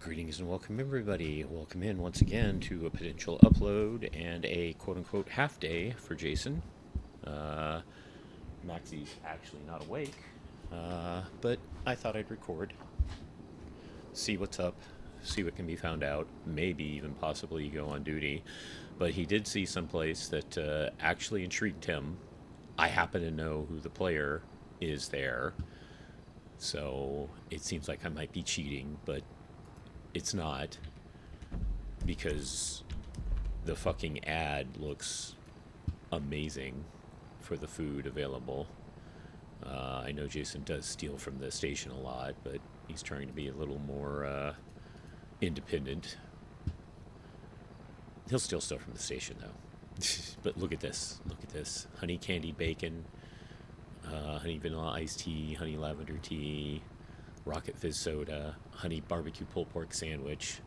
Greetings and welcome everybody. Welcome in once again to a potential upload and a quote-unquote half day for Jason. Maxxi's actually not awake, but I thought I'd record, see what's up, see what can be found out, maybe even possibly go on duty. But he did see someplace that actually intrigued him. I happen to know who the player is there, so it seems like I might be cheating, but it's not, because the fucking ad looks amazing for the food available. I know Jason does steal from the station a lot, but he's trying to be a little more independent. He'll still steal from the station though. But look at this. Look at this. Honey candied bacon, honey vanilla iced tea, honey lavender tea, rocket fizz soda, honey barbecue pulled pork sandwich.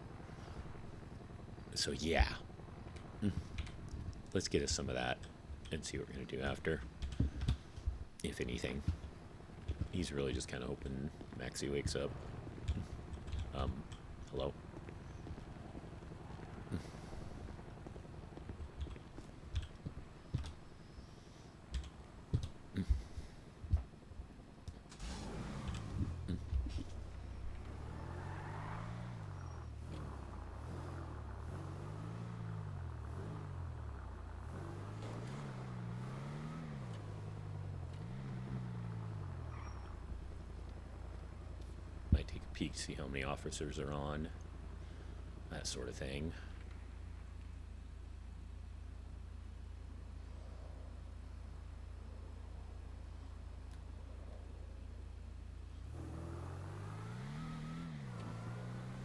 So yeah, let's get us some of that and see what we're gonna do after, if anything. He's really just kind of hoping Maxxi wakes up. Hello? Might take a peek, see how many officers are on, that sort of thing.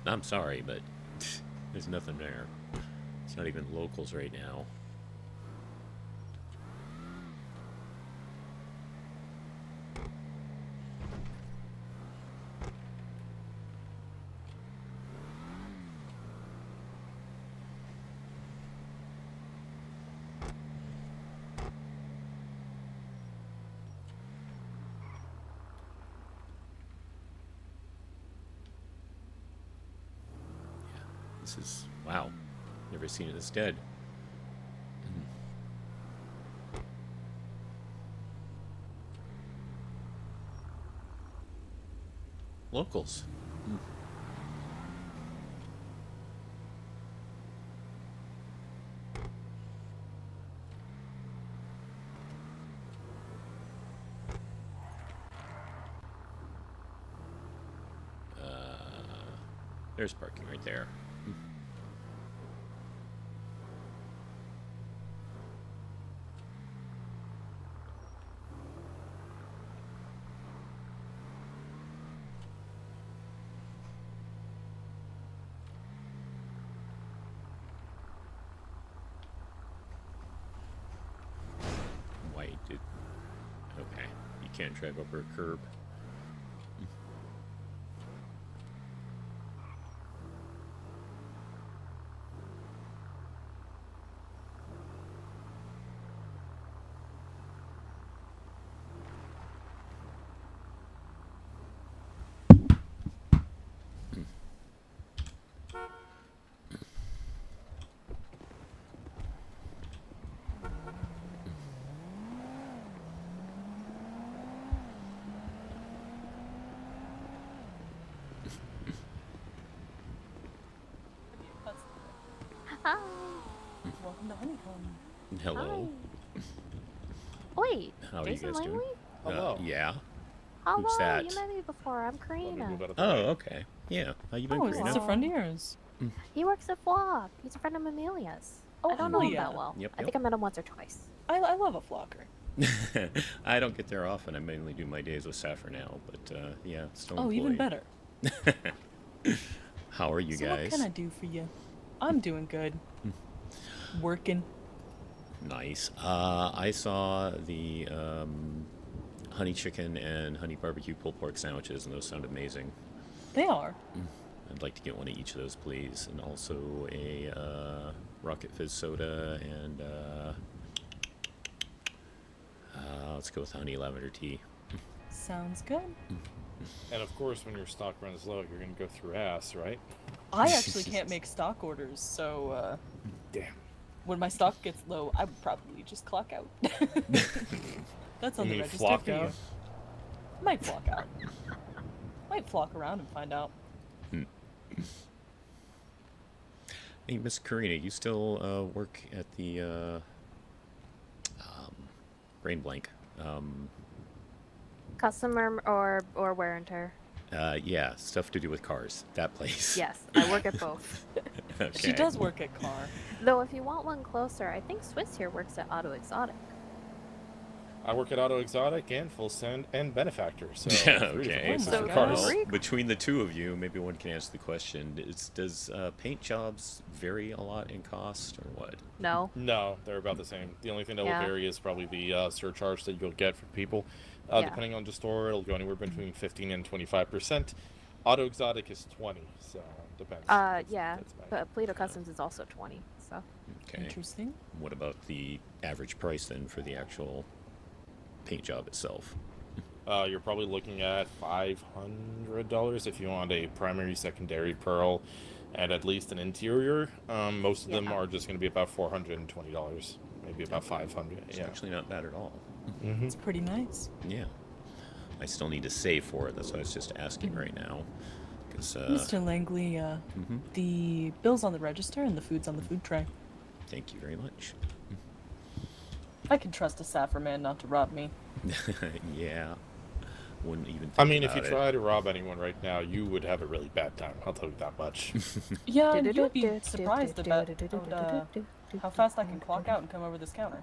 I'm sorry, but there's nothing there. It's not even locals right now. This is, wow, never seen it this dead. Locals. There's parking right there. Okay, you can't drive over a curb. Hi. Welcome to Honeycomb. Hello. Hi. Wait, How are Jason you guys Langley? doing? Hello. Yeah. Hello, Who's that? you met me before. I'm Carina. Oh, okay. Yeah. How you been, Oh, is Carina? this a friend of yours? He works at Flock. He's a friend of Amelia's. Oh, I don't know him Amelia. that well. Yep, I think I met him once or twice. I love a flocker. I don't get there often. I mainly do my days with SAFR now, but yeah, still Oh, employed. even better. How are you So guys? what can I do for you? I'm doing good. Working. Nice. I saw the honey chicken and honey barbecue pulled pork sandwiches, and those sound amazing. They are. I'd like to get one of each of those, please, and also a rocket fizz soda, and let's go with honey lavender tea. Sounds good. And of course, when your stock runs low, you're going to go through ass, right? I actually can't make stock orders, so Damn. when my stock gets low, I would probably just clock out. That's on You the mean register flock for you. out? Might flock out. Might flock around and find out. Hey, Miss Carina, you still work at the brain blank? Customer or wear and tear. Yeah, stuff to do with cars. That place. Yes, I work at both. Okay. She does work at car. Though if you want one closer, I think Swiss here works at Auto Exotic. I work at Auto Exotic and Full Send and Benefactor. So Yeah, 3 different okay. places So for God. cars. Well, Between the two of you, maybe one can answer the question: does paint jobs vary a lot in cost, or what? No. No, they're about the same. The only thing that Yeah. will vary is probably the surcharge that you'll get from people. Yeah. Depending on the store, it'll go anywhere between 15 and 25%. Auto Exotic is 20, so depends. Yeah, That's my- but Polito Customs is also 20. So Okay. Interesting. What about the average price then for the actual paint job itself? You're probably looking at $500 if you want a primary, secondary pearl, and at least an interior. Most of them Yeah. are just going to be about $420, maybe about $500. It's Yeah. actually not bad at all. Mm-hmm. It's pretty nice. Yeah. I still need to save for it. That's why I was just asking right now. Because Mr. Langley, mhm. the bill's on the register and the food's on the food tray. Thank you very much. I can trust a SAFR man not to rob me. Yeah. Wouldn't even think I mean, if you about it. try to rob anyone right now, you would have a really bad time. I'll tell you that much. Yeah, you'd be surprised about how fast I can clock out and come over this counter.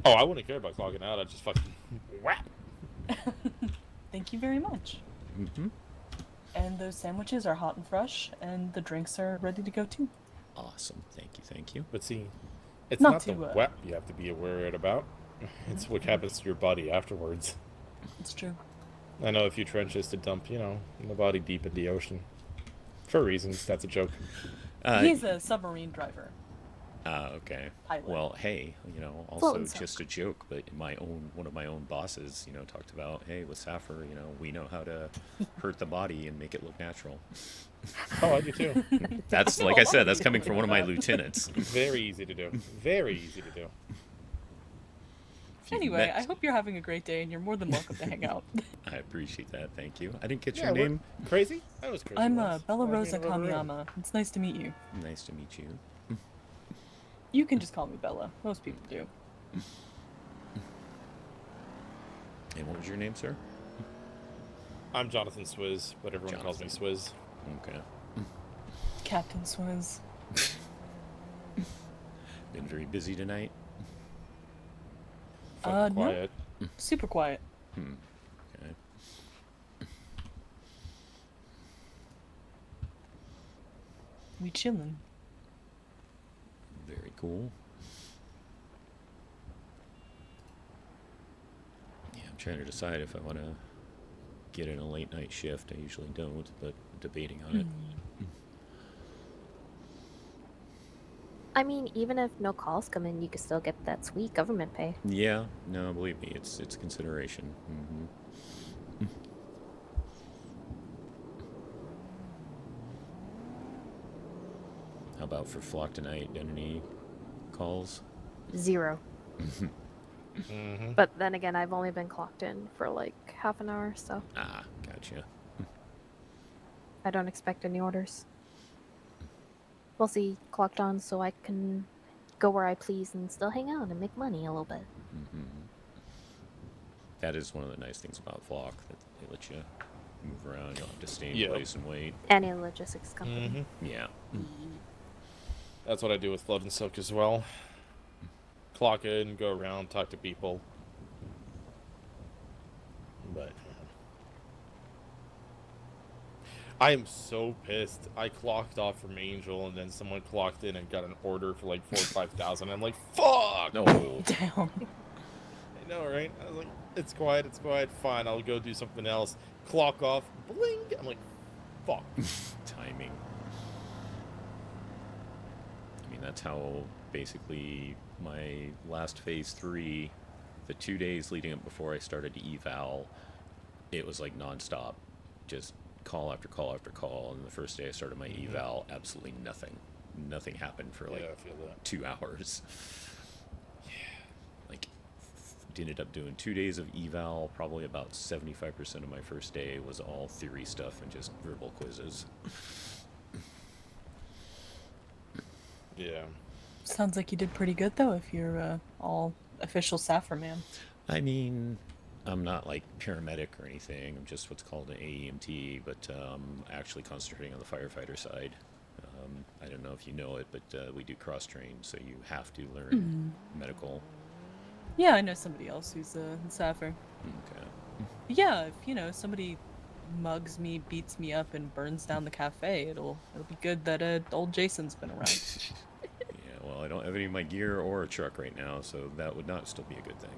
Oh, I wouldn't care about clogging out. I'd just fucking whap. Thank you very much. Mm-hmm. And those sandwiches are hot and fresh, and the drinks are ready to go too. Awesome. Thank you. Thank you. But see, it's Not not the too, whap you have to be worried about. It's what happens to your body afterwards. It's true. I know a few trenches to dump, the body deep in the ocean. For reasons, that's a joke. He's a submarine driver. Okay. Pilot. Well, hey, also Floating sock. just a joke, but one of my own bosses, talked about, hey, with SAFR, we know how to hurt the body and make it look natural. Oh, I do too. That's, like I said, that's coming from one of my lieutenants. Very easy to do. Very easy to do. If you've Anyway, met- I hope you're having a great day, and you're more than welcome to hang out. I appreciate that. Thank you. I didn't get Yeah, your we're name. crazy? I was crazy. I'm once. Bella Like, Rosa over there. Kamiyama. It's nice to meet you. Nice to meet you. You can just call me Bella. Most people do. And what was your name, sir? I'm Jonathan Swizz, but everyone calls me Swizz. Okay. Captain Swizz. Been very busy tonight. Fucking No. quiet. Super quiet. Okay. We chillin'. Very cool. Yeah, I'm trying to decide if I want to get in a late night shift. I usually don't, but debating on it. I mean, even if no calls come in, you can still get that sweet government pay. Yeah, no, believe me, it's consideration. How about for Flock tonight? Done any calls? 0. Mm-hmm. But then again, I've only been clocked in for like half an hour, so Ah, gotcha. I don't expect any orders. We'll see, clocked on so I can go where I please and still hang out and make money a little bit. That is one of the nice things about Flock, that they let you move around. You don't have to stay in Yeah. place and wait. Any logistics company. Mm-hmm. Yeah. That's what I do with Float and Silk as well. Clock in, go around, talk to people. But I am so pissed. I clocked off from Angel, and then someone clocked in and got an order for like 4,000 or 5,000. I'm like, fuck! No. Damn. I know, right? I was like, it's quiet, fine, I'll go do something else. Clock off, bling! I'm like, fuck. Timing. I mean, that's how basically my last phase 3, the 2 days leading up before I started to eval, it was like nonstop, just call after call after call, and the first day I started my eval, absolutely nothing. Nothing happened for like Yeah, I feel that. 2 hours. Yeah, like ended up doing 2 days of eval. Probably about 75% of my first day was all theory stuff and just verbal quizzes. Yeah. Sounds like you did pretty good though. If you're all official SAFR man. I mean, I'm not like paramedic or anything. I'm just what's called an AEMT, but actually concentrating on the firefighter side. I don't know if you know it, but we do cross-train, so you have to learn medical. Yeah, I know somebody else who's a SAFR. Okay. Yeah, if somebody mugs me, beats me up, and burns down the cafe, it'll be good that old Jason's been around. Yeah, well, I don't have any of my gear or a truck right now, so that would not still be a good thing.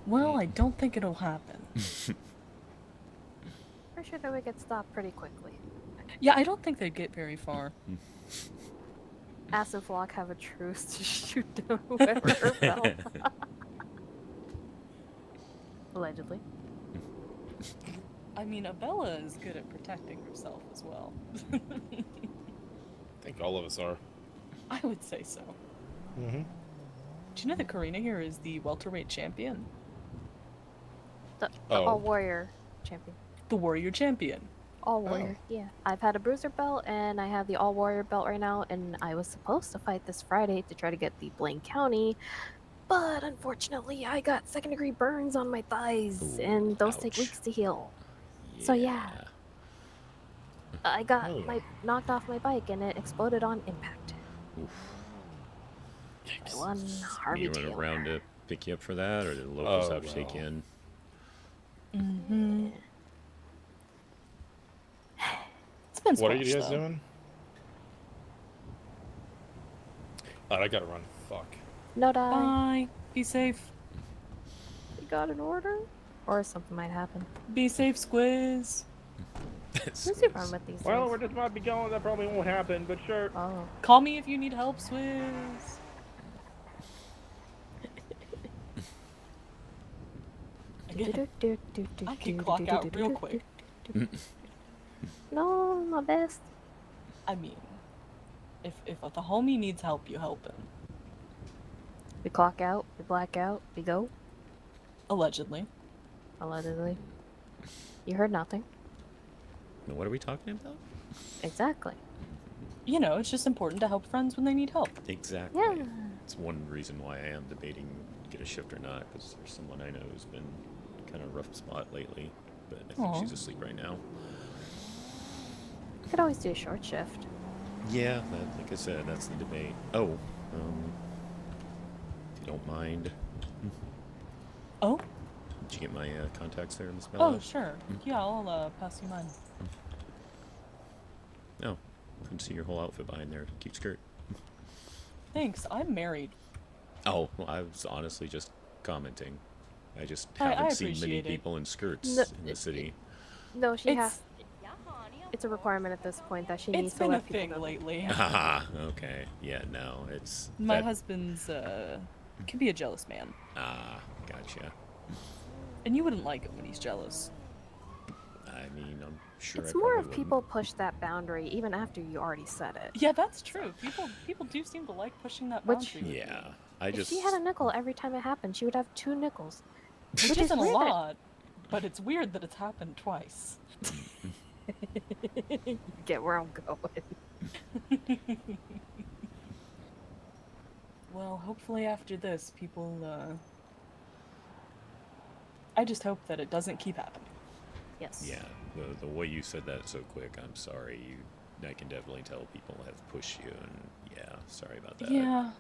Well, I don't think it'll happen. Pretty sure that would get stopped pretty quickly. Yeah, I don't think they'd get very far. Acid Flock have a truce to shoot down whoever fell. Allegedly. I mean, Abella is good at protecting herself as well. I think all of us are. I would say so. Mm-hmm. Do you know that Carina here is the welterweight champion? The Oh. all warrior champion. The warrior champion. All warrior, yeah. I've had a bruiser belt and I have the all warrior belt right now, and I was supposed to fight this Friday to try to get the Blaine County, but unfortunately I got 2nd-degree burns on my thighs, Ooh, and those take ouch. weeks to heal. So, yeah. I got knocked off my bike and it exploded on impact. Oof. I won Harvey You went Taylor. around to pick you up for that, or did the locals have to take you in? Mm-hmm. It's been What are you squashed, guys though. doing? I gotta run. Fuck. No die. Bye. Be safe. You got an order? Or something might happen. Be safe, Squiz. Who's your run with these Well, days? we're just about to be going. That probably won't happen, but sure. Oh. Call me if you need help, Squiz. Again, I can clock out real quick. No, my best. I mean, if the homie needs help, you help him. We clock out, we black out, we go. Allegedly. Allegedly. You heard nothing. Now, what are we talking about? Exactly. You know, it's just important to help friends when they need help. Exactly. Yeah. It's one reason why I am debating get a shift or not, because there's someone I know who's been kind of a rough spot lately, but I think Aw. she's asleep right now. Could always do a short shift. Yeah, like I said, that's the debate. Oh, if you don't mind, Oh? did you get my contacts there, Miss Oh, Bella? sure. Yeah, I'll pass you mine. No, couldn't see your whole outfit behind there. Cute skirt. Thanks. I'm married. Oh, well, I was honestly just commenting. I just I haven't seen many appreciate it. people in skirts No, in the city. No, she It's has. It's a requirement at this point that she needs it's to been a let people thing know. lately. Haha, okay. Yeah, no, it's... My that- husband's can be a jealous man, Ah, gotcha. and you wouldn't like it when he's jealous. I mean, I'm sure It's I more probably of people push that boundary even after you already said it. Yeah, that's true. People do seem to like pushing that Which- boundary. with you. Yeah, I If just... she had a nickel every time it happened, she would have 2 nickels. Which is isn't a weird that- lot, but it's weird that it's happened twice. Get where I'm going. Well, hopefully after this, people, I just hope that it doesn't keep happening. Yes. Yeah, the way you said that so quick, I'm sorry. I can definitely tell people have pushed you, and yeah, sorry about that. Yeah.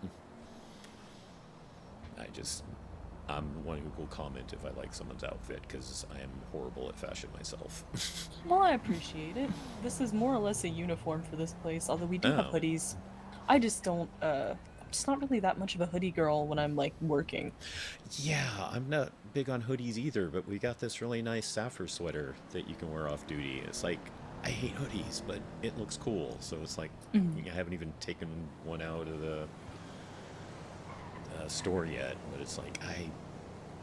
I'm the one who will comment if I like someone's outfit, because I am horrible at fashion myself. Well, I appreciate it. This is more or less a uniform for this place, although we do have Oh. hoodies. I just don't, I'm just not really that much of a hoodie girl when I'm, like, working. Yeah, I'm not big on hoodies either, but we got this really nice SAFR sweater that you can wear off duty. It's like, I hate hoodies, but it looks cool, so it's like, Mhm. I haven't even taken one out of the store yet, but it's like,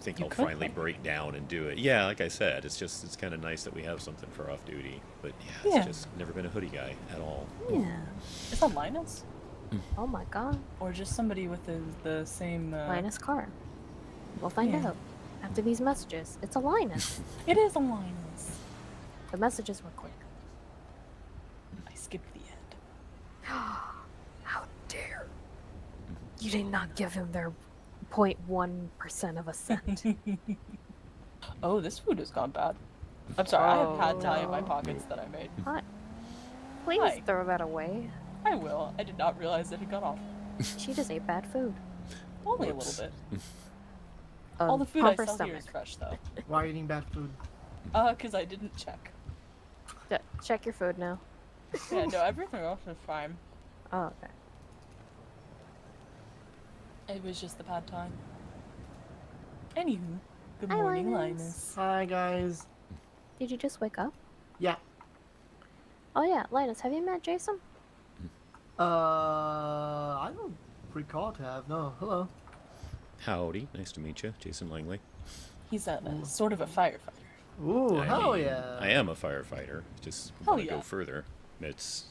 think You I'll could finally play. break down and do it. Yeah, like I said, it's kind of nice that we have something for off duty. But yeah, it's Yeah. just never been a hoodie guy at all. Yeah. Is that Linus? Oh my god. Or just somebody with the same... Linus Carr. We'll find Yeah. out after these messages. It's a Linus. It is a Linus. The messages were quick. I skipped the end. How dare. You did not give him their 0.1% of a cent. Oh, this food has gone bad. I'm sorry, I have pad thai in my no. pockets that I made. Please Hi. throw that away. I will. I did not realize it had gone off. She just ate bad food. Only Whoops. a little bit. All the food I pump her sell here is stomach. fresh, though. Why are you eating bad food? Because I didn't check. Check your food now. Yeah, no, everything else is fine. Oh, okay. It was just the pad thai. Anywho, good Hi, morning, Linus. Linus. Hi guys. Did you just wake up? Yeah. Oh yeah, Linus, have you met Jason? I don't recall to have. No. Hello. Howdy, nice to meet you, Jason Langley. He's a sort of a firefighter. Ooh, I hell mean, yeah. I am a firefighter. Just Hell want to yeah. go further. It's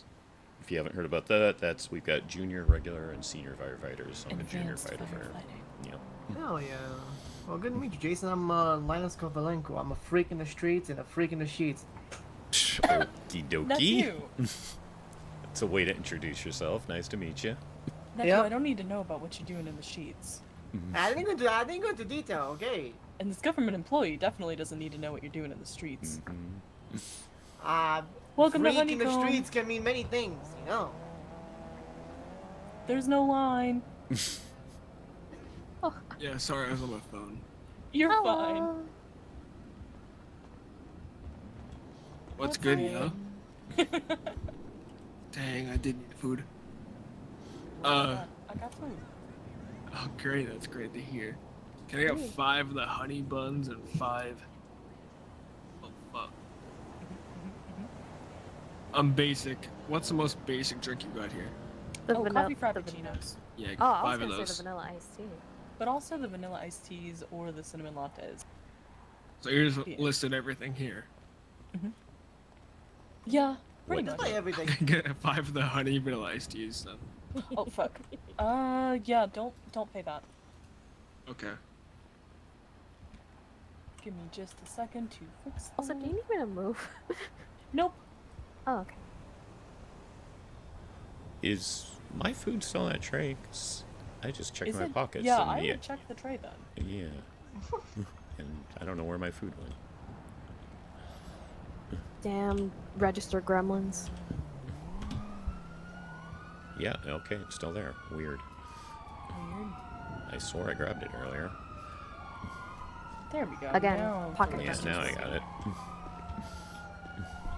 if you haven't heard about that, we've got junior, regular, and senior firefighters. I'm a junior Advanced firefighter. firefighting. Yeah. Hell yeah. Well, good to meet you, Jason. I'm Linus Kovalenko. I'm a freak in the streets and a freak in the sheets. Okie That's dokie. you. It's a way to introduce yourself. Nice to meet you. Nephew, Yep. I don't need to know about what you're doing in the sheets. I didn't go into detail. Okay. And this government employee definitely doesn't need to know what you're doing in the streets. Welcome to freak in the Honeycomb. streets can mean many things, you know. There's no line. Yeah, sorry, I was on my phone. You're Hello. fine. What's good, yo? Dang, I did need food. I got food. Oh great, that's great to hear. Can I get 5 of the honey buns and 5? Oh fuck. I'm basic. What's the most basic drink you got here? The Oh, vanilla. coffee the frappuccinos. Yeah, Oh, I was 5 of gonna say the those. vanilla iced tea. But also the vanilla iced teas or the cinnamon lattes. So you just Yeah. listed everything here. Yeah, pretty What- much. Play everything. I can get 5 of the honey vanilla iced teas then. Oh fuck. Yeah, don't pay that. Okay. Give me just a second to fix Also, do you need me to move? Nope. Oh, okay. Is my food still in that tray? 'Cause I just checked Is my it? pockets. Yeah, and I yeah, would check the tray then. yeah. And I don't know where my food went. Damn register gremlins. Yeah, okay, it's still there. Weird. Weird. I swore I grabbed it earlier. There we go. Again, Now pocket the Yeah, now I register's- got it.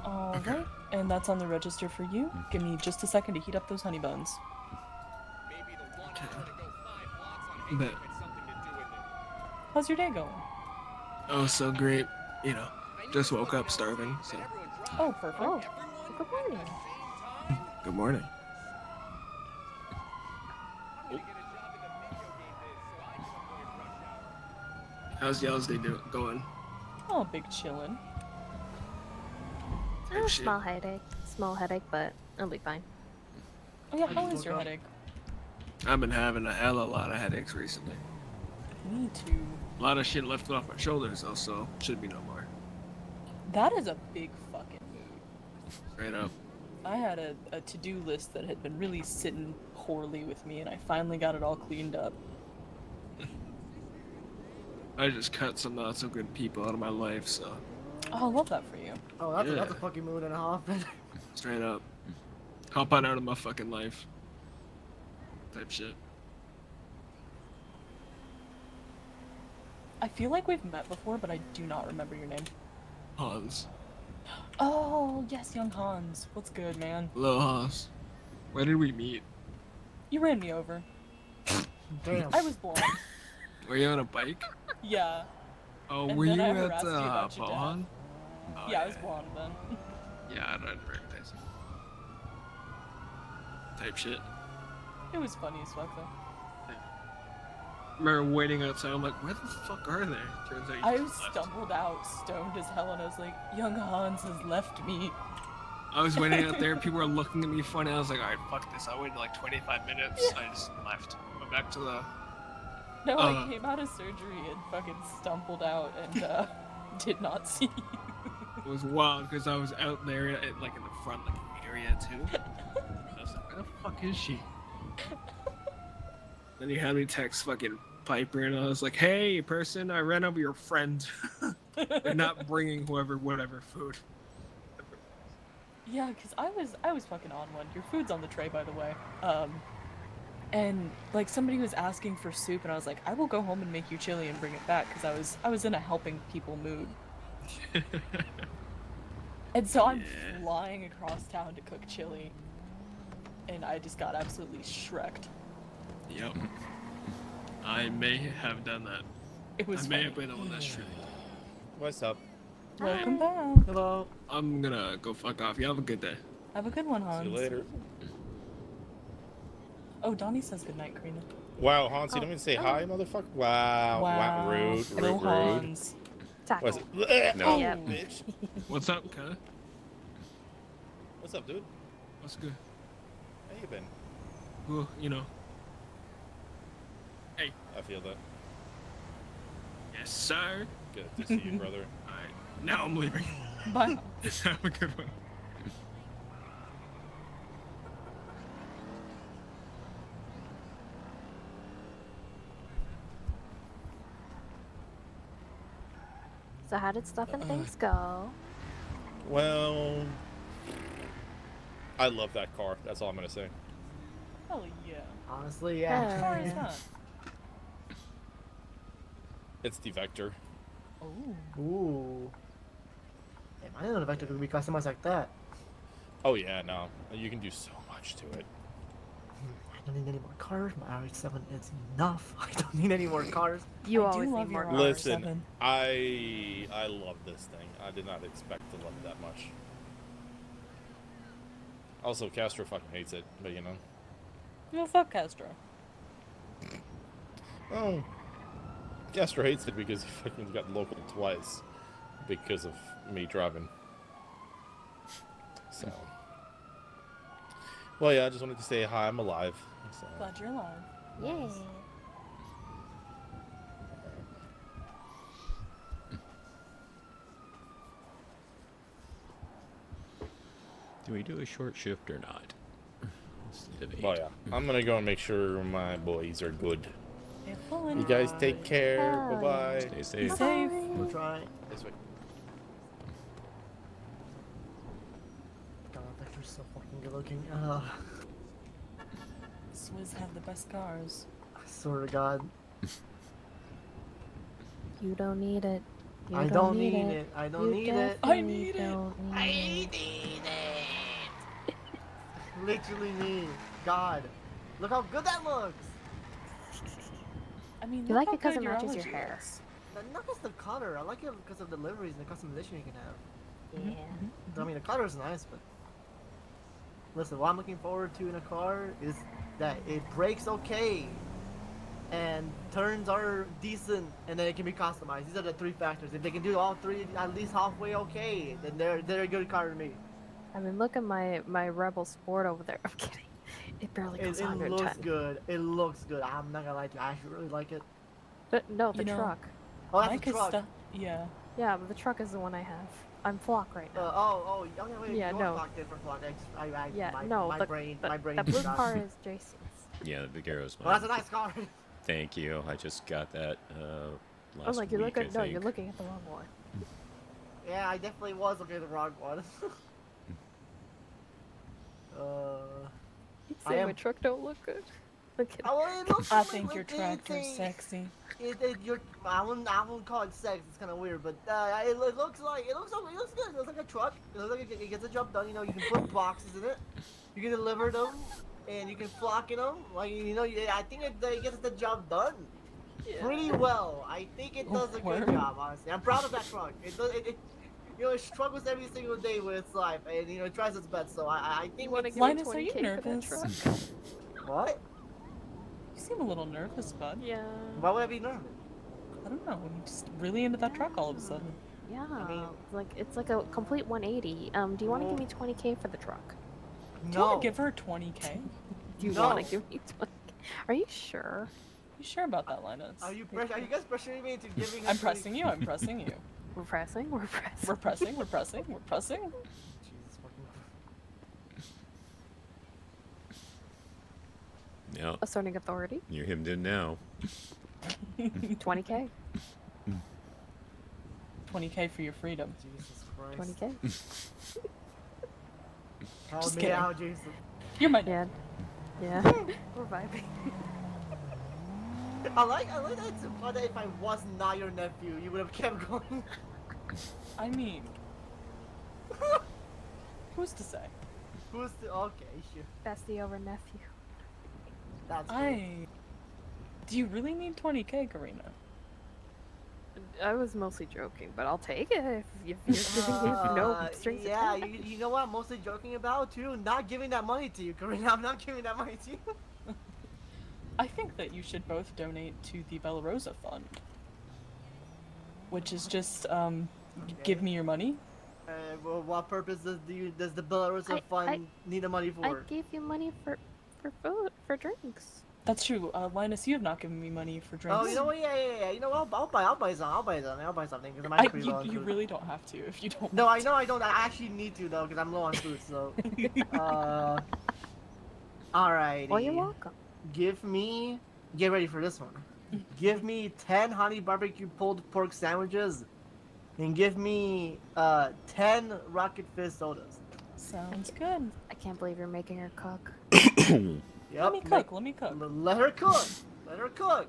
Alright, and that's on the register for you. Give me just a second to heat up those honey buns. Bet. How's your day going? Oh, so great. You know, just woke up starving, so Oh, perfect. Oh, good morning. good morning. How's y'all's day going? Oh, big chillin'. A shit. small headache, but I'll be fine. Oh yeah, I how just is your woke up. headache? I've been having a hell of a lot of headaches recently. Me too. A lot of shit lifted off my shoulders, though, so should be no more. That is a big fucking mood. Straight up. I had a to-do list that had been really sitting poorly with me, and I finally got it all cleaned up. I just cut some not so good people out of my life, so Oh, I love that for you. Oh, that's Yeah. a fucking mood and a half. straight up. Hop on out of my fucking life. Type shit. I feel like we've met before, but I do not remember your name. Hans. Oh, yes, young Hans. What's good, man? Hello, Hans. Where did we meet? You ran me over. Damn. I was blonde. Were you on a bike? Yeah. Oh, And were then you I at harassed you about your dad. Pohan? Oh, Yeah, I was blonde then. Yeah, I don't recognize him. Type shit. It was funny as fuck though. remember waiting outside. I'm like, where the fuck are they? Turns out you I just left. stumbled out, stoned as hell, and I was like, young Hans has left me. I was waiting out there. People were looking at me funny. I was like, all right, fuck this. I waited like 25 minutes. I just left. Went back to the. No, I came out of surgery and fucking stumbled out and did not see you. It was wild because I was out there like in the front like area too. I was like, where the fuck is she? Then he had me text fucking Piper, and I was like, hey, person, I ran over your friend. They're not bringing whatever food. Yeah, because I was fucking on one. Your food's on the tray, by the way. And like somebody was asking for soup, and I was like, I will go home and make you chili and bring it back, because I was in a helping people mood. And so I'm flying across town to cook chili, and I just got absolutely shreked. Yep. I may have done that. It was I may funny. have been the one that's shooting. What's up? Welcome back. Hello. I'm gonna go fuck off. You have a good day. Have a good one, Hans. See you later. Oh, Donnie says goodnight, Karina. Wow, Hans, you don't even say hi, motherfucker? Wow. Wow. Rude. Little Rude. Hans. Tackle. What's it? No. Oh, Yep. bitch. What's up, cuz? What's up, dude? What's good? How you been? Well, you know. I feel that. Yes, sir. Good to see you, brother. Alright, now I'm leaving. Bye. Have a good one. So how did stuff and things go? Well, I love that car. That's all I'm gonna say. Hell yeah. Honestly, Yeah. yeah. Sorry, it's not. It's the Vector. Oh. Ooh. Damn, I didn't know the Vector could be customized like that. Oh yeah, no, you can do so much to it. I don't need any more cars. My RH7 is enough. I don't need any more cars. You I do always love need more your cars. Listen, I love this thing. I did not expect to love it that much. Also, Castro fucking hates it, but you know. No, fuck Castro. Oh, Castro hates it because he fucking got local twice because of me driving. So, well, yeah, I just wanted to say hi. I'm alive. So. Glad you're alive. Yay. Do we do a short shift or not? That's the debate. Well, yeah, I'm gonna go and make sure my boys are good. Have fun. You guys take care. Bye. Bye bye. Stay Be safe. safe. We'll try. This way. God, Vector's so fucking good looking. Swizz have the best cars. I swear to God. You don't need it. You I don't need it. I don't You need it. I definitely need it. don't need it. need it. Literally need it. God. Look how good that looks. I mean, You look like how it 'cause good it your matches your allergy hair. is. Not just the color. I like it because of the liveries and the customization you can have. Yeah. I mean, the color is nice, but listen, what I'm looking forward to in a car is that it brakes okay, and turns are decent, and then it can be customized. These are the three factors. If they can do all three at least halfway okay, then they're a good car to me. I mean, look at my Rebel Sport over there. I'm kidding. It barely It, goes it 110. looks good. It looks good. I'm not gonna lie to you. I actually really like it. But no, the You know, truck. Oh, that's Mike a is truck. stu- Yeah. Yeah, but the truck is the one I have. I'm flock right now. Yeah, wait, Yeah, you no. are flock different flock. Yeah, my, no, my the- brain, the, my brain. that blue forgot. car is Jason's. Yeah, the Vigaro's Well, that's mine. a nice car. Thank you. I just got that last I was like, you're week, looking. I No, you're think. looking at the wrong one. Yeah, I definitely was looking at the wrong one. You I say am- my truck don't look good. I'm kidding. Well, it looks, I think your tractor's sexy. I wouldn't call it sex. It's kind of weird, but it looks good. It looks like a truck. It looks like it gets the job done. You know, you can put boxes in it. You can deliver them, and you can flock in them. Like I think it gets the job done pretty well. I think it does a good Word. job. Honestly, I'm proud of that truck. It struggles every single day with its life, and it tries its best. So I think You wanna it's give me Linus, are you 20K for that nervous? truck? what? You seem a little nervous, bud. Yeah. Why would I be nervous? I don't know. I'm just really into that truck all of a sudden. Yeah. mean- it's like a complete 180. Do you want to give me 20K for the truck? Do you want to give her 20K? Do you No. want to give me 20K? Are you sure? You sure about that, Linus? Are you guys pressuring me into giving? I'm pressing you. I'm pressing you. We're pressing. We're pressing. We're pressing. We're pressing. We're pressing. Jesus fucking. Yeah, Asserting authority. you're hemmed in now. 20K. 20K for your freedom. Jesus Christ. 20K. Help Just me kidding. out, Jason. You're my Yeah. Yeah. We're vibing. I like that it's fun that if I was not your nephew, you would have kept going. I mean, who's to say? Who's the okay? Sure. Bestie over nephew. That's good. Do you really need 20K, Carina? I was mostly joking, but I'll take it if you're giving me no strings Yeah, attached. you know what I'm mostly joking about too? Not giving that money to you, Carina. I'm not giving that money to you. I think that you should both donate to the Bella Rosa Fund, which is just give me your money. Well, what purpose does the Belarusian fund need the money I for? gave you money for food, for drinks. That's true. Linus, you have not given me money for drinks. Oh, you know what? Yeah. You know what? I'll buy something because I'm pretty low on you food. really don't have to if you don't. No, I know I don't. I actually need to though because I'm low on food. So, alrighty. Well, you're welcome. Give me. Get ready for this one. Give me 10 honey barbecue pulled pork sandwiches, and give me 10 Rocket Fizz sodas. Sounds good. I can't believe you're making her cook. Yep. Let me cook. Let me cook. Let her cook. Let her cook.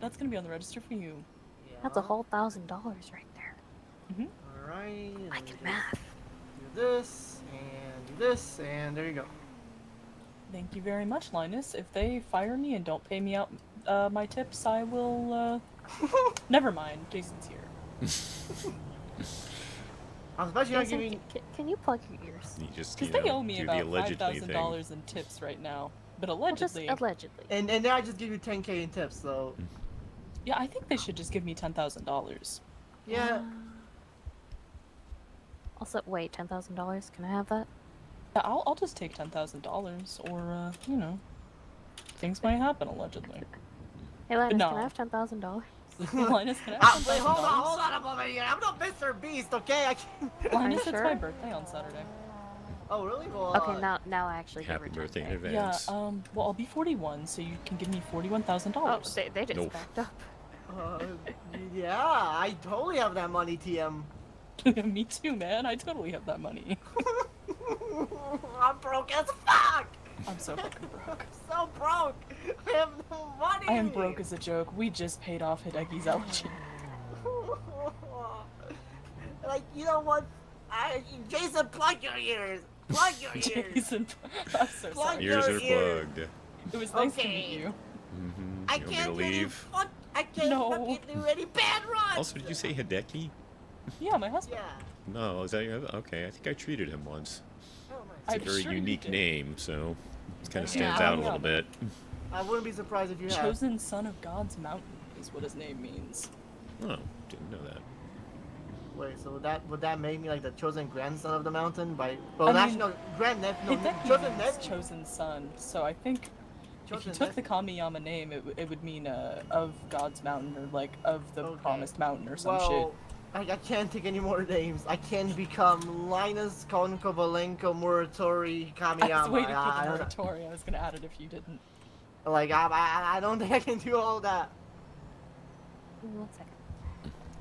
That's gonna be on the register for you. That's a whole $1,000 right there. Alright. I can math. Do this and do this and there you go. Thank you very much, Linus. If they fire me and don't pay me out my tips, I will. Never mind. Jason's here. I'm especially not Jason, giving. can you plug your ears? You just, Because you they know, owe me do about the allegedly $5,000 in tips right now. But Well, just allegedly, allegedly. And then I just give you 10K in tips, so yeah, I think they should just give me $10,000. yeah. Also, wait, $10,000? Can I have that? Yeah, I'll just take $10,000, or you know, things might happen allegedly. Hey, Linus, No. can I have $10,000? Linus, can I have Wait, hold $10,000? on a moment here. I'm not Mr. Beast, okay? I can't. Linus, Are you it's my sure? birthday on Saturday. Oh, really? Well, Okay, now I actually give Happy her birthday in 10K. advance. Yeah, well, I'll be 41, so you can give me $41,000. Oh, they just Nope. backed up. yeah, I totally have that money, TM. Me too, man. I totally have that money. I'm broke as fuck. I'm so fucking broke. I'm so broke. I have no money. I am broke as a joke. We just paid off Hideki's elegy. Like, you know what? Jason, plug your ears. Plug your ears. Jason, I'm so Plug sorry. your Ears are ears. plugged. It was nice to Okay. meet you. Mm-hmm. I You want me can't to really leave? I can't No. fucking do any bad runs. Also, did you say Hideki? Yeah, my husband. Yeah. No, is that your... Okay, I think I treated him once. Oh, It's I'm a very sure you unique did. name, so it kind of Yeah. stands out a Yeah. little bit. I wouldn't be surprised if you had. Chosen son of God's mountain is what his name means. Oh, didn't know that. Wait, so would that make me like the chosen grandson of the mountain? By well, I actually, mean, no, grandnephew, no, Hideki chosen means nephew. chosen son, so I think if Chosen you took the nephew. Kamiyama name, it would mean of God's mountain, or like of the Okay. promised mountain, or some Well, I can't take any more names. I can't become Linus Konkovalenko Muratori shit. I was Kamiyama. waiting for I the don't- moratorium. I was gonna add it if you didn't. like I don't think I can do all that. 1 second.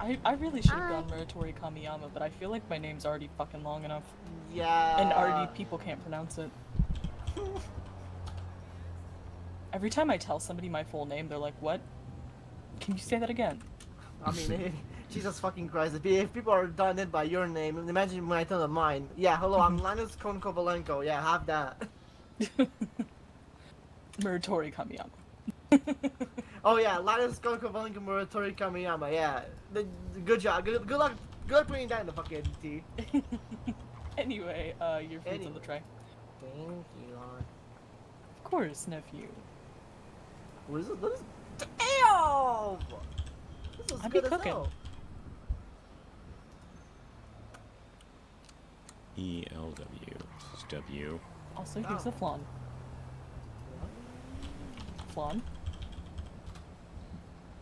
I really should have Hi. gone Muratori Kamiyama, but I feel like my name's already fucking long enough, Yeah. and already people can't pronounce it. Every time I tell somebody my full name, they're like, "What? Can you say that again?" I mean, Jesus fucking Christ! If people are done it by your name, imagine when I tell them mine. Yeah, hello, I'm Linus Konkovalenko. Yeah, have that. Muratori Kamiyama. Oh yeah, Linus Konkovalenko Muratori Kamiyama. Yeah, good job. Good luck. Good luck putting that in the fucking tea. Anyway, your food's on the tray. Thank you. Of course, nephew. What is it? What is it? Damn! This is I be good as cooking. hell. ELW. This is W. Also, here's Oh. a flan. Flan.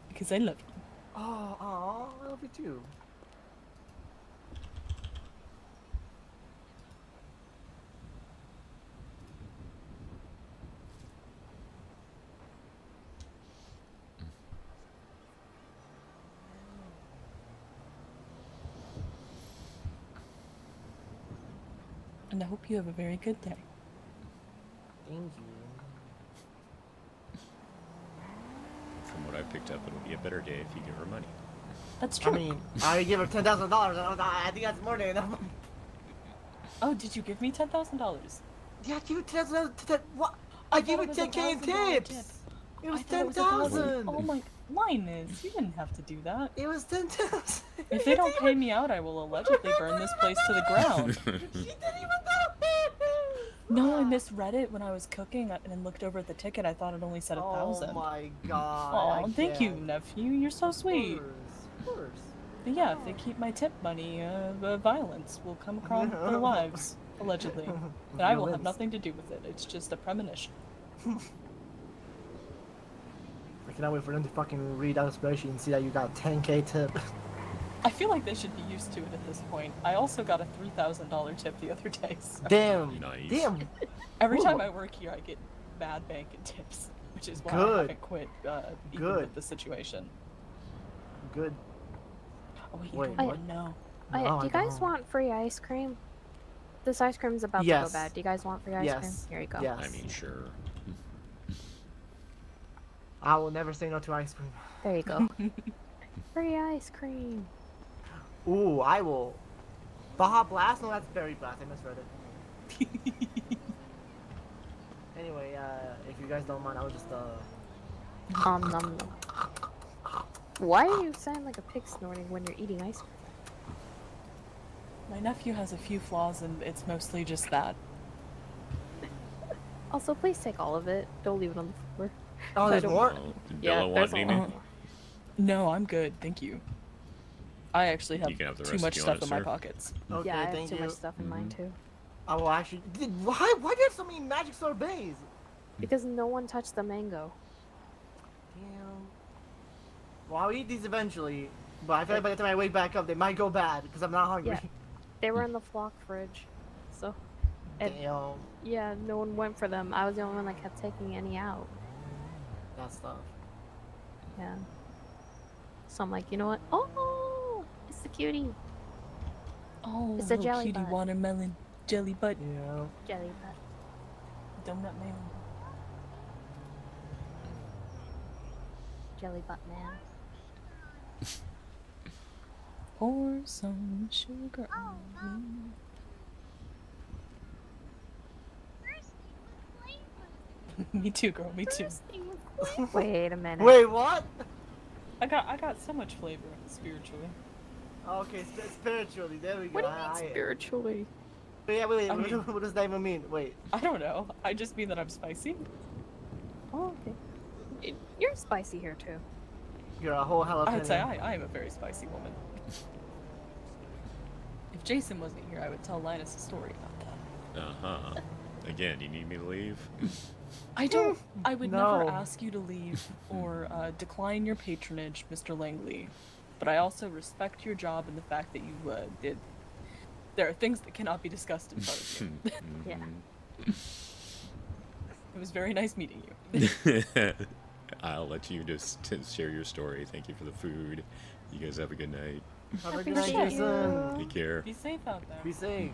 Because I love you. Oh, I love you too. And I hope you have a very good day. Thank you. From what I picked up, it'll be a better day if you give her money. That's I true. mean, I already give her $10,000. I think that's more than enough. Oh, did you give me $10,000? Yeah, I gave you $10,000. What? I gave you thought it was 10K in $1,000 tips. tip. It was I thought it was 10,000. Oh my, Linus, you didn't have to do that. It was 10,000. If they don't pay me out, I will allegedly burn this place to the ground. She didn't even know. No, I misread it when I was cooking and looked over at the ticket. I thought it only said 1,000. Oh my god. Aw, I thank you, can't. nephew. You're so sweet. Of course. But yeah, if they keep my tip money, violence will come across their lives, allegedly. And I will have Violence. nothing to do with it. It's just a premonition. I cannot wait for them to fucking read out the spreadsheet and see that you got 10K tip. I feel like they should be used to it at this point. I also got a $3,000 tip the other day. So Damn. Nice. Damn. every Ooh. time I work here, I get mad bank and tips, which is why I Good. haven't quit even Good. with the situation. Good. Oh, wait, Wait, you don't what? even know. No, do I you guys don't. want free ice cream? This ice cream's about to Yes. go bad. Do you guys want free ice cream? Yes. Here you go. Yes. I mean, sure. I will never say no to ice cream. There you go. Free ice cream. Ooh, I will. Baja Blast? No, that's Berry Blast. I misread it. Anyway, if you guys don't mind, I was just, Nom nom nom. Why do you sound like a pig snorting when you're eating ice cream? My nephew has a few flaws, and it's mostly just that. Also, please take all of it. Don't leave it on the floor. Oh, there's don't- more? Well, did Yeah, Bella there's want a any? lot. No, I'm good, thank you. I actually have, You can have the too rest much if you stuff want in it, my sir. pockets. Okay, Yeah, I have thank too you. much stuff in mine too. I will actually. Why do you have so many magic sorbets? Because no one touched the mango. Damn. Well, I'll eat these eventually, but I feel like by the time I wake back up, they might go bad because I'm not hungry. Yeah. They were in the flock fridge. So, and Damn. yeah, no one went for them. I was the only one that kept taking any out. That stuff. Yeah. So I'm like, you know what? Oh, it's the cutie. Oh, It's a little jelly cutie butt. watermelon jelly butt Yeah. Jelly butt. donut man. Jelly butt man. Pour some sugar on me. Me too, girl. Me too. Wait a minute. Wait, what? I got so much flavor spiritually. Okay, spiritually. There we go. What do you mean spiritually? Yeah, wait. I mean- What does that even mean? Wait. I don't know. I just mean that I'm spicy. Oh, okay. You're spicy here too. You're a whole jalapeno. I'd say I am a very spicy woman. If Jason wasn't here, I would tell Linus a story about that. Uh-huh. Again, do you need me to leave? I don't. I would No. never ask you to leave or decline your patronage, Mr. Langley. But I also respect your job and the fact that you did. There are things that cannot be discussed in front of you. Yeah. It was very nice meeting you. I'll let you just share your story. Thank you for the food. You guys have a good night. Have a Happy good night, to see Jason. Take care. Be safe out there. Be safe.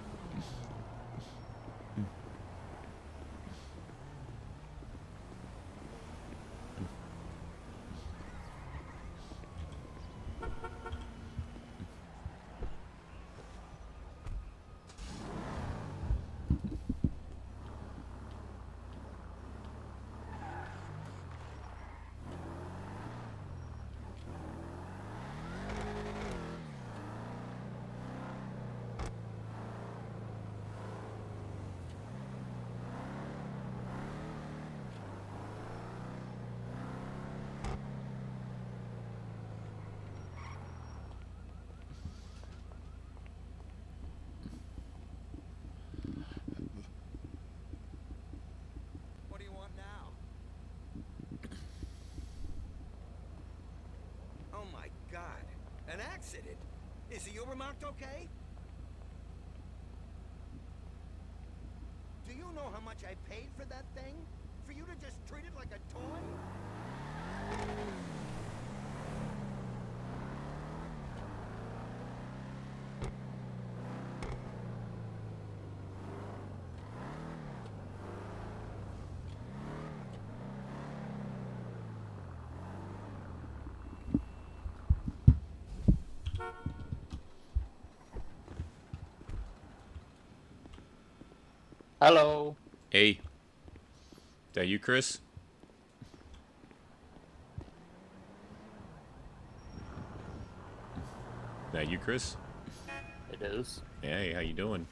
An accident? Is the Uber marked okay? Do you know how much I paid for that thing? For you to just treat it like a toy? Hello. Hey. That you, Chris? That you, Chris? It is. Hey, how you doing?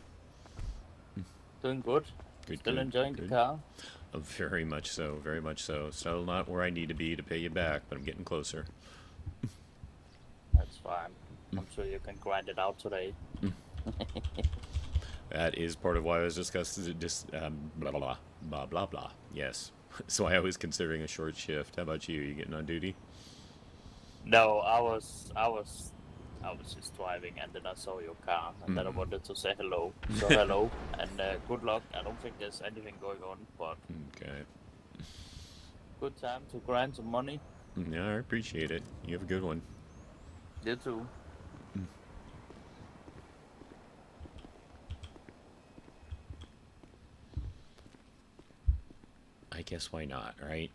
Doing good. Good, Still good, enjoying good. the car? Very much so, very much so. Still not where I need to be to pay you back, but I'm getting closer. That's fine. I'm sure you can grind it out today. That is part of why I was discussing blah blah blah blah blah blah. Yes. So I was considering a short shift. How about you? You getting on duty? No, I was just driving and then I saw your car and then I wanted to say hello. So hello and good luck. I don't think there's anything going on, but Okay. good time to grind some money. Yeah, I appreciate it. You have a good one. You too. I guess why not, right?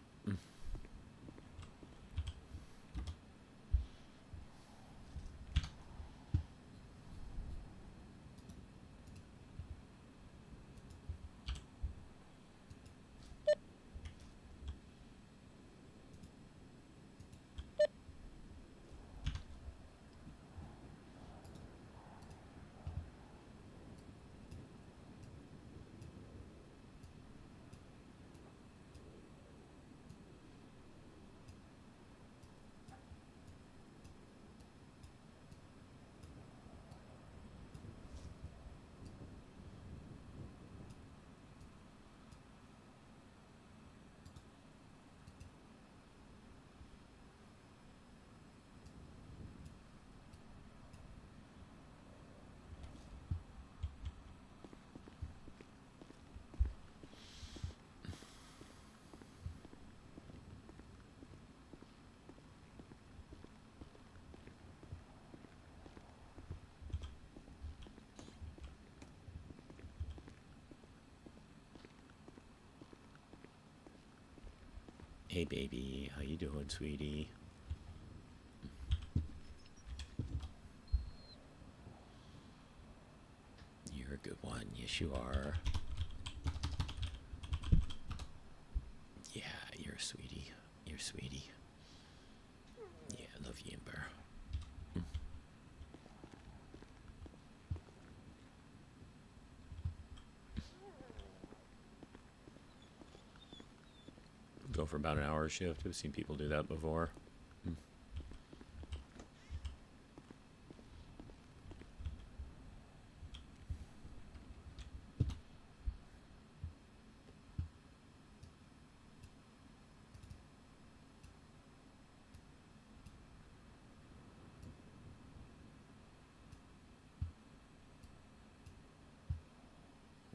Hey baby, how you doing, sweetie? You're a good one. Yes, you are. Yeah, you're a sweetie. You're a sweetie. Yeah, I love you, Ember. Go for about an hour shift. I've seen people do that before.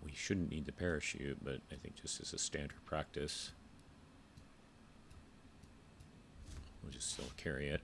We shouldn't need the parachute, but I think just as a standard practice, we'll just still carry it.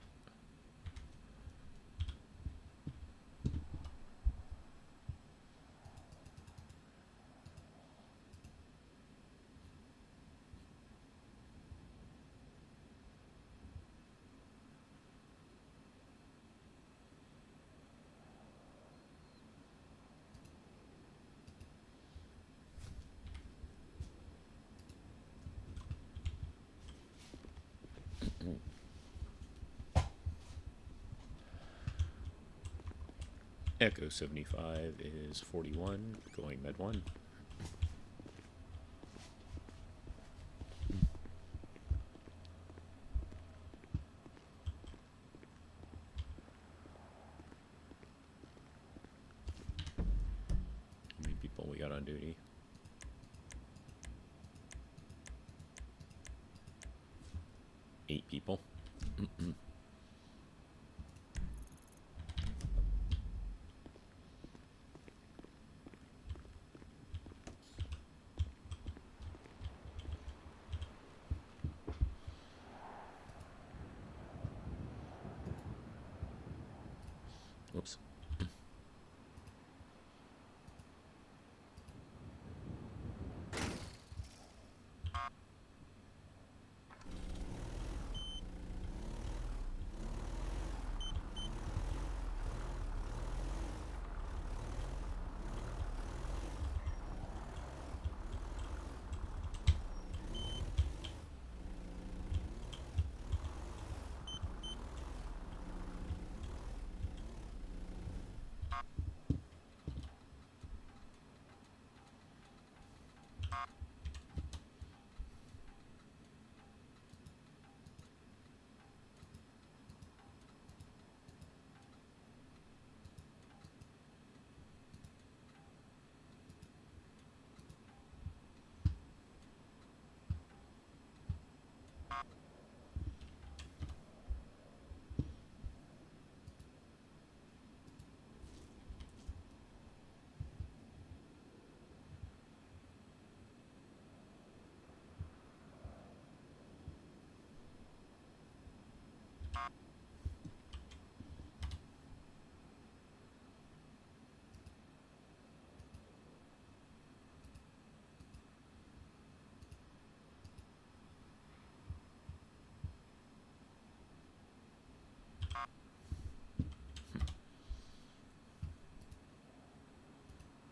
Echo 75 is 41, going med 1. How many people we got on duty? Eight people. Whoops.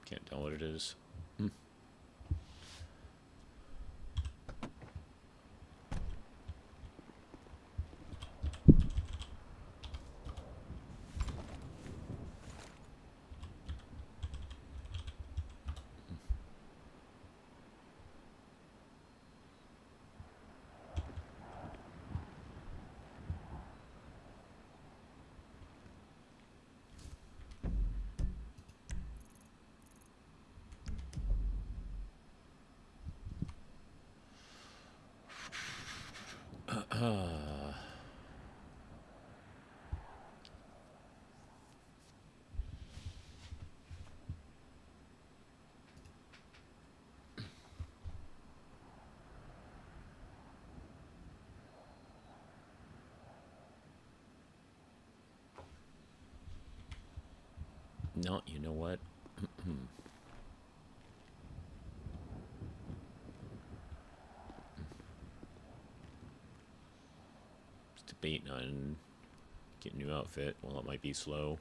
Can't tell what it is. No, you know what? Just debating on getting a new outfit. Well, it might be slow.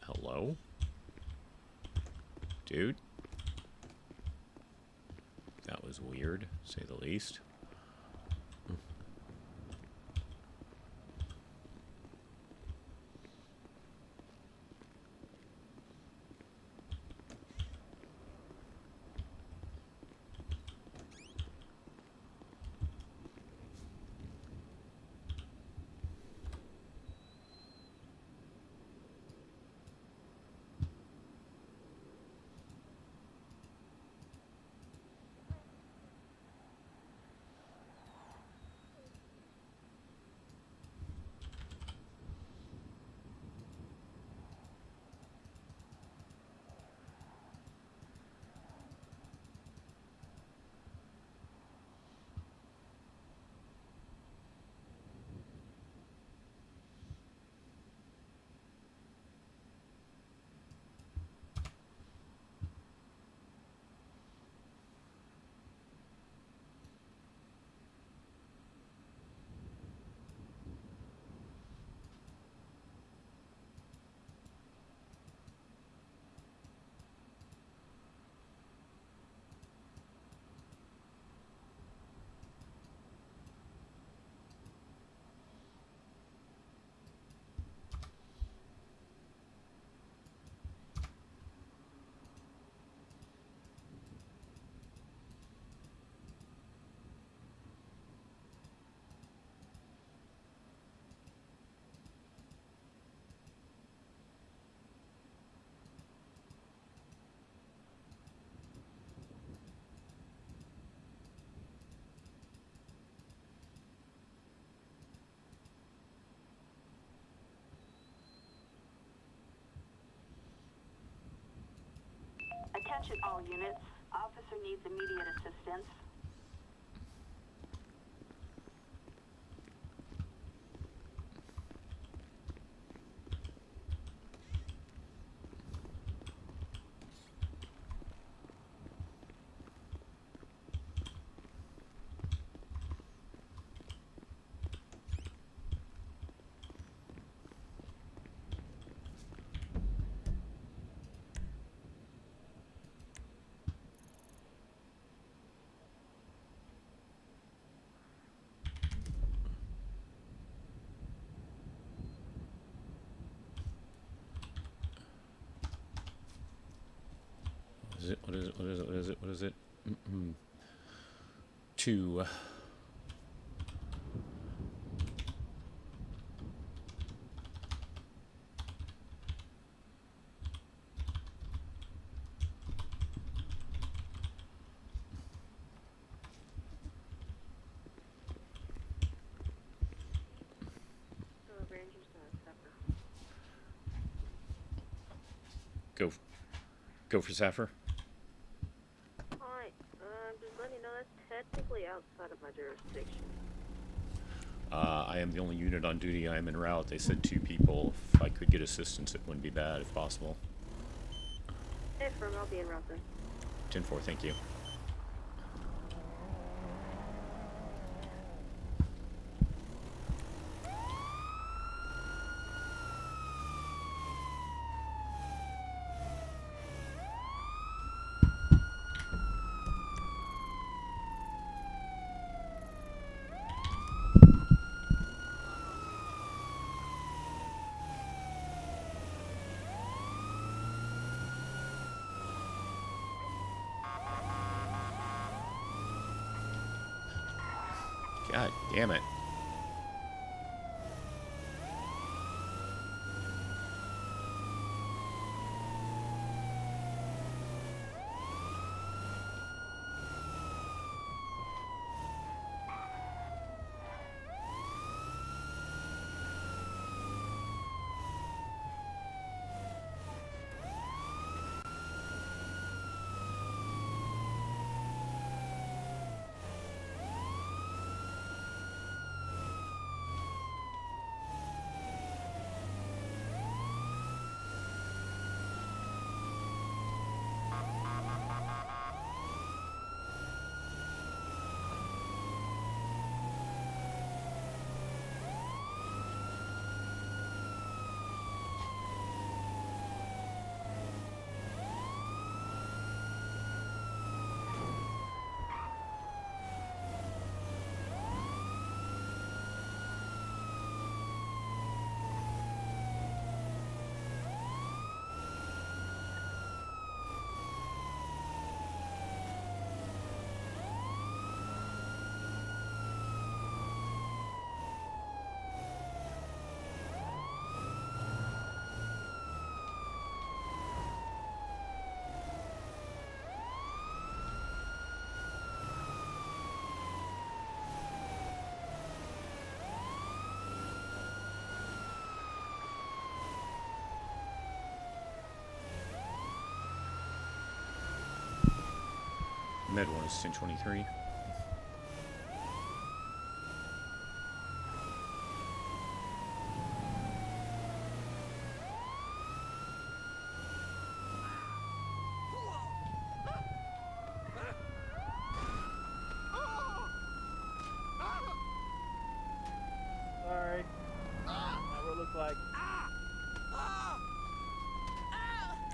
Hello? Dude? That was weird, to say the least. Attention all units. Officer needs immediate assistance. What is it? What is it? Two. Go for SAFR. Alright, just letting you know that's technically outside of my jurisdiction. I am the only unit on duty. I am en route. They said 2 people. If I could get assistance, it wouldn't be bad if possible. Hey, firm, I'll be en route then. 10-4, thank you. God damn it. Med 1 is 1023. Sorry. That what it looks like.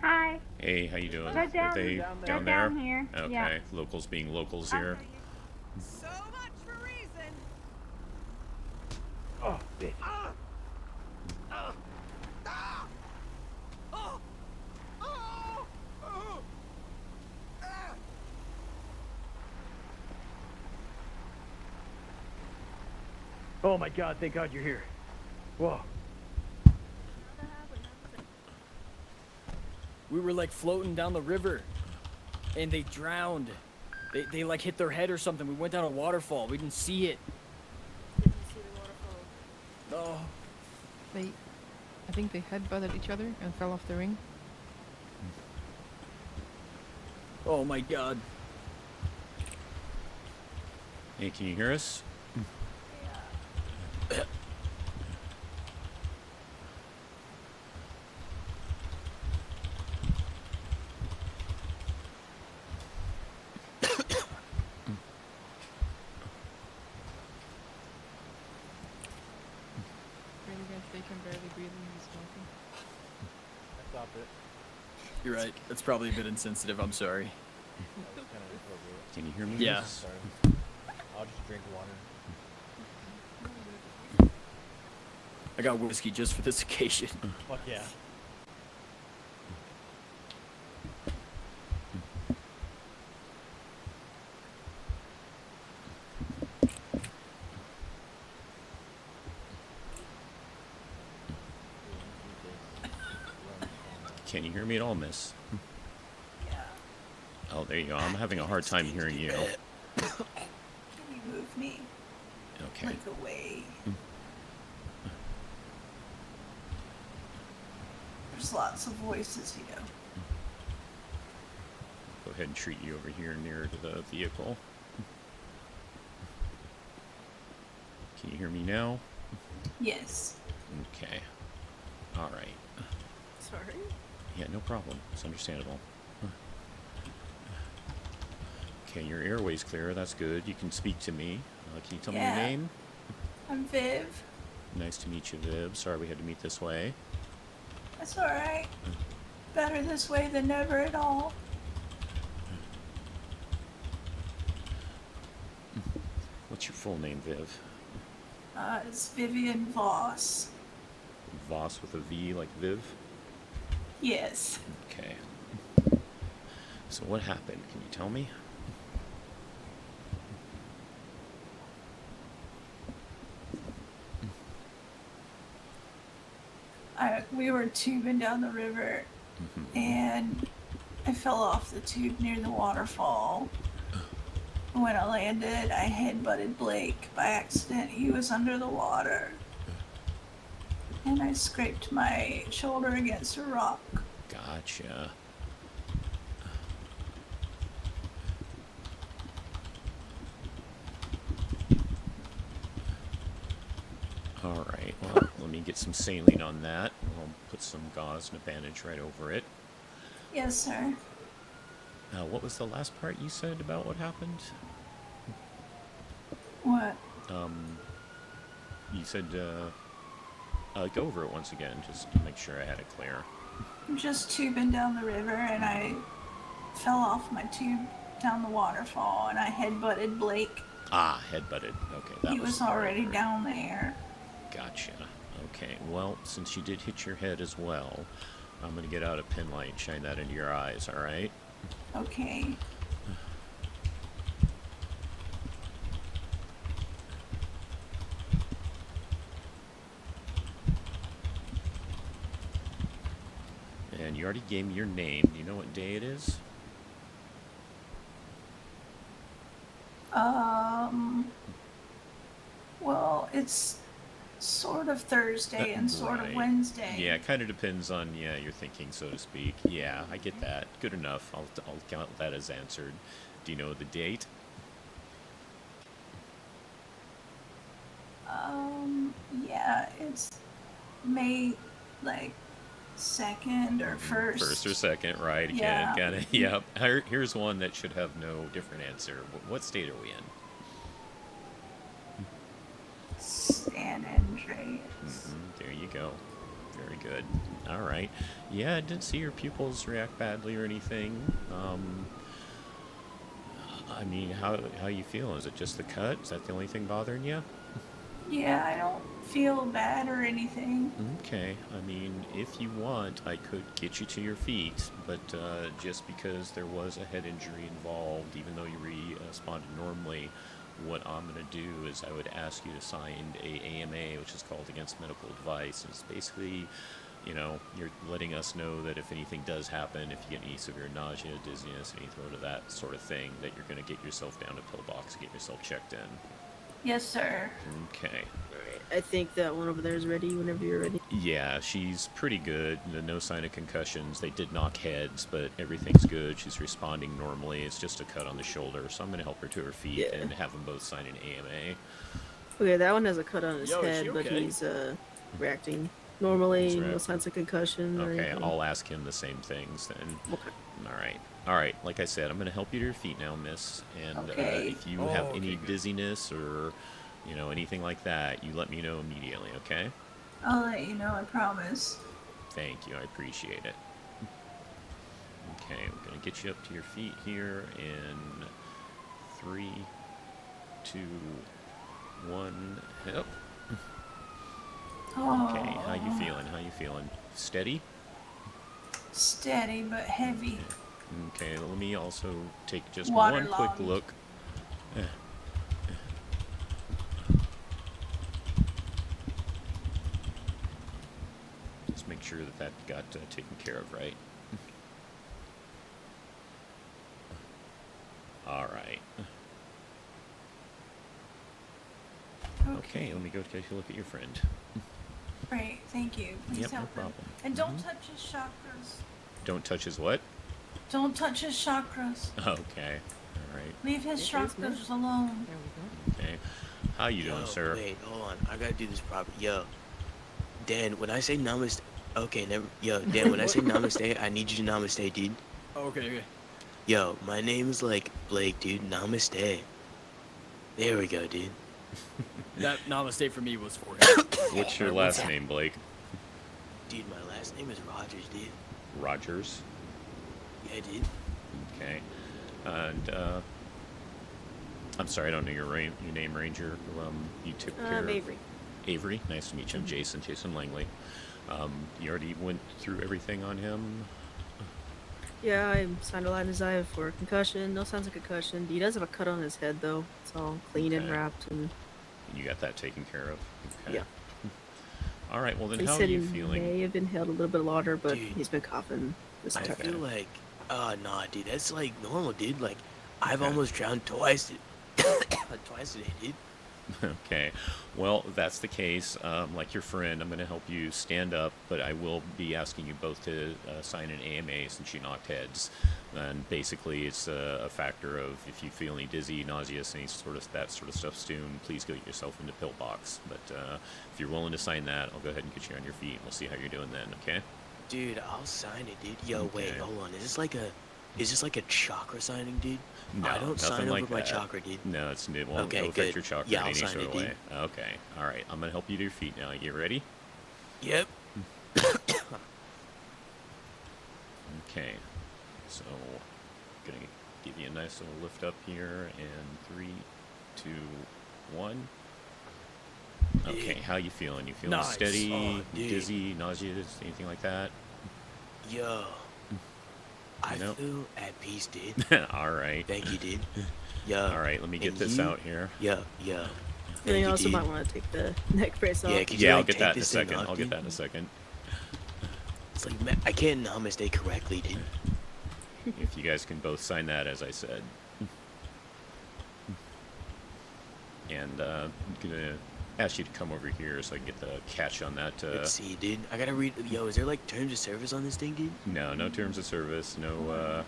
Hi. Hey, how you doing? They're down, Are they they're down there? down here. Okay, Yeah. locals being locals here. So much for reason. Oh, bitch. Oh my god, thank god you're here. Whoa. We were like floating down the river and they drowned. They like hit their head or something. We went down a waterfall. We didn't see it. Didn't see the waterfall. Oh. I think they headbutted each other and fell off the ring. Oh my god. Hey, can you hear us? Really guys, they can barely breathe when he's smoking. Stop it. You're right. That's probably a bit insensitive. I'm sorry. That was kind of inappropriate. Can you hear me? Yeah. Sorry. I'll just drink water. I got whiskey just for this occasion. Fuck yeah. Can you hear me at all, miss? Yeah. Oh, there you go. I'm having a hard time hearing you. Can you move me? Okay. Like away? There's lots of voices here. Go ahead and treat you over here nearer to the vehicle. Can you hear me now? Yes. Okay. All right. Sorry. Yeah, no problem. It's understandable. Okay, your airway's clear. That's good. You can speak to me. Can you tell me your name? I'm Viv. Nice to meet you, Viv. Sorry we had to meet this way. That's alright. Better this way than never at all. What's your full name, Viv? It's Vivian Voss. Voss with a V, like Viv? Yes. Okay. So what happened? Can you tell me? We were tubing down the river, and I fell off the tube near the waterfall. When I landed, I headbutted Blake by accident. He was under the water. And I scraped my shoulder against a rock. Gotcha. Alright, well, let me get some saline on that. I'll put some gauze and a bandage right over it. Yes, sir. What was the last part you said about what happened? What? You said, go over it once again, just to make sure I had it clear. I'm just tubing down the river, and I fell off my tube down the waterfall, and I headbutted Blake. Ah, headbutted. Okay, that He was already down there. Gotcha. Okay, well, since you did hit your head as well, I'm gonna get out a pin light and shine that into your eyes, alright? Okay. And you already gave me your name. Do you know what day it is? Well, it's sort of Thursday and sort of Right. Wednesday. Yeah, it kind of depends on, yeah, your thinking, so to speak. Yeah, I get that. Good enough. I'll count that as answered. Do you know the date? Yeah, it's May, like, 2nd or 1st. First or second, right? Again, Yeah. kind of. Yep. Here's one that should have no different answer. What state are we in? San Andreas. There you go. Very good. All right. Yeah, I didn't see your pupils react badly or anything. I mean, how you feel? Is it just the cut? Is that the only thing bothering you? Yeah, I don't feel bad or anything. Okay. I mean, if you want, I could get you to your feet, but just because there was a head injury involved, even though you responded normally, what I'm going to do is I would ask you to sign a AMA, which is called Against Medical Advice. It's basically, you know, you're letting us know that if anything does happen, if you get any severe nausea, dizziness, any sort of that sort of thing, that you're going to get yourself down to Pillbox and get yourself checked in. Yes, sir. Okay. I think that one over there is ready whenever you're ready. Yeah, she's pretty good. No sign of concussions. They did knock heads, but everything's good. She's responding normally. It's just a cut on the shoulder, so I'm going to help her to her feet and have them both sign an AMA. Okay, that one has a cut on his Yo, is head, she but okay? he's reacting normally. He's No reacting. signs of concussion or Okay, anything. I'll ask him the same things then. Okay. All right. Like I said, I'm going to help you to your feet now, miss. And Okay. if you have any dizziness or, anything like that, you let me know immediately, okay? I'll let you know, I promise. Thank you. I appreciate it. Okay, I'm going to get you up to your feet here in 3, 2, 1, hip. Okay, how you feeling? How you feeling? Steady? Steady but heavy. Okay, let me also take just one quick Waterlogged. look. Just make sure that got taken care of, right? All right. Okay, let me go take a look at your friend. Great, thank you. Please Yep, no help him. problem. And don't touch his chakras. Don't touch his what? Don't touch his chakras. Okay, all right. Leave his chakras alone. Okay. How you doing, sir? Wait, hold on. I gotta do this properly. Yo, Dan, when I say namaste, okay, never. Yo, Dan, when I say namaste, I need you to namaste, dude. Okay. Yo, my name is like Blake, dude. Namaste. There we go, dude. That namaste for me was for him. What's your last name, Blake? Dude, my last name is Rogers, dude. Rogers. Yeah, dude. Okay. And I'm sorry, I don't know your name, Ranger. You took care of Avery. Avery. Nice to meet you. I'm Jason Langley. You already went through everything on him. Yeah, I signed a line as I have for concussion. No signs of concussion. He does have a cut on his head, though. It's all clean and Okay. wrapped. And You got that taken care of. Okay. yeah. All right. Well, then, He how are said you he feeling? may have inhaled a little bit of water, but Dude, he's been coughing this I entire feel time. like, nah, dude, that's like normal, dude. Like, I've Okay. almost drowned twice, twice today, dude. Okay. Well, if that's the case. Like your friend, I'm going to help you stand up, but I will be asking you both to sign an AMA since you knocked heads. And basically, it's a factor of if you feel any dizzy, nauseous, any sort of that sort of stuff soon, please get yourself into pill box. But if you're willing to sign that, I'll go ahead and get you on your feet. And we'll see how you're doing then. Okay? Dude, I'll sign it, dude. Yo, wait, Okay. hold on. Is this like a chakra signing, dude? No, I don't nothing sign like over my that. chakra, dude. No, it won't Okay, affect good. your chakra Yeah, in I'll any sign sort it, of way. dude. Okay. All right. I'm going to help you to your feet now. You ready? Yep. Okay. So, gonna give you a nice little lift up here in 3, 2, 1. Okay, how you feeling? You feeling Nice. steady, Oh, dude. dizzy, nauseous, anything like that? Yo. I Nope. feel at peace, dude. All right. Thank you, dude. Yo. All right, let me get and this you- out here. Yo. And Thank you you, also dude. might want to take the neck brace off. Yeah, could you, Yeah, I'll like, get take that in a this thing second. off, I'll get dude? that in a second. It's like, man, I can't namaste correctly, dude. If you guys can both sign that, as I said. And I'm gonna ask you to come over here so I can get the catch on that. Let's see, dude. I gotta read. Yo, is there like terms of service on this thing, dude? No terms of service. No.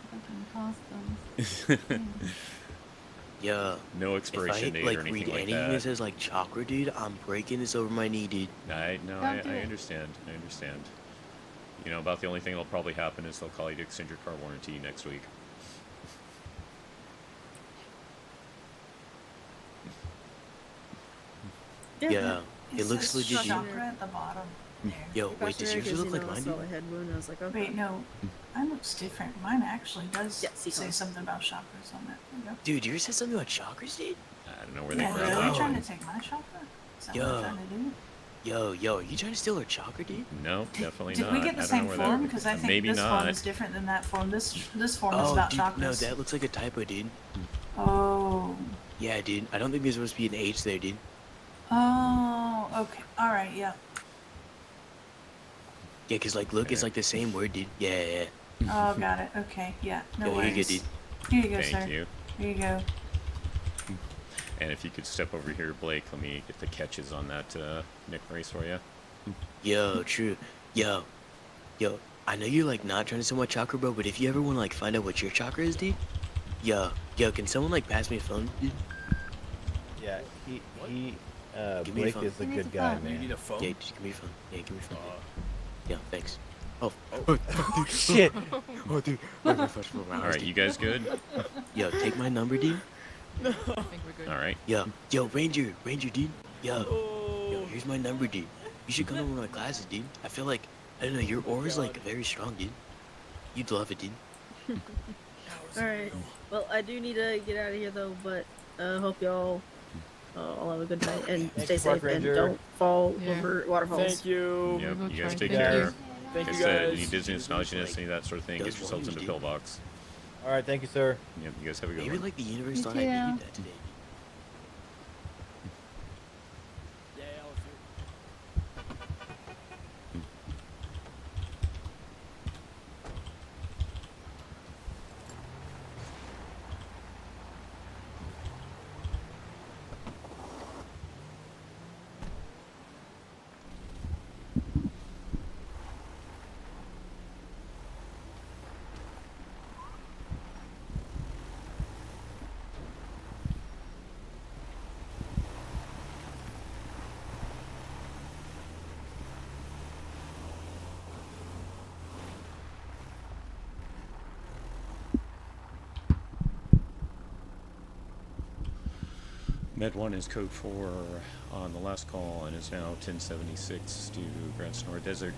Yo. No If expiration I date like or anything read like anything that. that says like chakra, dude, I'm breaking this over my knee, dude. I Don't do it. understand. I understand. You know, about the only thing that'll probably happen is they'll call you to extend your car warranty next week. Yeah. It It looks says legit, dude. chakra at the bottom. There. Yo, wait, does yours look like mine, saw a dude? head wound. I was like, okay. Wait, no. Mine looks different. Mine actually does Yeah, see, say Colin. something about chakras on it. There you go. Dude, yours said something about chakras, dude? I don't know where they Yeah, grabbed are that you trying one. to take my chakra? Is that what Yo. you're trying to do? Yo, are you trying to steal our chakra, dude? No, definitely Did not. we get I the don't same know where that form? would- Because I think maybe this not. form is different than that form. This form is Oh, about dude, chakras. no, that looks like a typo, dude. Oh. Yeah, dude. I don't think there's supposed to be an H there, dude. Oh, okay. Alright, yeah. Yeah, cause like, look, it's like the same word, dude. Yeah. Oh, got it. Okay, yeah. No Yo, here you worries. go, dude. Here you go, Thank sir. you. Here you go. And if you could step over here, Blake, let me get the catches on that Nick race for you. Yo, true. Yo, I know you're like not trying to sell my chakra, bro, but if you ever want to like find out what your chakra is, dude, yo, can someone like pass me a phone, dude? Yeah, Give me a Blake phone. is a good guy, man. You need a phone? Yeah, just give me a phone. Yeah, give me a phone. Yeah, thanks. Oh, dude, shit. Oh, dude. Alright, you guys good? Yo, take my number, dude. I think we're good. Alright. Yo, Ranger, dude. Yo, here's my number, dude. You should come to one of my classes, dude. I feel like, I don't know, your aura's like very strong, dude. You'd love it, dude. Alright. Well, I do need to get out of here though, but hope y'all all have a good night and stay safe and don't fall over waterfalls. Thank you. Yep, you guys take Thank care. you. Thank Like you I said, guys. any dizziness, nauseousness, any of that sort of thing, get yourselves in the pillbox. All right, thank you, sir. Yep, you guys have a good Maybe one. like the universe You thought too. I needed that today. Yeah, Med 1 is code 4 on the last call and is now 1076 to Grand Sonora Desert.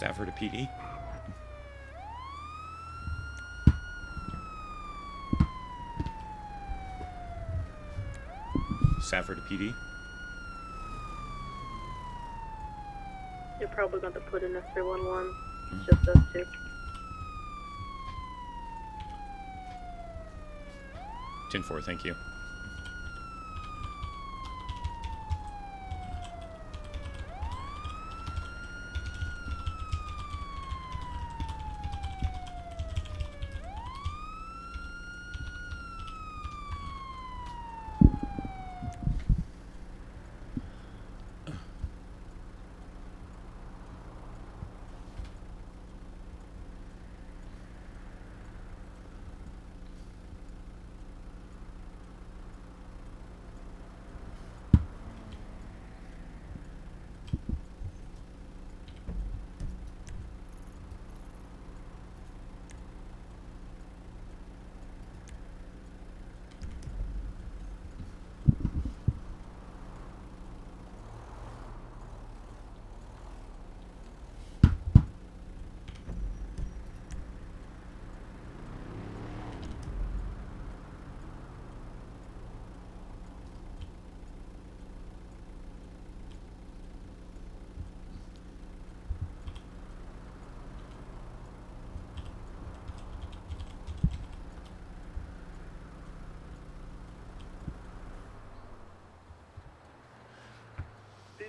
SAFR to PD. SAFR to PD. You're probably going to put in a 311. It's just us two. Tin 4, thank you.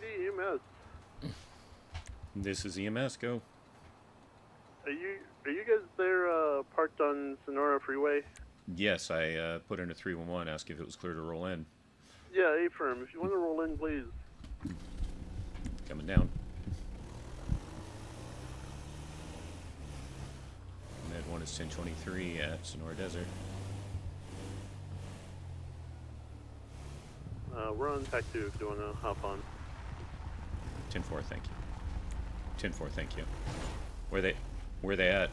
LAPD EMS. This is EMS. Go. Are you guys there parked on Sonora Freeway? Yes, I put in a 311. Asked if it was clear to roll in. Yeah, A-firm. If you want to roll in, please. Coming down. Med 1 is 1023 at Sonora Desert. We're on Tac 2 if you want to hop on. 10-4, thank you. 10-4, thank you. Where they at?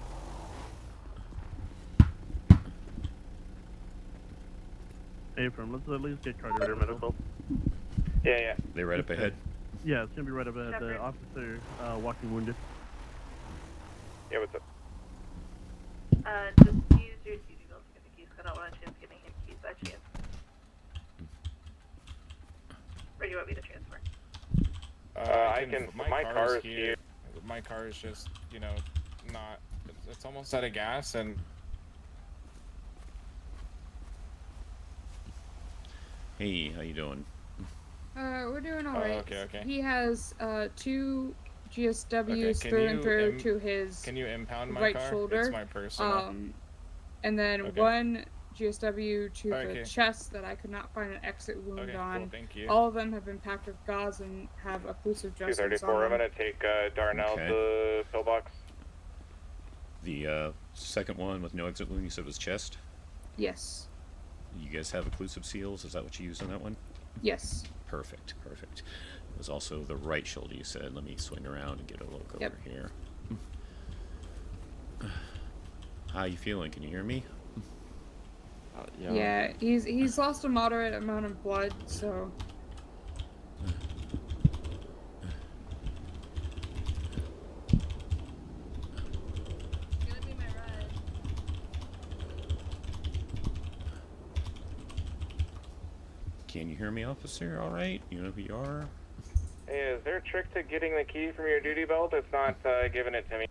A-firm, let's at least get Carter medical. Yeah. They right up ahead? Yeah, it's going to be right up ahead. The officer walking wounded. Yeah, what's up? Just use your duty belt to get the keys. I don't want a chance getting him keys by chance. Or do you want me to transfer? I can. My car is here. My car is just, you know, not. It's almost out of gas, and. Hey, how you doing? We're doing alright. Okay. He has 2 GSWs Okay, through and through to his can you impound my right car? shoulder. It's my personal. And then Okay. 1 GSW to Okay. the chest that I could not find an exit wound Okay, on. cool, thank you. All of them have been packed with gauze and have occlusive dressings on 234. I'm them. gonna take Darnell Okay. to the pillbox. The second one with no exit wound, you said was chest? Yes. You guys have occlusive seals? Is that what you used on that one? Yes. Perfect. It was also the right shoulder, you said. Let me swing around and get a look over here. How you feeling? Can you hear me? Yeah, he's lost a moderate amount of blood, so. Can you hear me, officer? All right. You know who you are? Hey, is there a trick to getting the key from your duty belt? It's not giving it to me.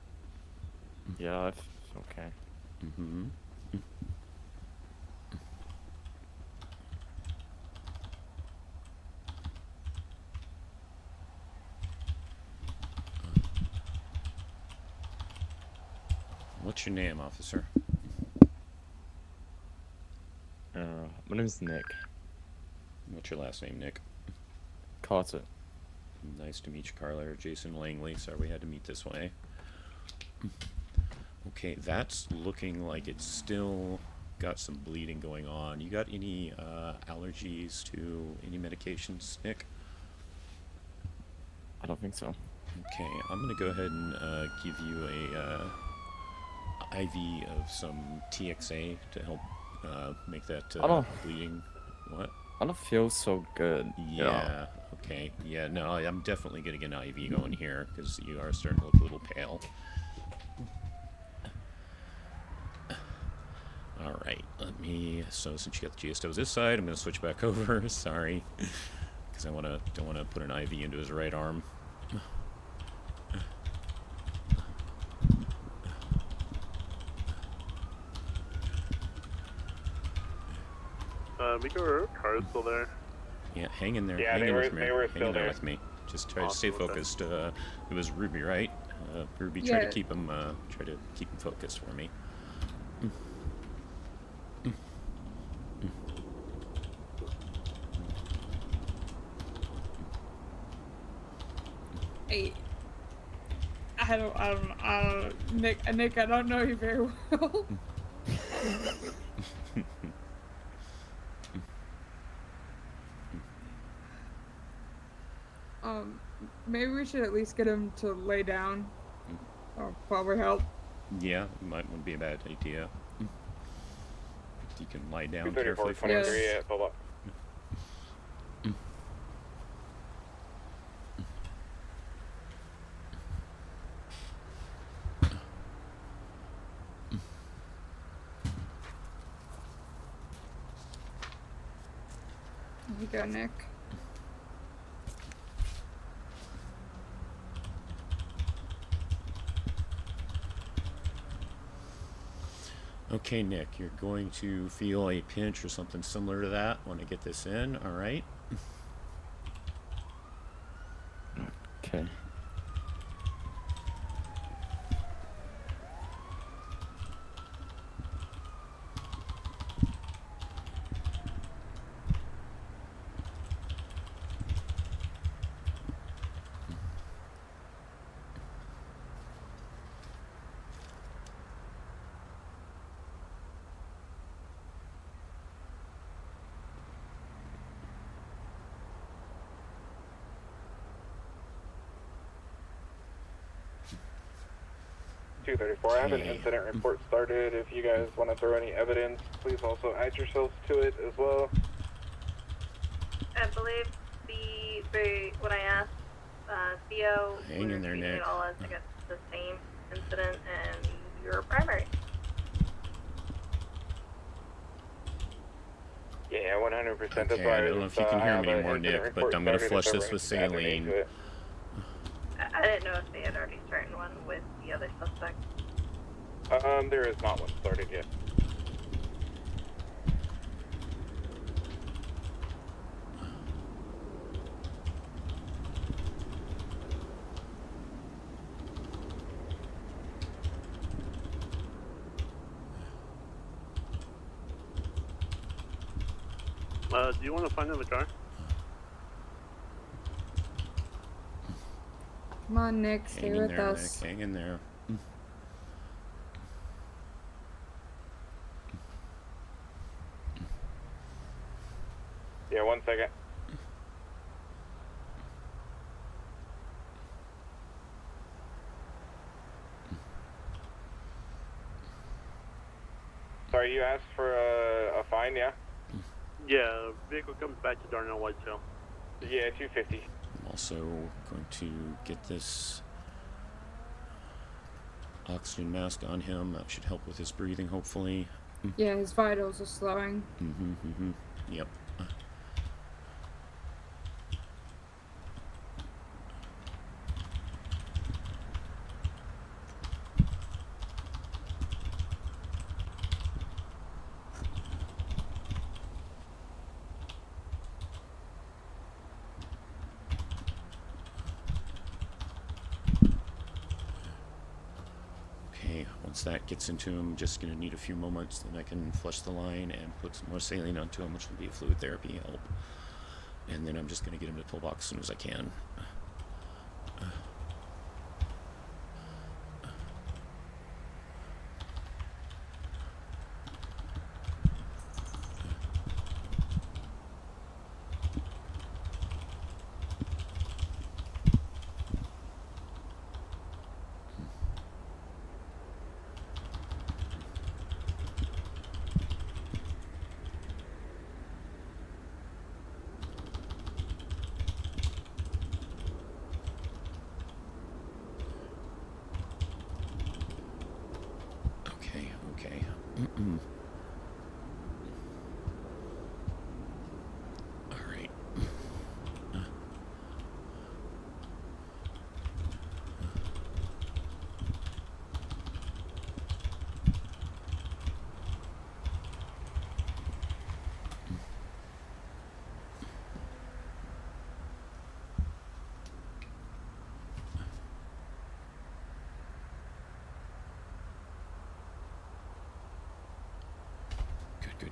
Yeah, it's okay. Mm-hmm. What's your name, officer? My name's Nick. What's your last name, Nick? Carter. Nice to meet you, Carla. Jason Langley. Sorry we had to meet this way. Okay, that's looking like it's still got some bleeding going on. You got any allergies to any medications, Nick? I don't think so. Okay, I'm gonna go ahead and give you a IV of some TXA to help make that bleeding. What? I don't feel so good. Yeah. Okay. Yeah. No, I'm definitely gonna get an IV going here because you are starting to look a little pale. All right. Let me. So since you got the GSOs this side, I'm gonna switch back over. Sorry, because I don't want to put an IV into his right arm. Miko, car is still there. Yeah, hang in there. Yeah, hang they in were- with me. they were hang still in there there. with me. Just try to stay Awesome, okay. focused. It was Ruby, right? Ruby, try Yeah. to keep him focused for me. Hey, I don't, Nick, I don't know you very well. Maybe we should at least get him to lay down. Or probably help. Yeah, might be a bad idea. You can lie down 234, carefully for 23 us. at pillbox. Here you go, Nick. Okay, Nick, you're going to feel a pinch or something similar to that when I get this in, all right? Okay. I have an incident report started. If you guys want to throw any evidence, please also add yourselves to it as well. I believe when I asked Theo, Hang we were in there, treating Nick. it all as I guess the same incident, and you're primary. Yeah, 100%. That's Okay, why I don't know if you can hear me anymore, incident Nick, but report I'm gonna started flush if this everyone with can add their name saline. to it. I didn't know if they had already started one with the other suspect. There is not one started yet. Do you want to find in the car? Come on, Nick, stay Hang in with there, us. Nick. Hang in there. Yeah, 1 second. Sorry, you asked for a fine, yeah? Yeah, vehicle comes back to Darnell Whitetail. Yeah, 250. I'm also going to get this oxygen mask on him. That should help with his breathing, hopefully. Yeah, his vitals are slowing. Yep. Okay, once that gets into him, just going to need a few moments, then I can flush the line and put some more saline onto him, which will be a fluid therapy help. And then I'm just going to get him to pillbox as soon as I can. Okay. All right.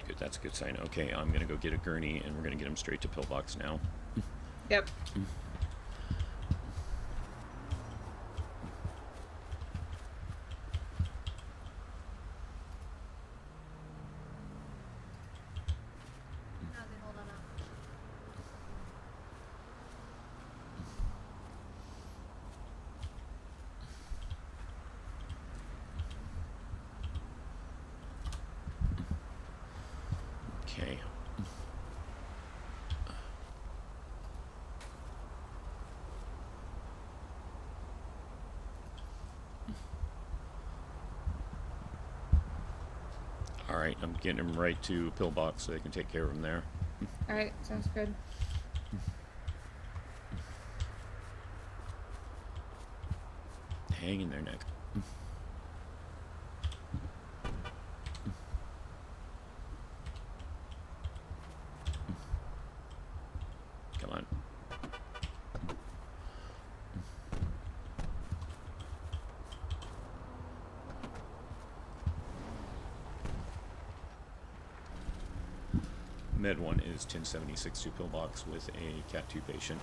Good. That's a good sign. Okay, I'm gonna go get a gurney, and we're gonna get him straight to pillbox now. Yep. Okay. All right, I'm getting him right to pillbox so they can take care of him there. Alright, sounds good. Hang in there, Nick. Come on. Med 1 is 1076 pillbox with a Cat 2 patient.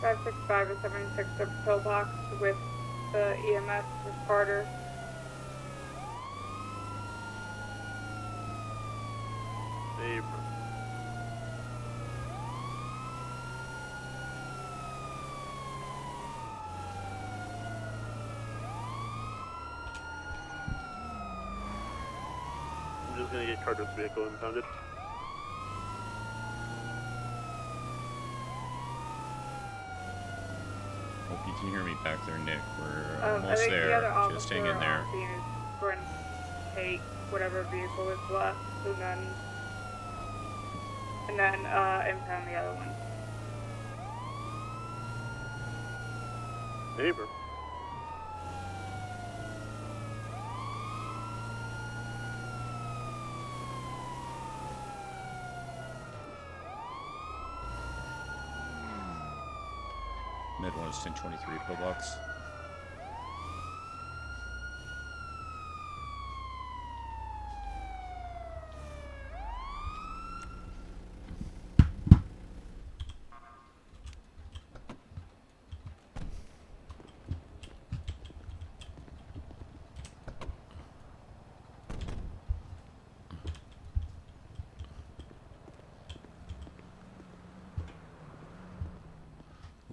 Five 565 to 76 to pillbox with the EMS with Carter. Neighbor. I'm just gonna get Carter's vehicle impounded. Hope you can hear me back there, Nick. We're I almost think the there. other officer Just hang in there. on scene is going to take whatever vehicle is left and then impound the other one. Neighbor. Med 1 is 1023 pillbox.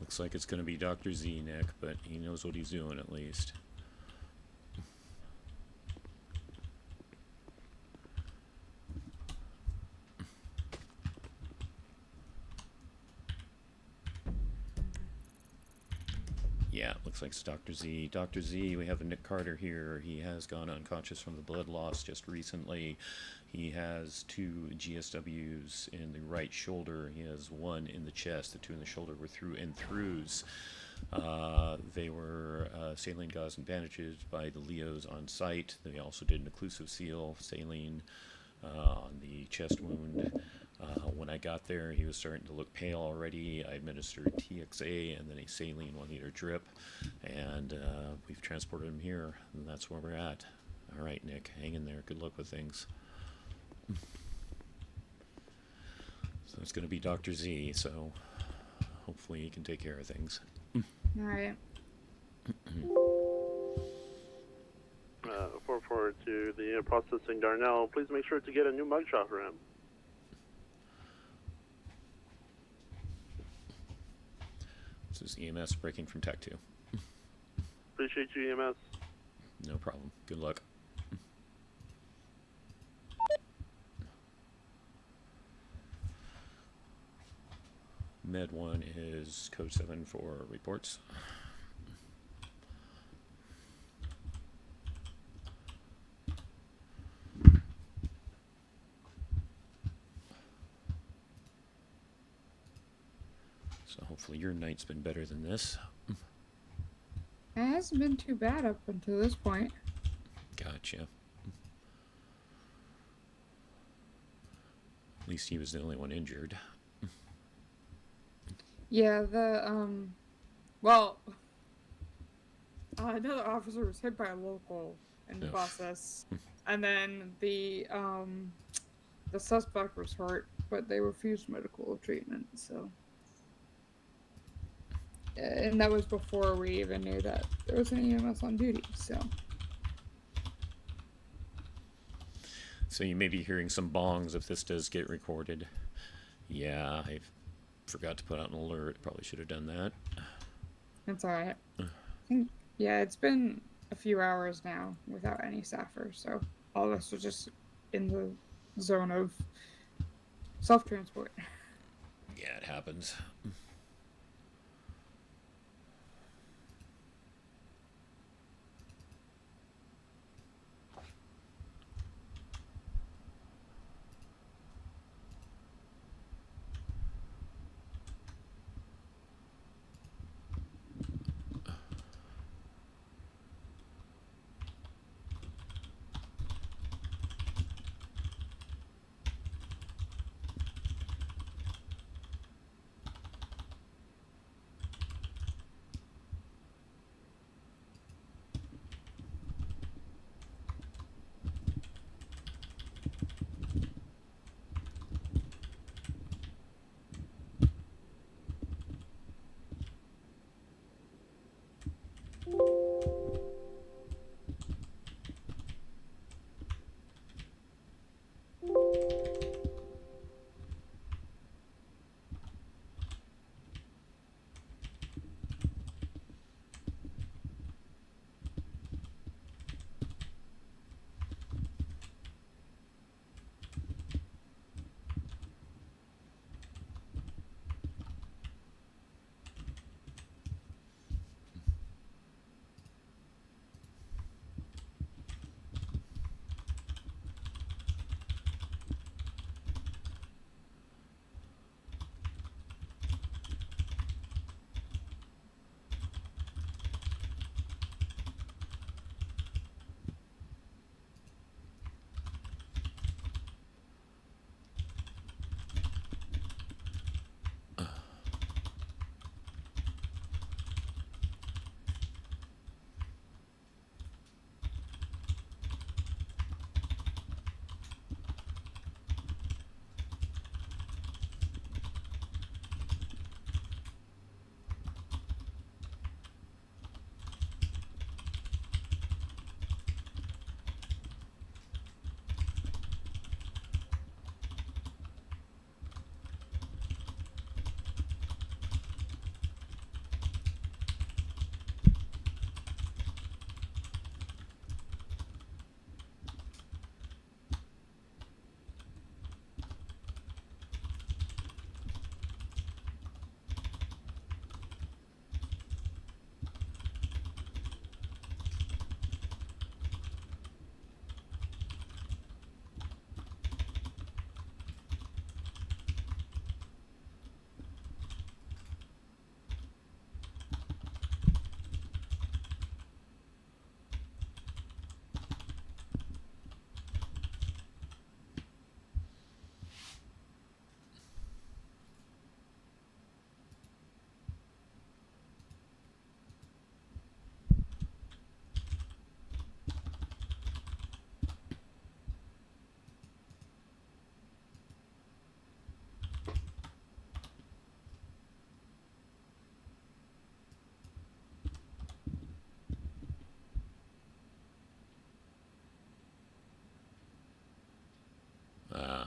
Looks like it's going to be Dr. Z, Nick, but he knows what he's doing at least. Yeah, looks like it's Dr. Z. Dr. Z, we have a Nick Carter here. He has gone unconscious from the blood loss just recently. He has 2 GSWs in the right shoulder. He has 1 in the chest. The 2 in the shoulder were through and throughs. They were saline gauze and bandages by the Leos on site. They also did an occlusive seal, saline on the chest wound. When I got there, he was starting to look pale already. I administered TXA and then a saline 1-liter drip, and we've transported him here, and that's where we're at. All right, Nick, hang in there. Good luck with things. So it's going to be Dr. Z, so hopefully he can take care of things. Alright. 4-4 to the processing Darnell. Please make sure to get a new mugshot for him. This is EMS breaking from Tech 2. Appreciate you, EMS. No problem. Good luck. Med 1 is code 7 for reports. So hopefully your night's been better than this. It hasn't been too bad up until this point. Gotcha. At least he was the only one injured. Yeah, well, another officer was hit by a local in the Oh. process, and then the suspect was hurt, but they refused medical treatment, so. And that was before we even knew that there was an EMS on duty, so. So you may be hearing some bongs if this does get recorded. Yeah, I forgot to put out an alert. Probably should have done that. That's alright. I think, yeah, it's been a few hours now without any SAFR, so all of us are just in the zone of self-transport. Yeah, it happens.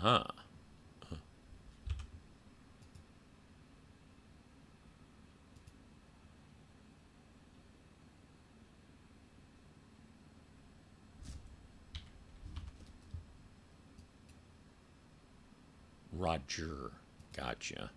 Uh-huh. Roger. Gotcha.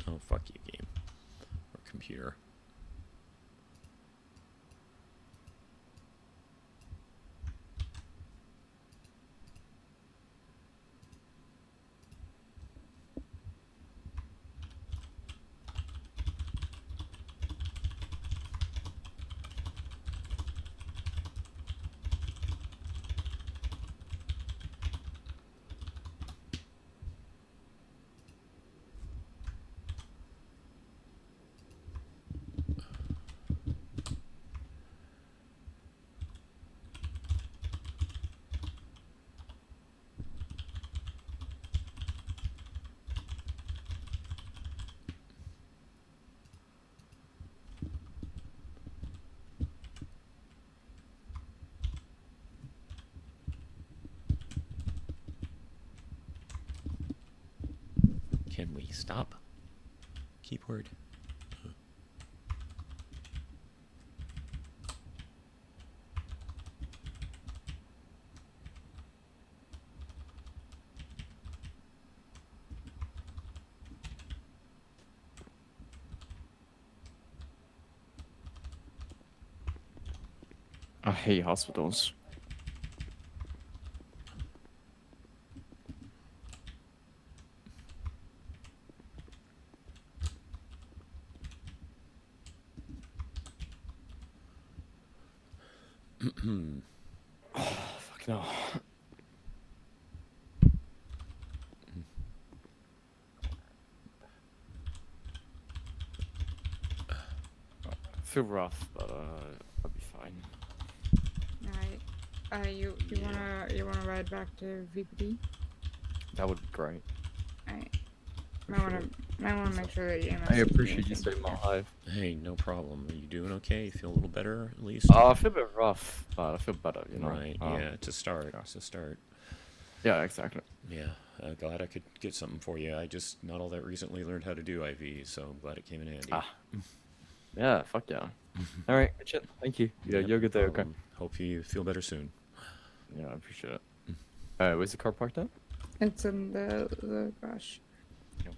Oh, fuck you, game. Or computer. Can we stop? Keyboard. I hate hospitals. Oh, fuck no. I feel rough, but I'll be fine. Alright. You wanna ride back to VPD? That would be great. Alright. Might wanna make sure that you I appreciate you saving my life. Hey, no problem. Are you doing okay? You feel a little better, at least? I feel a bit rough, but I feel better, you know? Right, yeah, to start. Yeah, exactly. Yeah, glad I could get something for you. I just not all that recently learned how to do IV, so I'm glad it came in handy. Yeah, fuck yeah. Alright, shit. Thank you. Yeah, Yep, you're good there, no okay? problem. Hope you feel better soon. Yeah, I appreciate it. Alright, where's the car parked at? It's in the garage. Okay.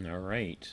All right.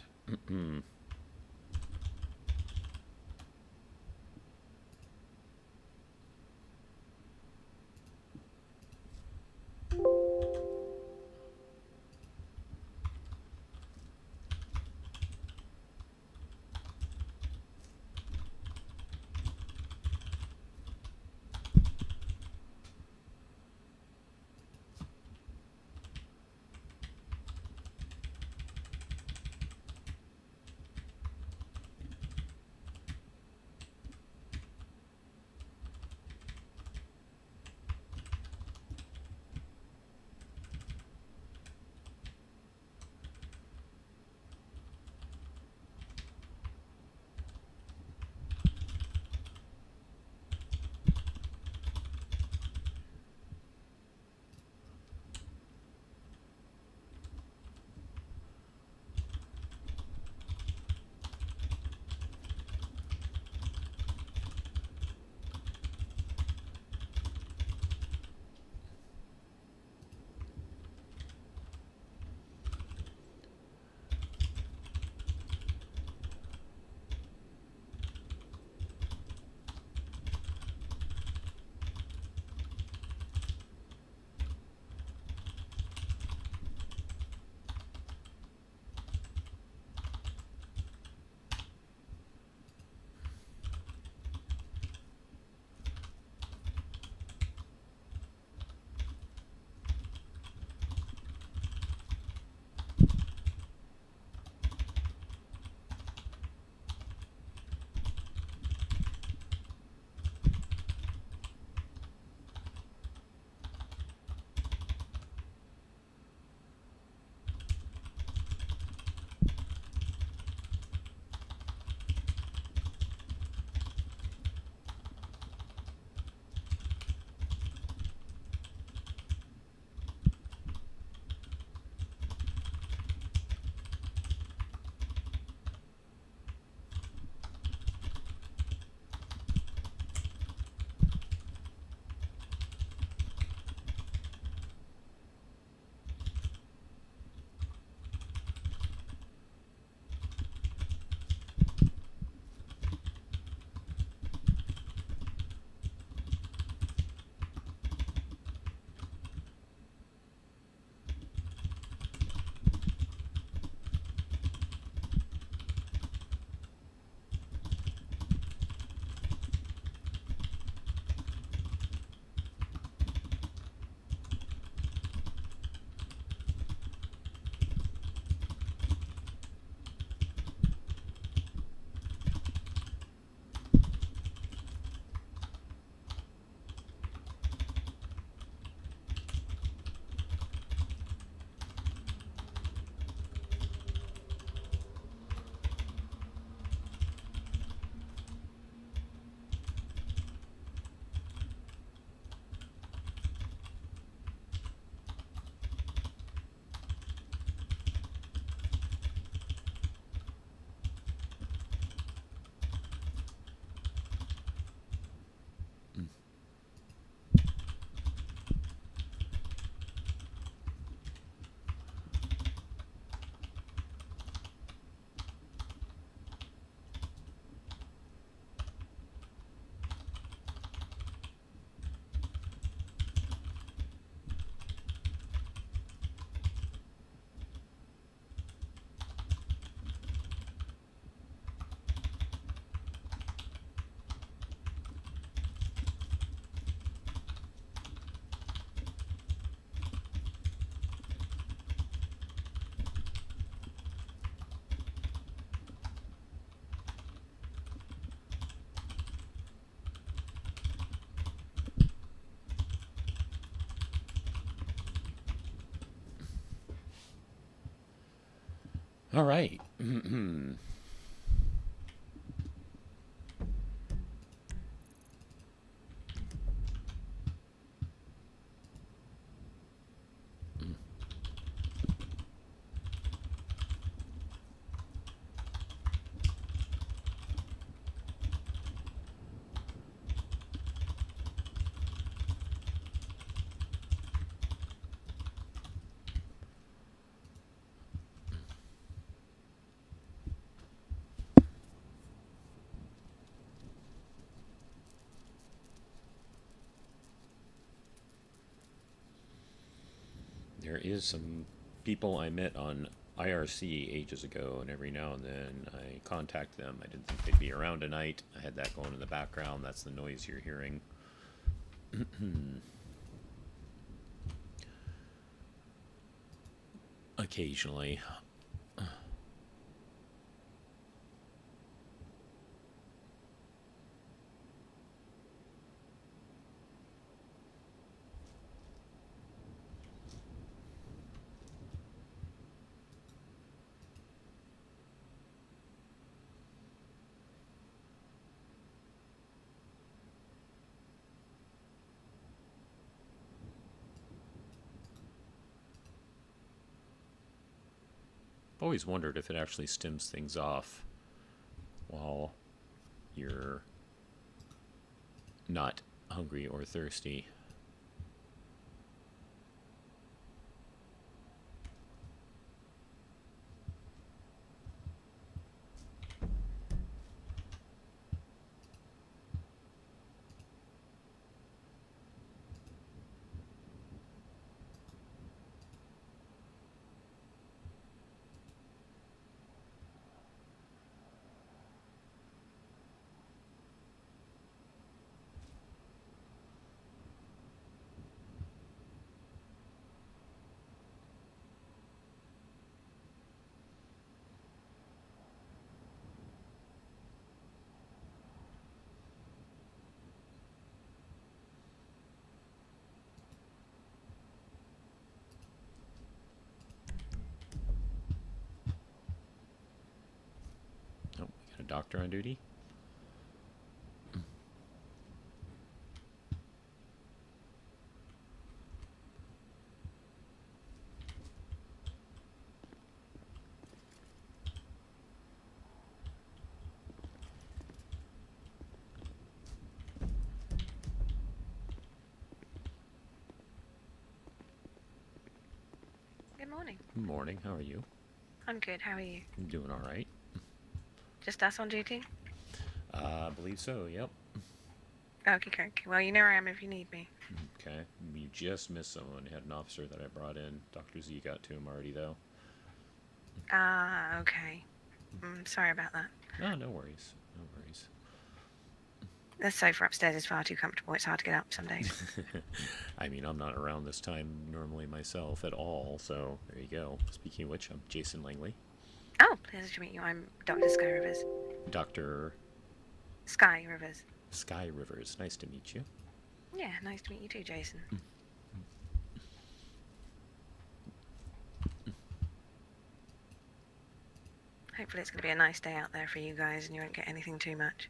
All right. There is some people I met on IRC ages ago, and every now and then I contact them. I didn't think they'd be around tonight. I had that going in the background. That's the noise you're hearing. Occasionally. Always wondered if it actually stems things off while you're not hungry or thirsty. Oh, we got a doctor on duty? Good morning. Morning, how are you? I'm good. How are you? I'm doing all right. Just us on duty? I believe so, yep. Okay, okay. Well, you know where I am if you need me. Okay, you just missed someone. Had an officer that I brought in. Dr. Z got to him already, though. Ah, okay. Sorry about that. Oh, no worries. No worries. The sofa upstairs is far too comfortable. It's hard to get up some days. I mean, I'm not around this time normally myself at all, so there you go. Speaking of which, I'm Jason Langley. Oh, pleasure to meet you. I'm Dr. Sky Rivers. Dr. Sky Rivers. Sky Rivers. Nice to meet you. Yeah, nice to meet you too, Jason. Hopefully it's going to be a nice day out there for you guys and you won't get anything too much.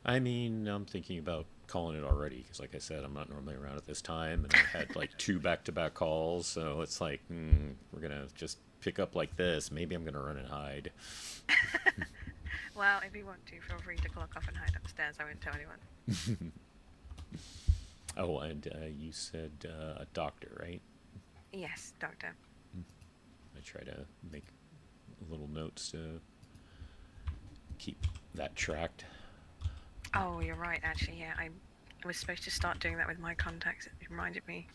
I mean, I'm thinking about calling it already because, like I said, I'm not normally around at this time, and I had like 2 back-to-back calls, so it's like, we're going to just pick up like this. Maybe I'm going to run and hide. Well, if you want to, feel free to clock off and hide upstairs. I won't tell anyone. Oh, and you said a doctor, right? Yes, doctor. I try to make little notes to keep that tracked. Oh, you're right, actually, yeah. I was supposed to start doing that with my contacts. It reminded me.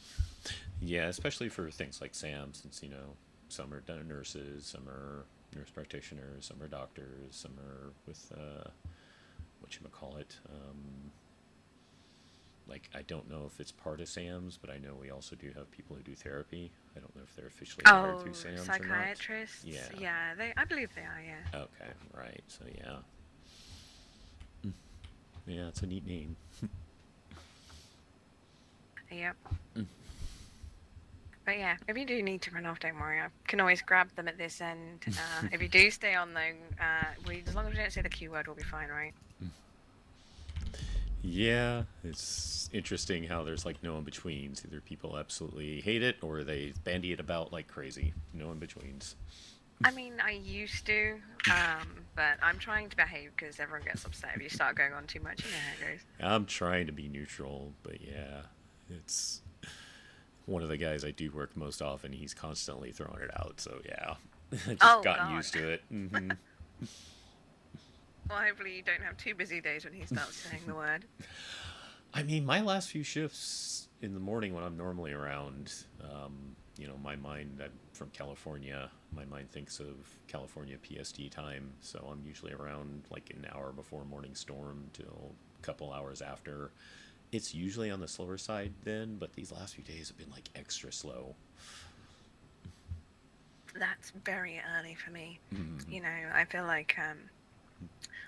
Yeah, especially for things like Sam, since, you know, some are nurses, some are nurse practitioners, some are doctors, some are with, whatchamacallit, like, I don't know if it's part of SAMS, but I know we also do have people who do therapy. I don't know if they're officially hired through SAMS or not. Psychiatrists? Yeah, I believe they are, yeah. Okay, right, so yeah. Yeah, it's a neat name. Yep. But yeah, if you do need to run off, don't worry. I can always grab them at this end. If you do stay on, though, as long as we don't say the Q word, we'll be fine, right? Yeah, it's interesting how there's like no in-betweens. Either people absolutely hate it or they bandy it about like crazy. No in-betweens. I mean, I used to, but I'm trying to behave because everyone gets upset if you start going on too much. You know how it goes. I'm trying to be neutral, but yeah, it's one of the guys I do work most often. He's constantly throwing it out, so yeah, just gotten God. used to it. Mm-hmm. Well, hopefully you don't have too busy days when he starts saying the word. I mean, my last few shifts in the morning when I'm normally around, you know, my mind, I'm from California, my mind thinks of California PST time, so I'm usually around like an hour before morning storm till a couple hours after. It's usually on the slower side then, but these last few days have been like extra slow. That's very early for me. Mm-hmm. You know, I feel like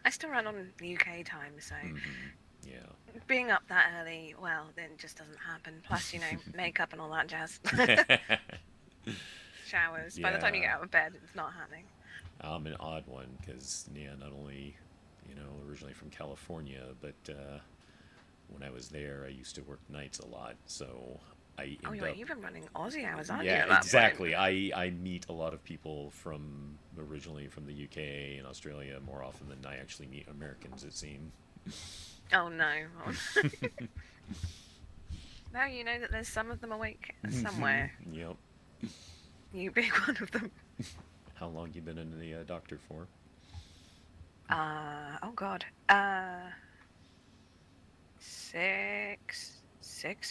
I still run on UK time, so Yeah. being up that early, well, then it just doesn't happen. Plus, you know, makeup and all that jazz. Showers. By the time you get out of bed, it's not happening. I'm an odd one because, yeah, not only, you know, originally from California, but when I was there, I used to work nights a lot, so I end up... you've been running Aussie hours, aren't you? Yeah, exactly. I meet a lot of people from originally from the UK and Australia more often than I actually meet Americans, it seems. Oh no. Now you know that there's some of them awake somewhere. Yep. You big one of them. How long you been in the doctor for? Oh god. 6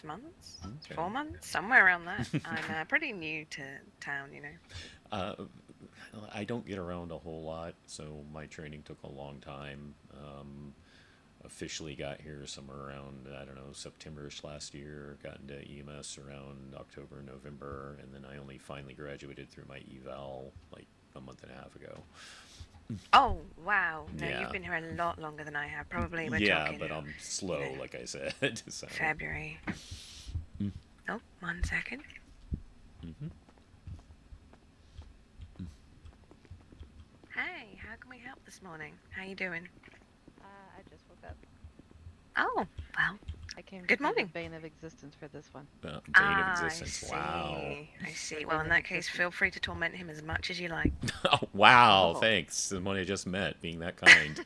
months? Okay. 4 months? Somewhere around that. I'm pretty new to town, you know. I don't get around a whole lot, so my training took a long time. Officially got here somewhere around, I don't know, September-ish last year, got into EMS around October, November, and then I only finally graduated through my eval like a month and a half ago. Oh, wow. No, Yeah. you've been here a lot longer than I have. Probably we're Yeah, talking... but I'm slow, you know, like I said. So. February. Oh, 1 second. Mm-hmm. Hey, how can we help this morning? How you doing? I just woke up. Oh, well, I came good to morning. the Bane of Existence for this one. Bane of Existence, wow. I see. Well, in that case, feel free to torment him as much as you like. Oh, wow, Oh. Thanks. Someone I just met being that kind.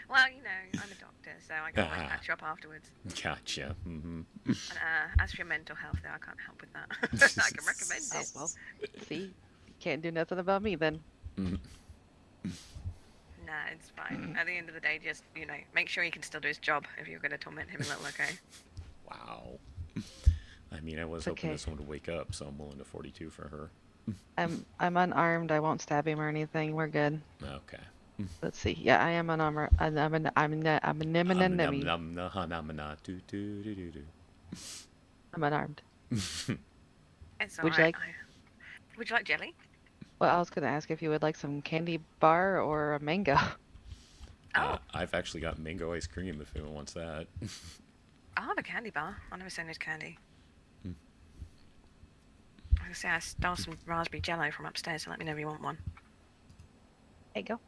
Well, you know, I'm a doctor, so I can always patch you up afterwards. Gotcha. Mm-hmm. And as for your mental health, though, I can't help with that. I can recommend Oh, it. well, see? Can't do nothing about me then. Nah, it's fine. At the end of the day, just, you know, make sure he can still do his job if you're going to torment him a little, okay? Wow. I mean, I was It's hoping okay. this one would wake up, so I'm willing to 42 for her. I'm unarmed. I won't stab him or anything. We're good. Okay. Let's see. Yeah, I am unarmed. I'm unarmed. It's Would you alright. like? Would you like jelly? Well, I was gonna ask if you would like some candy bar or a mango. I've actually got mango ice cream if anyone wants that. I'll have a candy bar. I never say no to candy. Hmm. I was gonna say I stole some raspberry jello from upstairs, so let me know if you want one. There you go.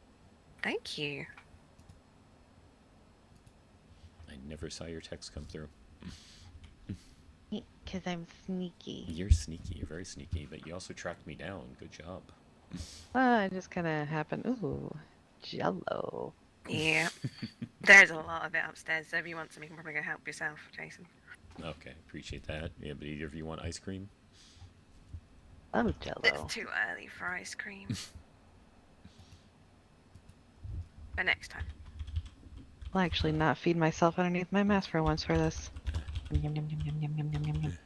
Thank you. I never saw your text come through. Because I'm sneaky. You're sneaky. You're very sneaky, but you also tracked me down. Good job. It just kind of happened. Ooh, Jello. Yeah. There's a lot of it upstairs, so if you want some, you can probably go help yourself, Jason. Okay, appreciate that. Yeah, but either of you want ice cream? Oh, Jello. It's too early for ice cream. But next time. I'll actually not feed myself underneath my mask for once for this. Yum, yum, yum, yum, yum, yum, yum, yum, yum.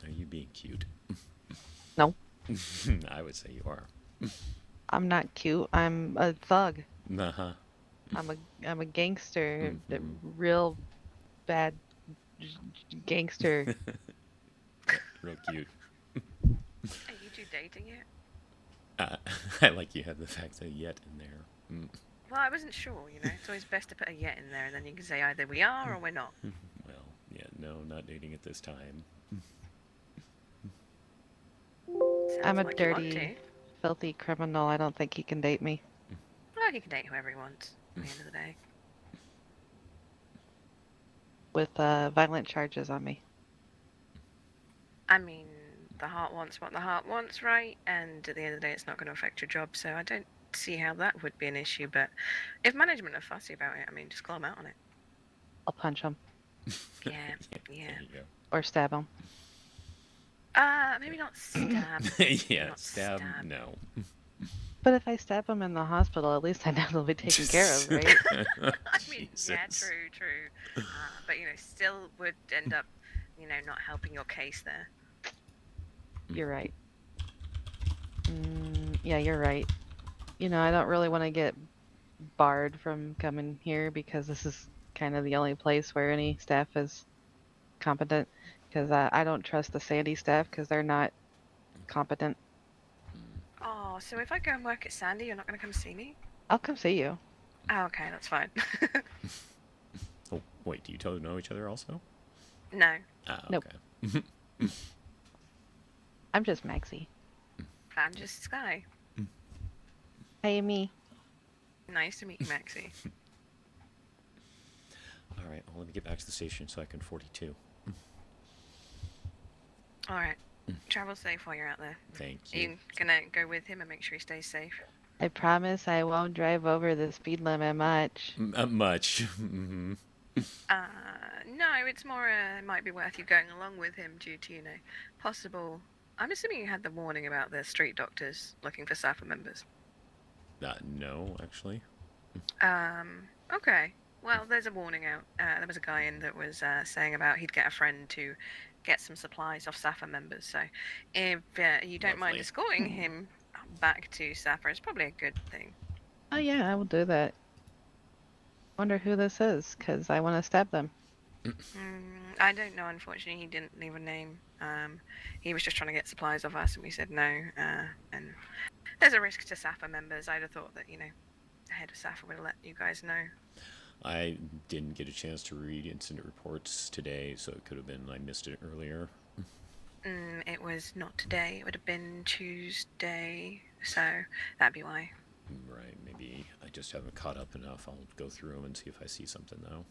Are you being cute? No. I would say you are. I'm not cute. I'm a thug. Uh-huh. I'm a gangster. A real bad gangster. Real cute. Are you two dating yet? I like you have the fact that yet in there. Mm. Well, I wasn't sure, you know. It's always best to put a yet in there, and then you can say either we are or we're not. Well, yeah, No, not dating at this time. I'm a like you want dirty, to. filthy criminal. I don't think he can date me. Well, he can date whoever he wants at the end of the day. With violent charges on me. I mean, the heart wants what the heart wants, right? And at the end of the day, it's not going to affect your job, so I don't see how that would be an issue. But if management are fussy about it, I mean, just call them out on it. I'll punch him. Yeah, yeah. There you go. Or stab him. Maybe not stab. Yeah, Not stab, no. But if I stab him in the hospital, at least I know they'll be taken care of, right? I mean, yeah, true. But, still would end up, not helping your case there. You're right. Yeah, you're right. I don't really want to get barred from coming here because this is kind of the only place where any staff is competent. Because I don't trust the Sandy staff because they're not competent. Oh, so if I go and work at Sandy, you're not going to come see me? I'll come see you. Oh, okay, that's fine. Oh, wait, do you two know each other also? No. Ah, Nope. okay. I'm just Maxxi. I'm just Sky. Hey, me. Nice to meet you, Maxxi. All right, well, let me get back to the station so I can 42. All right. Travel safe while you're out there. Thank Are you. you gonna go with him and make sure he stays safe? I promise I won't drive over the speed limit much. Much. Mm-hmm. No, it's more, it might be worth you going along with him due to, possible... I'm assuming you had the warning about the street doctors looking for SAFR members. No, actually. Okay. Well, there's a warning out. There was a guy in that was saying about he'd get a friend to get some supplies off SAFR members. So if you don't mind Lovely. escorting him back to SAFR, it's probably a good thing. Oh yeah, I will do that. Wonder who this is, because I want to stab them. I don't know, unfortunately. He didn't leave a name. He was just trying to get supplies off us, and we said no. And there's a risk to SAFR members. I'd have thought that, the head of SAFR would have let you guys know. I didn't get a chance to read incident reports today, so it could have been I missed it earlier. It was not today. It would have been Tuesday, so that'd be why. Right, maybe I just haven't caught up enough. I'll go through them and see if I see something, though.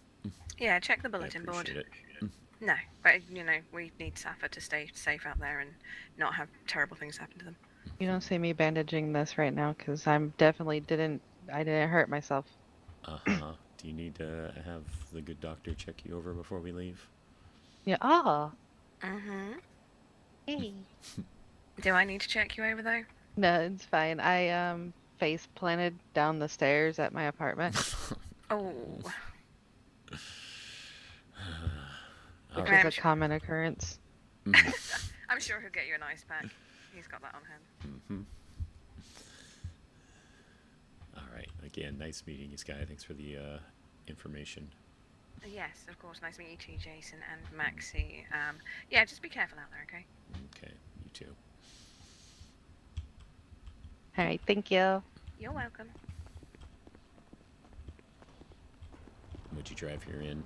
Yeah, check the bulletin board. Appreciate it. No, but, we need SAFR to stay safe out there and not have terrible things happen to them. You don't see me bandaging this right now, because I didn't hurt myself. Uh-huh. Do you need to have the good doctor check you over before we leave? Yeah. Oh. Mm-hmm. Hey. Do I need to check you over, though? No, it's fine. I face planted down the stairs at my apartment. Oh. Which Alright. is a common occurrence. I'm sure he'll get you an ice pack. He's got that on hand. Mm-hmm. All right. Again, nice meeting you, Sky. Thanks for the information. Yes, of course. Nice to meet you too, Jason and Maxxi. Yeah, just be careful out there, okay? Okay. You too. All right, thank you. You're welcome. Would you drive here in?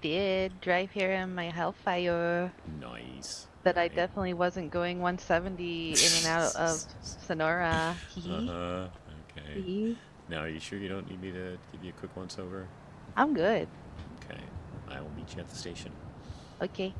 Did drive here in my Hellfire. Nice. But I definitely wasn't going 170 in and out of Sonora. Uh-huh. Okay. Now, are you sure you don't need me to give you a quick once-over? I'm good. Okay. I will meet you at the station. Okay.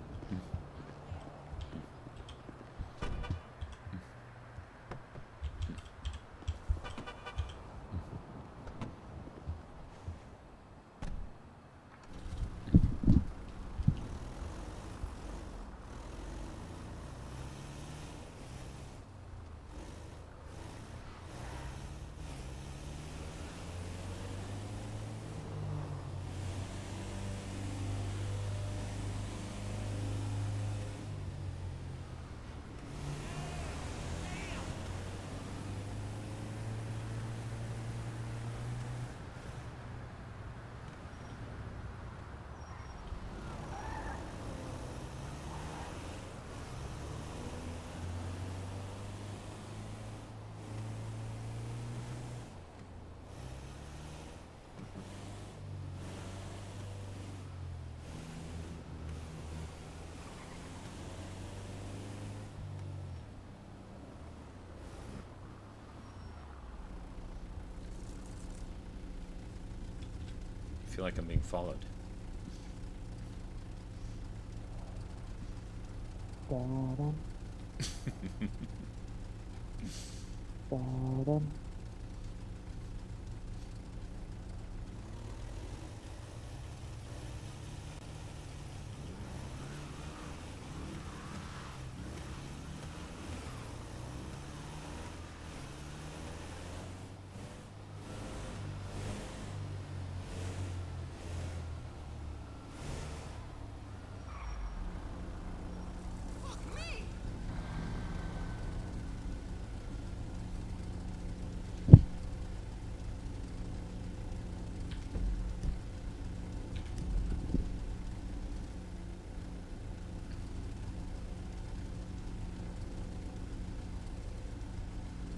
feel like I'm being followed.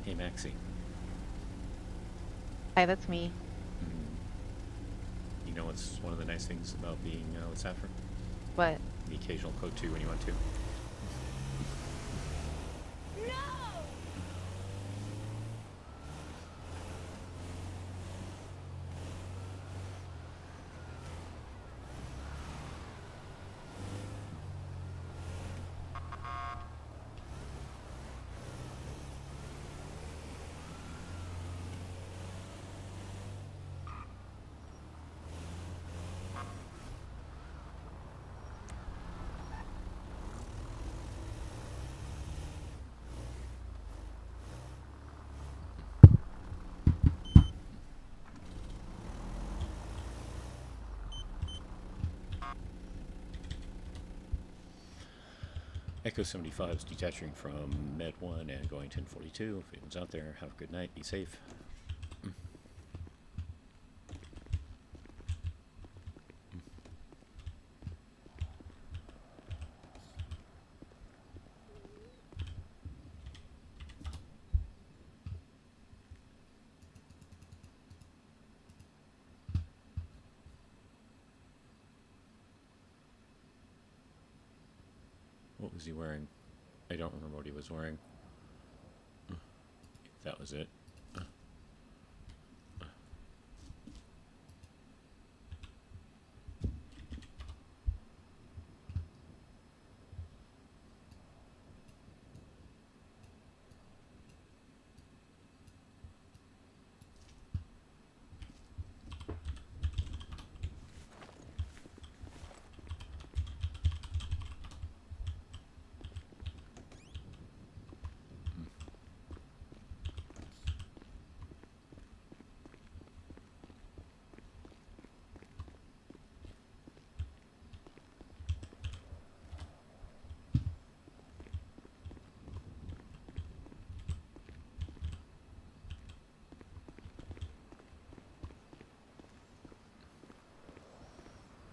Hey, Maxxi. Hi, that's me. You know what's one of the nice things about being with SAFR? What? The occasional code 2 when you want to. Echo 75 is detaching from Med 1 and going to 1042. If anyone's out there, have a good night. Be safe. What was he wearing? I don't remember what he was wearing. That was it.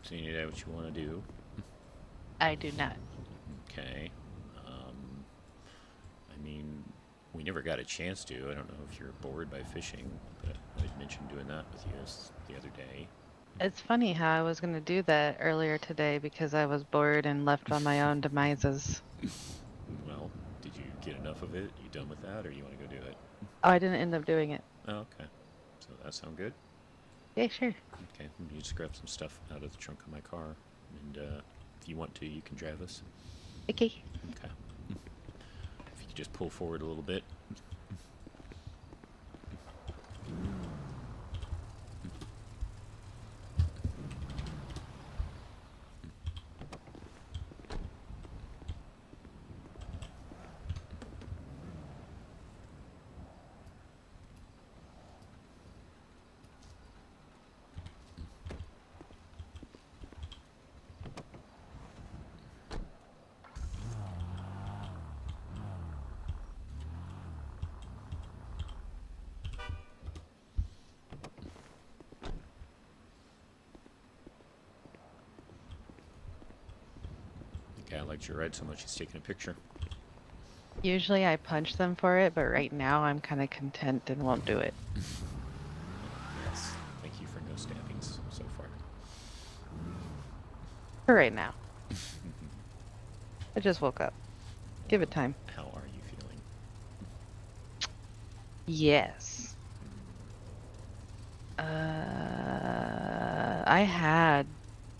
So you know what you want to do. I do not. Okay. I mean, we never got a chance to. I don't know if you're bored by fishing, but I'd mentioned doing that with you the other day. It's funny how I was going to do that earlier today because I was bored and left on my own demises. Well, did you get enough of it? You done with that, or you want to go do it? Oh, I didn't end up doing it. Oh, okay. So that sound good? Yeah, sure. Okay, you just grab some stuff out of the trunk of my car, and if you want to, you can drive us. Okay. Okay. If you could just pull forward a little bit. The guy liked your ride so much he's taking a picture. Usually I punch them for it, but right now I'm kind of content and won't do it. Yes. Thank you for no stabbings so far. For right now. I just woke up. Give it time. How are you feeling? I had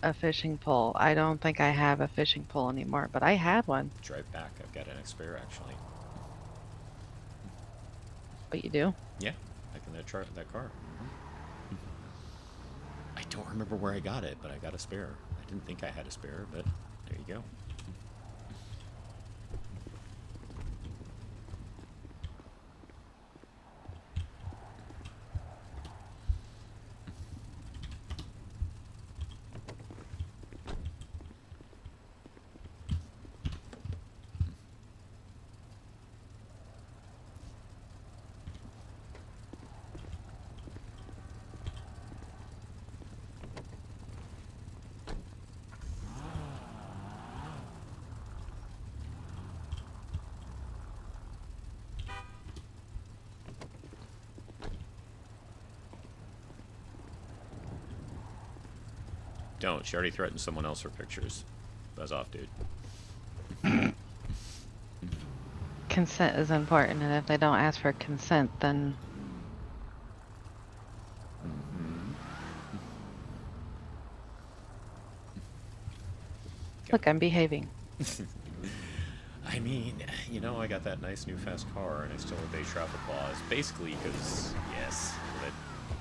a fishing pole. I don't think I have a fishing pole anymore, but I had one. Drive back. I've got an spare actually. But you do? Yeah, back in that car. I don't remember where I got it, but I got a spare. I didn't think I had a spare, but there you go. Don't. She already threatened someone else for pictures. Buzz off, dude. Consent is important, and if they don't ask for consent, then... Look, I'm behaving. I mean, you know, I got that nice new fast car, and I still obey traffic laws. Basically because, yes, but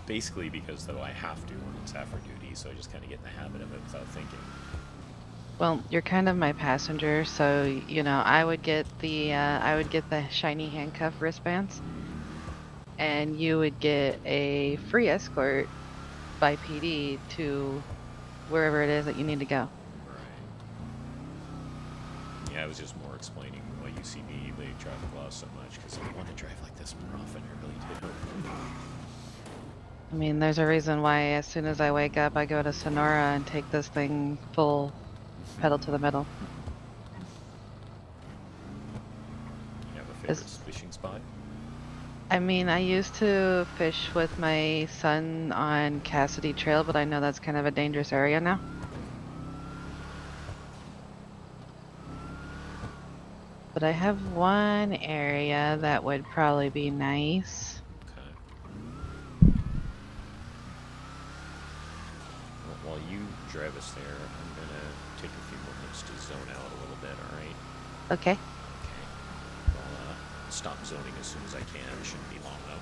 basically because, though, I have to when it's SAFR duty, so I just kind of get in the habit of it without thinking. Well, you're kind of my passenger, so, you know, I would get the shiny handcuff wristbands, and you would get a free escort by PD to wherever it is that you need to go. Yeah, I was just more explaining why you see me obey traffic laws so much, because I want to drive like this more often, I really do. I mean, there's a reason why as soon as I wake up, I go to Sonora and take this thing full pedal to the metal. You have a favorite fishing spot? I mean, I used to fish with my son on Cassidy Trail, but I know that's kind of a dangerous area now. But I have one area that would probably be nice. Okay. Well, while you drive us there, I'm gonna take a few moments to zone out a little bit, alright? Okay. I'll stop zoning as soon as I can. It shouldn't be long though.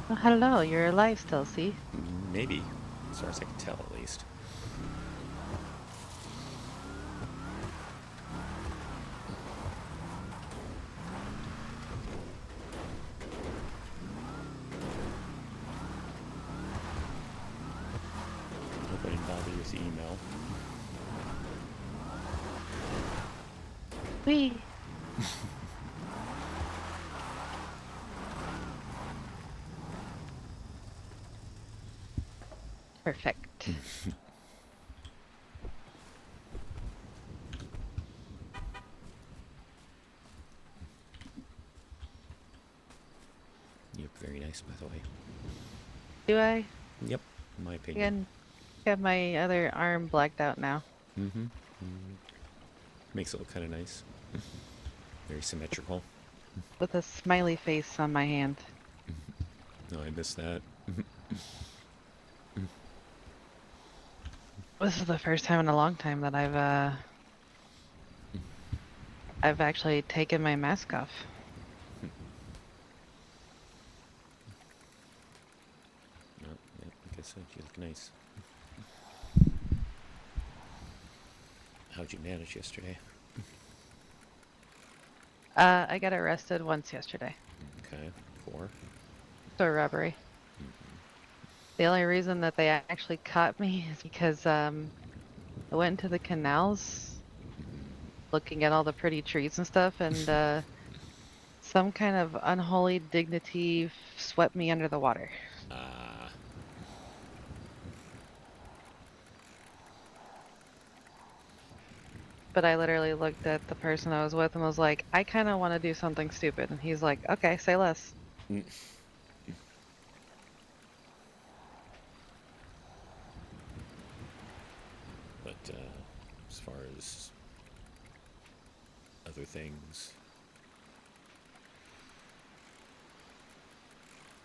Oh, hello, you're alive still, see? Maybe. As far as I can tell, at least. Hope I didn't bother you with the email. Whee! Perfect. You look very nice, by the way. Do I? Yep, in my opinion. Again, got my other arm blacked out now. Mm-hmm. Makes it look kind of nice. Very symmetrical. With a smiley face on my hand. No, I missed that. This is the first time in a long time that I've actually taken my mask off. No, yeah, like I said, you look nice. How'd you manage yesterday? I got arrested once yesterday. Okay, for? For robbery. The only reason that they actually caught me is because I went into the canals looking at all the pretty trees and stuff, and some kind of unholy dignity swept me under the water. But I literally looked at the person I was with and was like, I kind of want to do something stupid. And he's like, okay, say less. But as far as other things,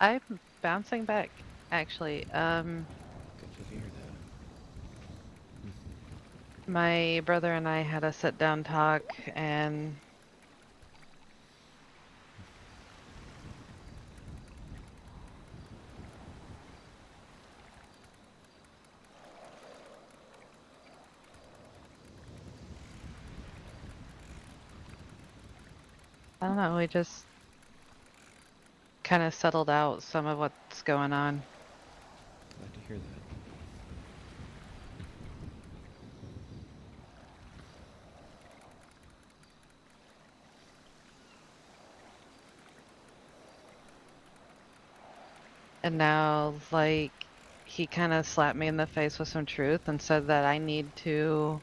I'm bouncing back, actually. good to hear that. My brother and I had a sit-down talk, and I don't know, we just kind of settled out some of what's going on. Glad to hear that. And now, like, he kind of slapped me in the face with some truth and said that I need to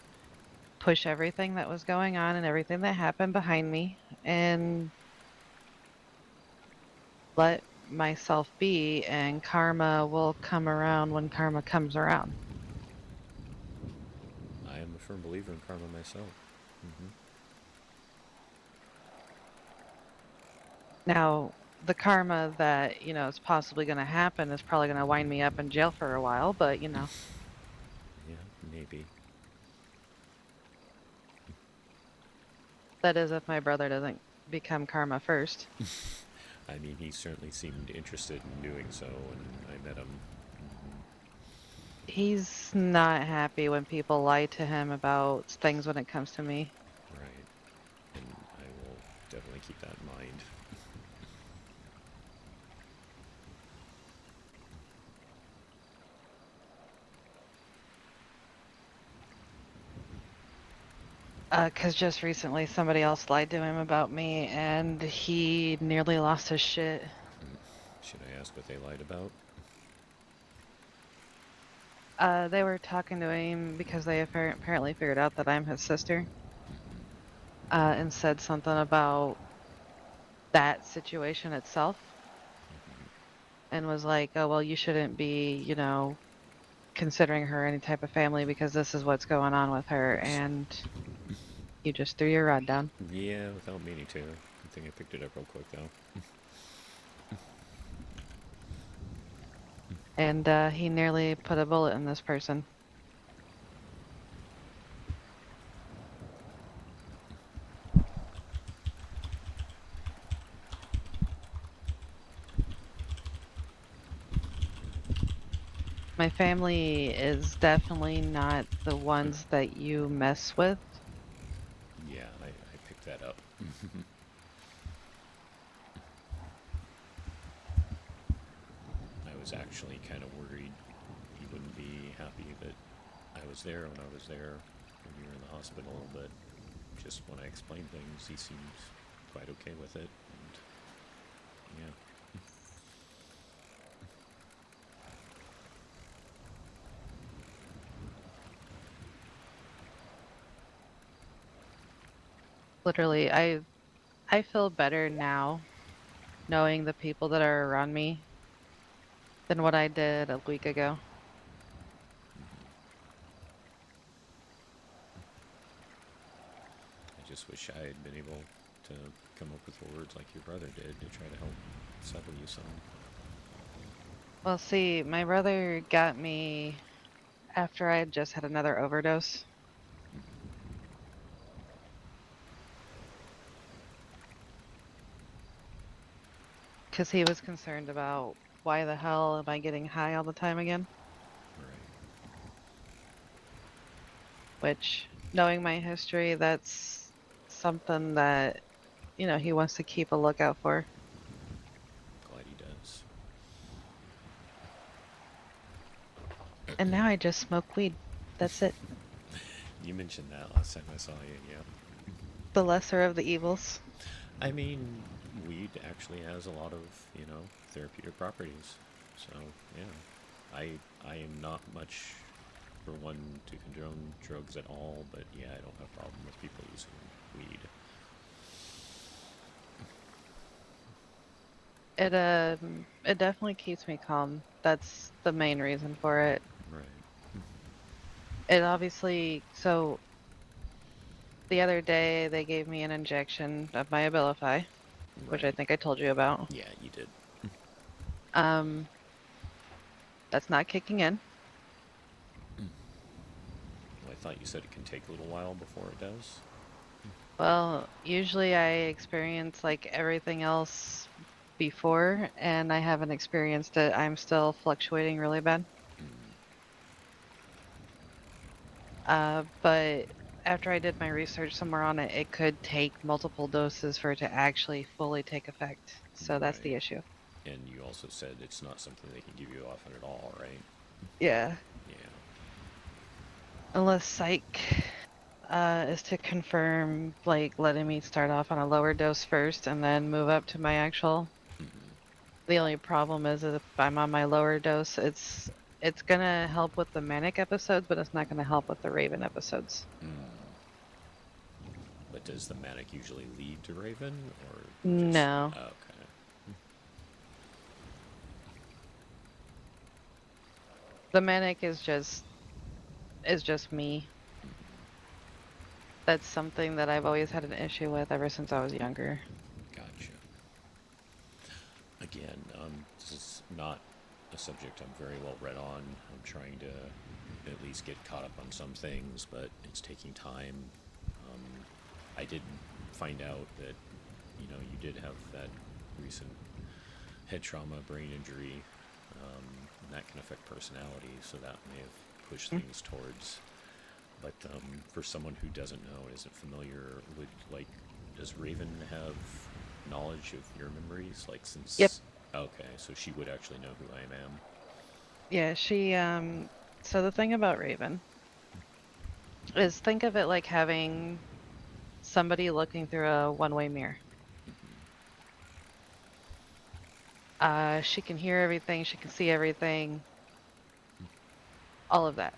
push everything that was going on and everything that happened behind me and let myself be, and karma will come around when karma comes around. I am a firm believer in karma myself. Now, the karma that, you know, is possibly going to happen is probably going to wind me up in jail for a while, but, you know. Yeah, maybe. That is if my brother doesn't become karma first. I mean, he certainly seemed interested in doing so when I met him. He's not happy when people lie to him about things when it comes to me. Right. And I will definitely keep that in mind. Because just recently somebody else lied to him about me, and he nearly lost his shit. Should I ask what they lied about? They were talking to him because they apparently figured out that I'm his sister. And said something about that situation itself. And was like, oh, well, you shouldn't be, you know, considering her any type of family because this is what's going on with her. And you just threw your rod down. Yeah, without meaning to. I think I picked it up real quick, though. And he nearly put a bullet in this person. My family is definitely not the ones that you mess with. Yeah, I picked that up. I was actually kind of worried he wouldn't be happy that I was there when I was there when you were in the hospital, but just when I explained things, he seemed quite okay with it. And yeah. Literally, I feel better now knowing the people that are around me than what I did a week ago. I just wish I had been able to come up with words like your brother did to try to help settle you some. Well, see, my brother got me after I had just had another overdose. Because he was concerned about why the hell am I getting high all the time again? Which, knowing my history, that's something that, you know, he wants to keep a lookout for. Glad he does. And now I just smoke weed. That's it. You mentioned that last time I saw you, yeah. The lesser of the evils. I mean, weed actually has a lot of, you know, therapeutic properties. So, yeah. I am not much for one to condone drugs at all, but yeah, I don't have a problem with people using weed. It definitely keeps me calm. That's the main reason for it. Right. It obviously, so the other day they gave me an injection of my Abilify, which I think I told you about. Yeah, you did. That's not kicking in. Well, I thought you said it can take a little while before it does. Well, usually I experience like everything else before, and I haven't experienced it. I'm still fluctuating really bad. But after I did my research somewhere on it, it could take multiple doses for it to actually fully take effect. So that's the issue. And you also said it's not something they can give you often at all, right? Yeah. Yeah. Unless psych is to confirm, like, letting me start off on a lower dose first and then move up to my actual. The only problem is if I'm on my lower dose, it's gonna help with the manic episodes, but it's not gonna help with the Raven episodes. But does the manic usually lead to Raven, or just... No. Oh, okay. The manic is just me. That's something that I've always had an issue with ever since I was younger. Gotcha. Again, this is not a subject I'm very well read on. I'm trying to at least get caught up on some things, but it's taking time. I did find out that, you know, you did have that recent head trauma, brain injury, and that can affect personality, so that may have pushed things towards. But for someone who doesn't know, isn't familiar, does Raven have knowledge of your memories? Like, since... Yep. Okay, so she would actually know who I am. Yeah, she, so the thing about Raven is, think of it like having somebody looking through a one-way mirror. She can hear everything, she can see everything, all of that.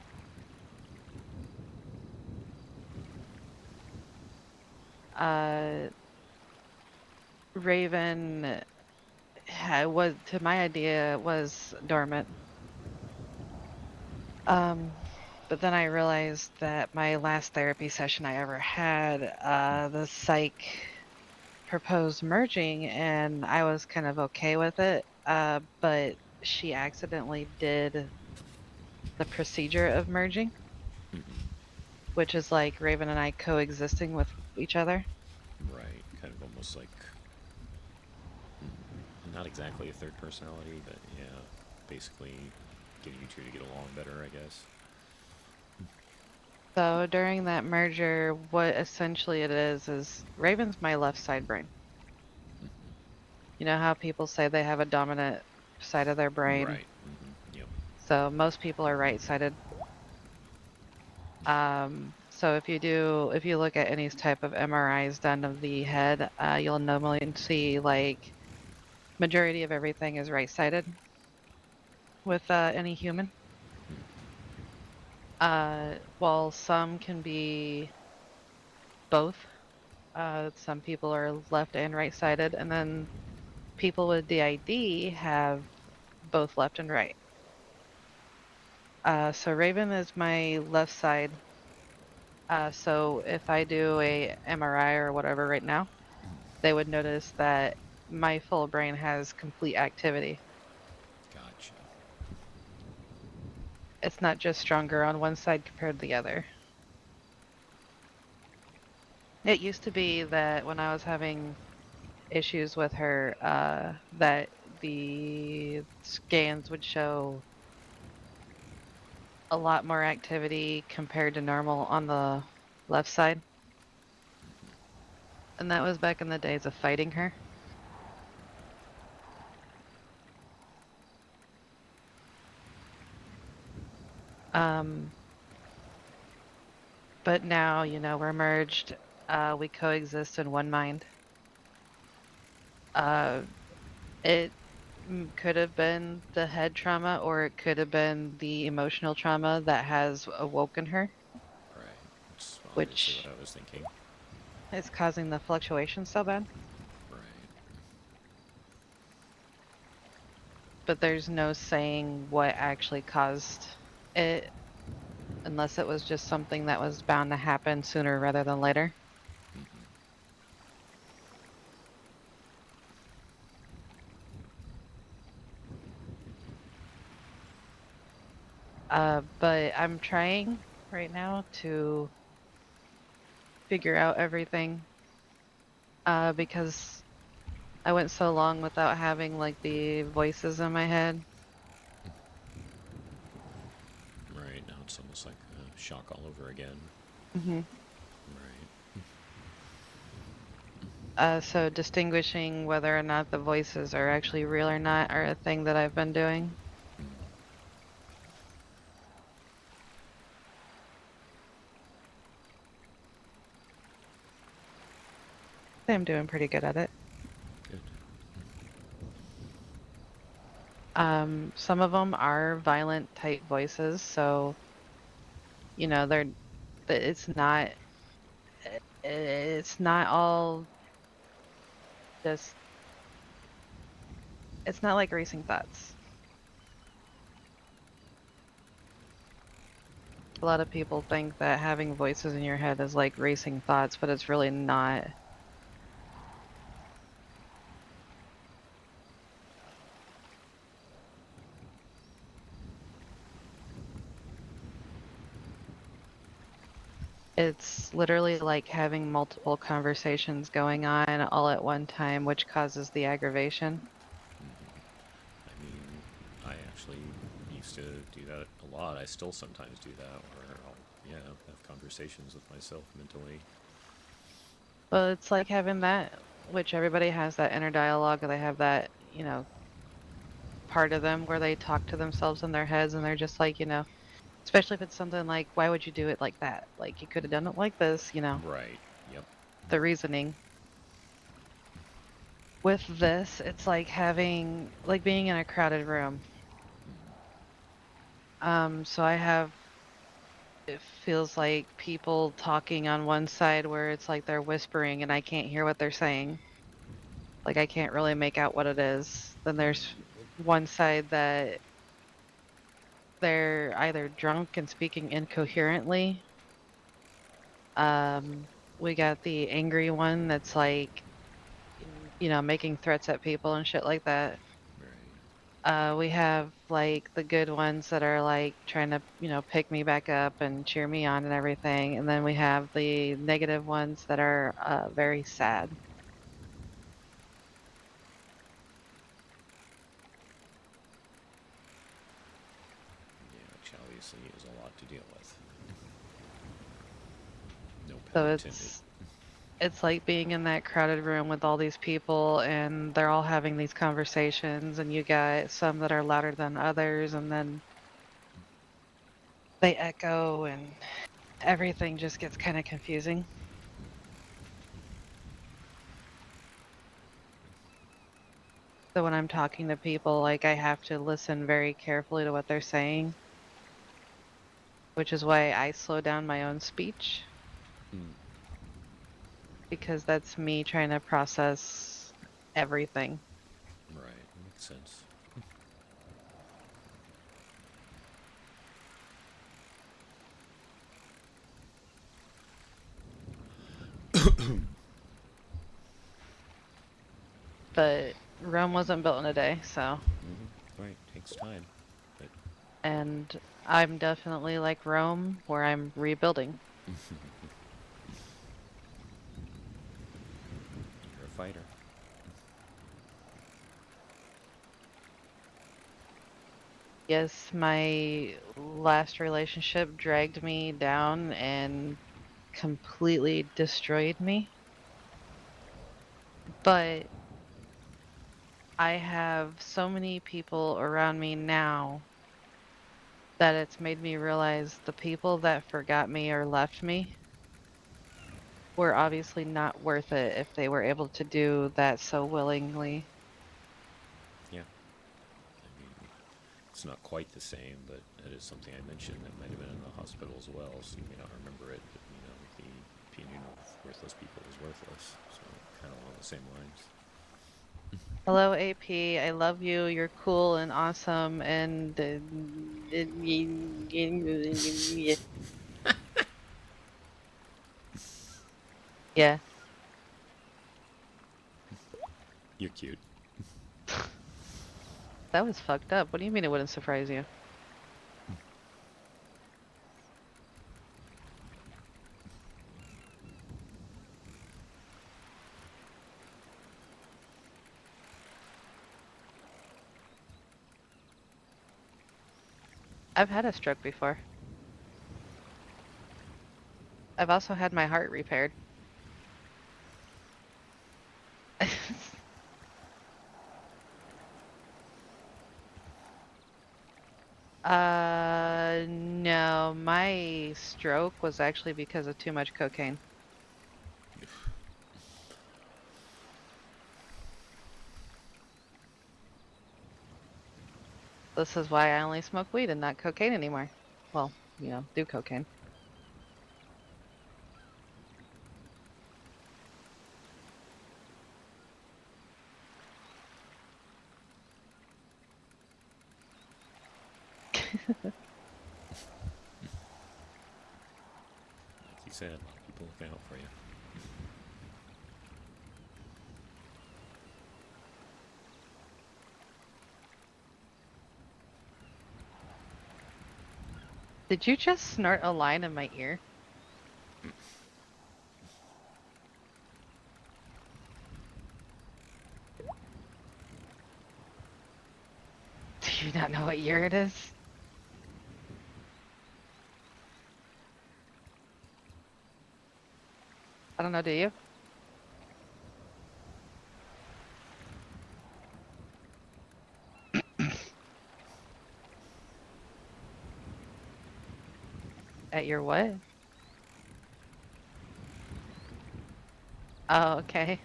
Raven was, to my idea, was dormant. But then I realized that my last therapy session I ever had, the psych proposed merging, and I was kind of okay with it, but she accidentally did the procedure of merging, which is like Raven and I coexisting with each other. Right, kind of almost like, not exactly a third personality, but yeah, basically getting you two to get along better, I guess. So during that merger, what essentially it is Raven's my left side brain. You know how people say they have a dominant side of their brain? Right. Yep. So most people are right-sided. So if you look at any type of MRIs done of the head, you'll normally see like majority of everything is right-sided with any human. While some can be both. Some people are left and right-sided, and then people with DID have both left and right. So Raven is my left side. So if I do a MRI or whatever right now, they would notice that my full brain has complete activity. Gotcha. It's not just stronger on one side compared to the other. It used to be that when I was having issues with her, that the scans would show a lot more activity compared to normal on the left side. And that was back in the days of fighting her. But now, you know, we're merged. We coexist in one mind. It could have been the head trauma, or it could have been the emotional trauma that has awoken her. Right. That's obviously Which what I was thinking. is causing the fluctuation so bad. Right. But there's no saying what actually caused it, unless it was just something that was bound to happen sooner rather than later. But I'm trying right now to figure out everything, because I went so long without having like the voices in my head. Right. Now it's almost like a shock all over again. Mm-hmm. Right. So distinguishing whether or not the voices are actually real or not are a thing that I've been doing. I'm doing pretty good at it. Good. Some of them are violent type voices, so you know it's not all just, it's not like racing thoughts. A lot of people think that having voices in your head is like racing thoughts, but it's really not. It's literally like having multiple conversations going on all at one time, which causes the aggravation. I mean, I actually used to do that a lot. I still sometimes do that, where I'll, have conversations with myself mentally. Well, it's like having that, which everybody has that inner dialogue, they have that, part of them where they talk to themselves in their heads and they're just like, especially if it's something like, why would you do it like that? Like, you could have done it like this, Right. Yep. the reasoning. With this, it's like being in a crowded room. So it feels like people talking on one side where it's like they're whispering and I can't hear what they're saying. Like, I can't really make out what it is. Then there's one side that they're either drunk and speaking incoherently. We got the angry one that's like, making threats at people and shit like that. We have like the good ones that are like trying to, pick me back up and cheer me on and everything. And then we have the negative ones that are very sad. Yeah, which obviously is a lot to deal with. No So pun intended. it's like being in that crowded room with all these people and they're all having these conversations and you got some that are louder than others and then they echo and everything just gets kind of confusing. So when I'm talking to people, like I have to listen very carefully to what they're saying, which is why I slow down my own speech. Because that's me trying to process everything. Right, makes sense. But Rome wasn't built in a day, so. Right, takes time. But And I'm definitely like Rome, where I'm rebuilding. you're a fighter. Yes, my last relationship dragged me down and completely destroyed me. But I have so many people around me now that it's made me realize the people that forgot me or left me were obviously not worth it if they were able to do that so willingly. Yeah. I mean, it's not quite the same, but it is something I mentioned that might have been in the hospital as well, so you may not remember it, but, you know, the opinion of worthless people is worthless, so kind of along the same lines. Hello, AP. I love you. You're cool and awesome. And yeah. You're cute. That was fucked up. What do you mean it wouldn't surprise you? I've had a stroke before. I've also had my heart repaired. No, my stroke was actually because of too much cocaine. This is why I only smoke weed and not cocaine anymore. Well, you know, do cocaine. Like you said, a lot of people looking out for you. Did you just snort a line in my ear? Do you not know what year it is? I don't know, do you? At your what? Oh, okay.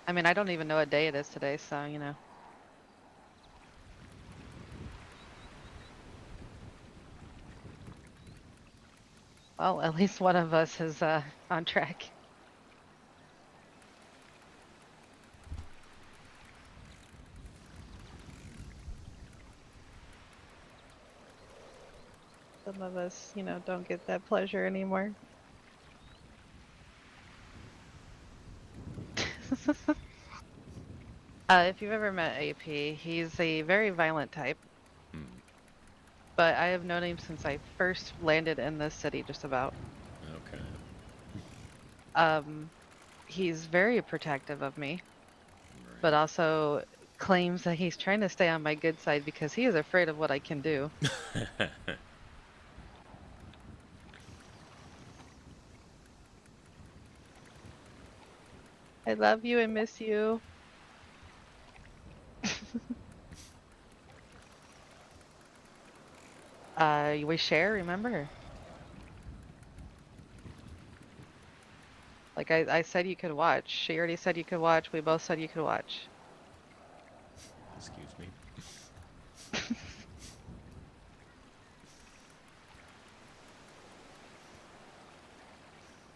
I mean, I don't even know what day it is today, so, you know. Well, at least one of us is on track. Some of us, you know, don't get that pleasure anymore. If you've ever met AP, he's a very violent type. But I have known him since I first landed in this city, just about. Okay. He's very protective of me, but also claims that he's trying to stay on my good side because he is afraid of what I can do. I love you and miss you. We share, remember? Like I said you could watch. She already said you could watch. We both said you could watch. Excuse me.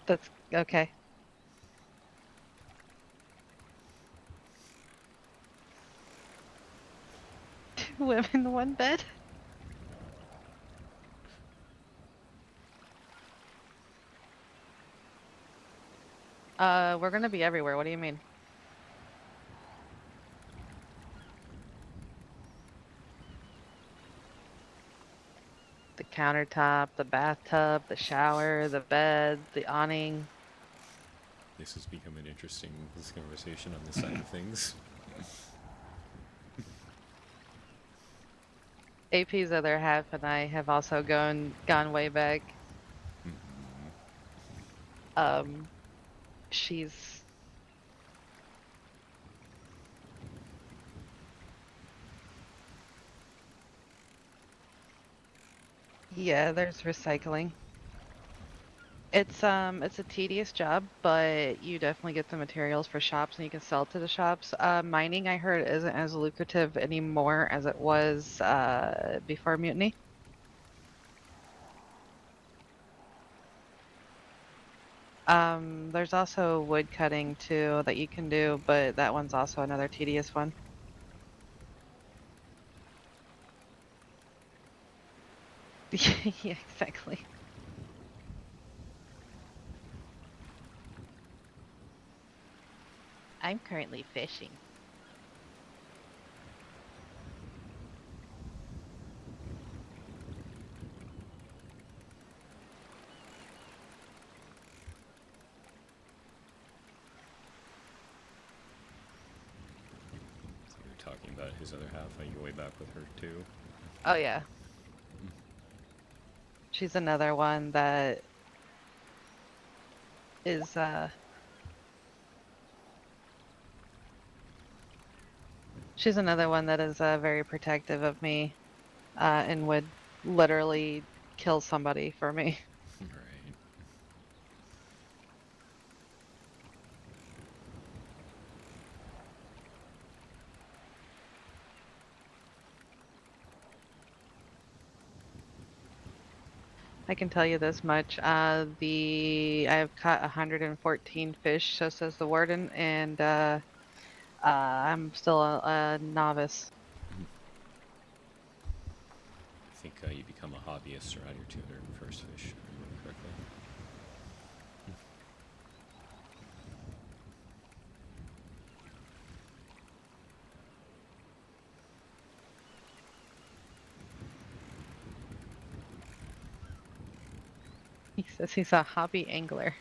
That's okay. Two women, one bed. We're gonna be everywhere. What do you mean? The countertop, the bathtub, the shower, the bed, the awning. This has become an interesting conversation on this side of things. AP's other half and I have also gone way back. She's yeah, there's recycling. It's a tedious job, but you definitely get the materials for shops and you can sell to the shops. Mining, I heard, isn't as lucrative anymore as it was before Mutiny. There's also wood cutting too that you can do, but that one's also another tedious one. Yeah, exactly. I'm currently fishing. So you were talking about his other half, how you go way back with her too. Oh yeah. She's another one that is she's another one that is very protective of me and would literally kill somebody for me. Right. I can tell you this much. I have caught 114 fish, so says the warden, and I'm still a novice. I think you become a hobbyist around your 201st fish, if I remember correctly. He says he's a hobby angler.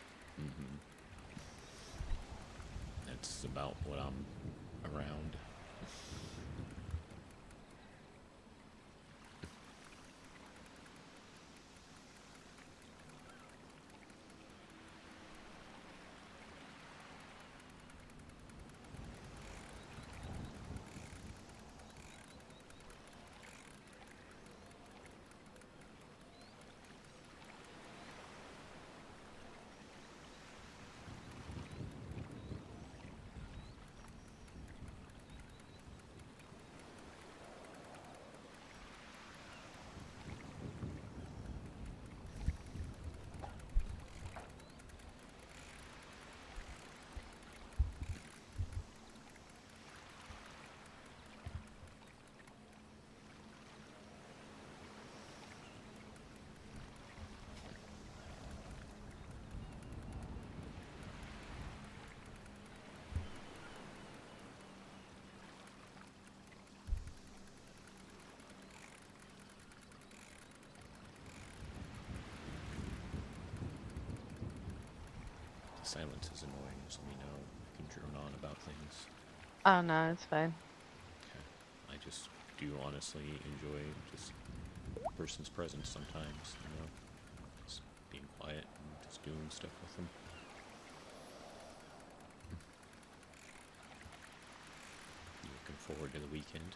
That's about what I'm around. Silence is annoying, just let me know. I can drone on about things. Oh no, it's fine. I just do honestly enjoy just a person's presence sometimes, you know. Just being quiet and just doing stuff with them. Looking forward to the weekend.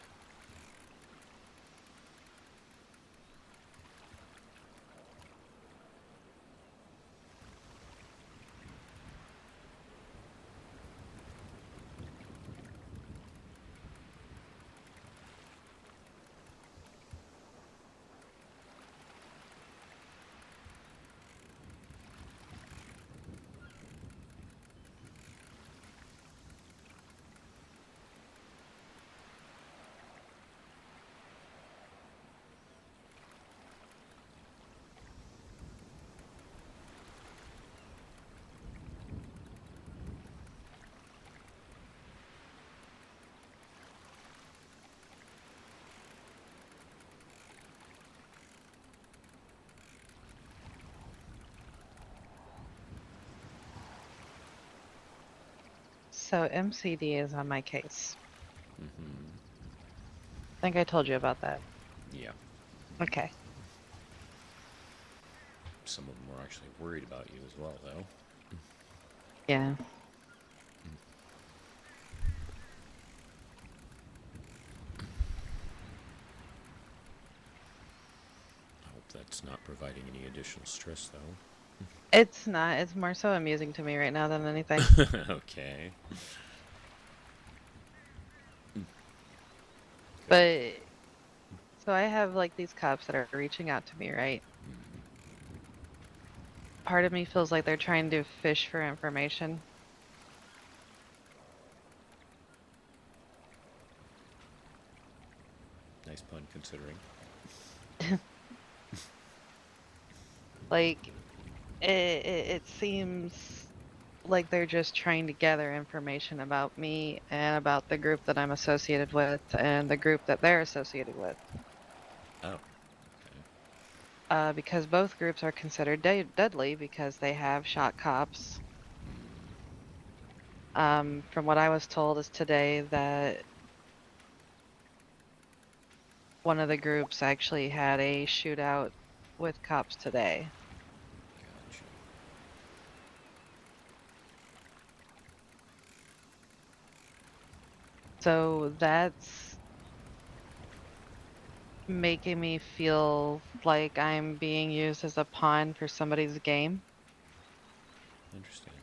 So MCD is on my case. Mm-hmm. I think I told you about that. Yeah. Okay. Some of them were actually worried about you as well, though. Yeah. I hope that's not providing any additional stress, though. It's not. It's more so amusing to me right now than anything. Okay. But so I have like these cops that are reaching out to me, right? Part of me feels like they're trying to fish for information. Nice pun, considering. Like, it seems like they're just trying to gather information about me and about the group that I'm associated with and the group that they're associated with. Oh. Because both groups are considered deadly because they have shot cops. From what I was told is today that one of the groups actually had a shootout with cops today. Gotcha. So that's making me feel like I'm being used as a pawn for somebody's game. Understandable.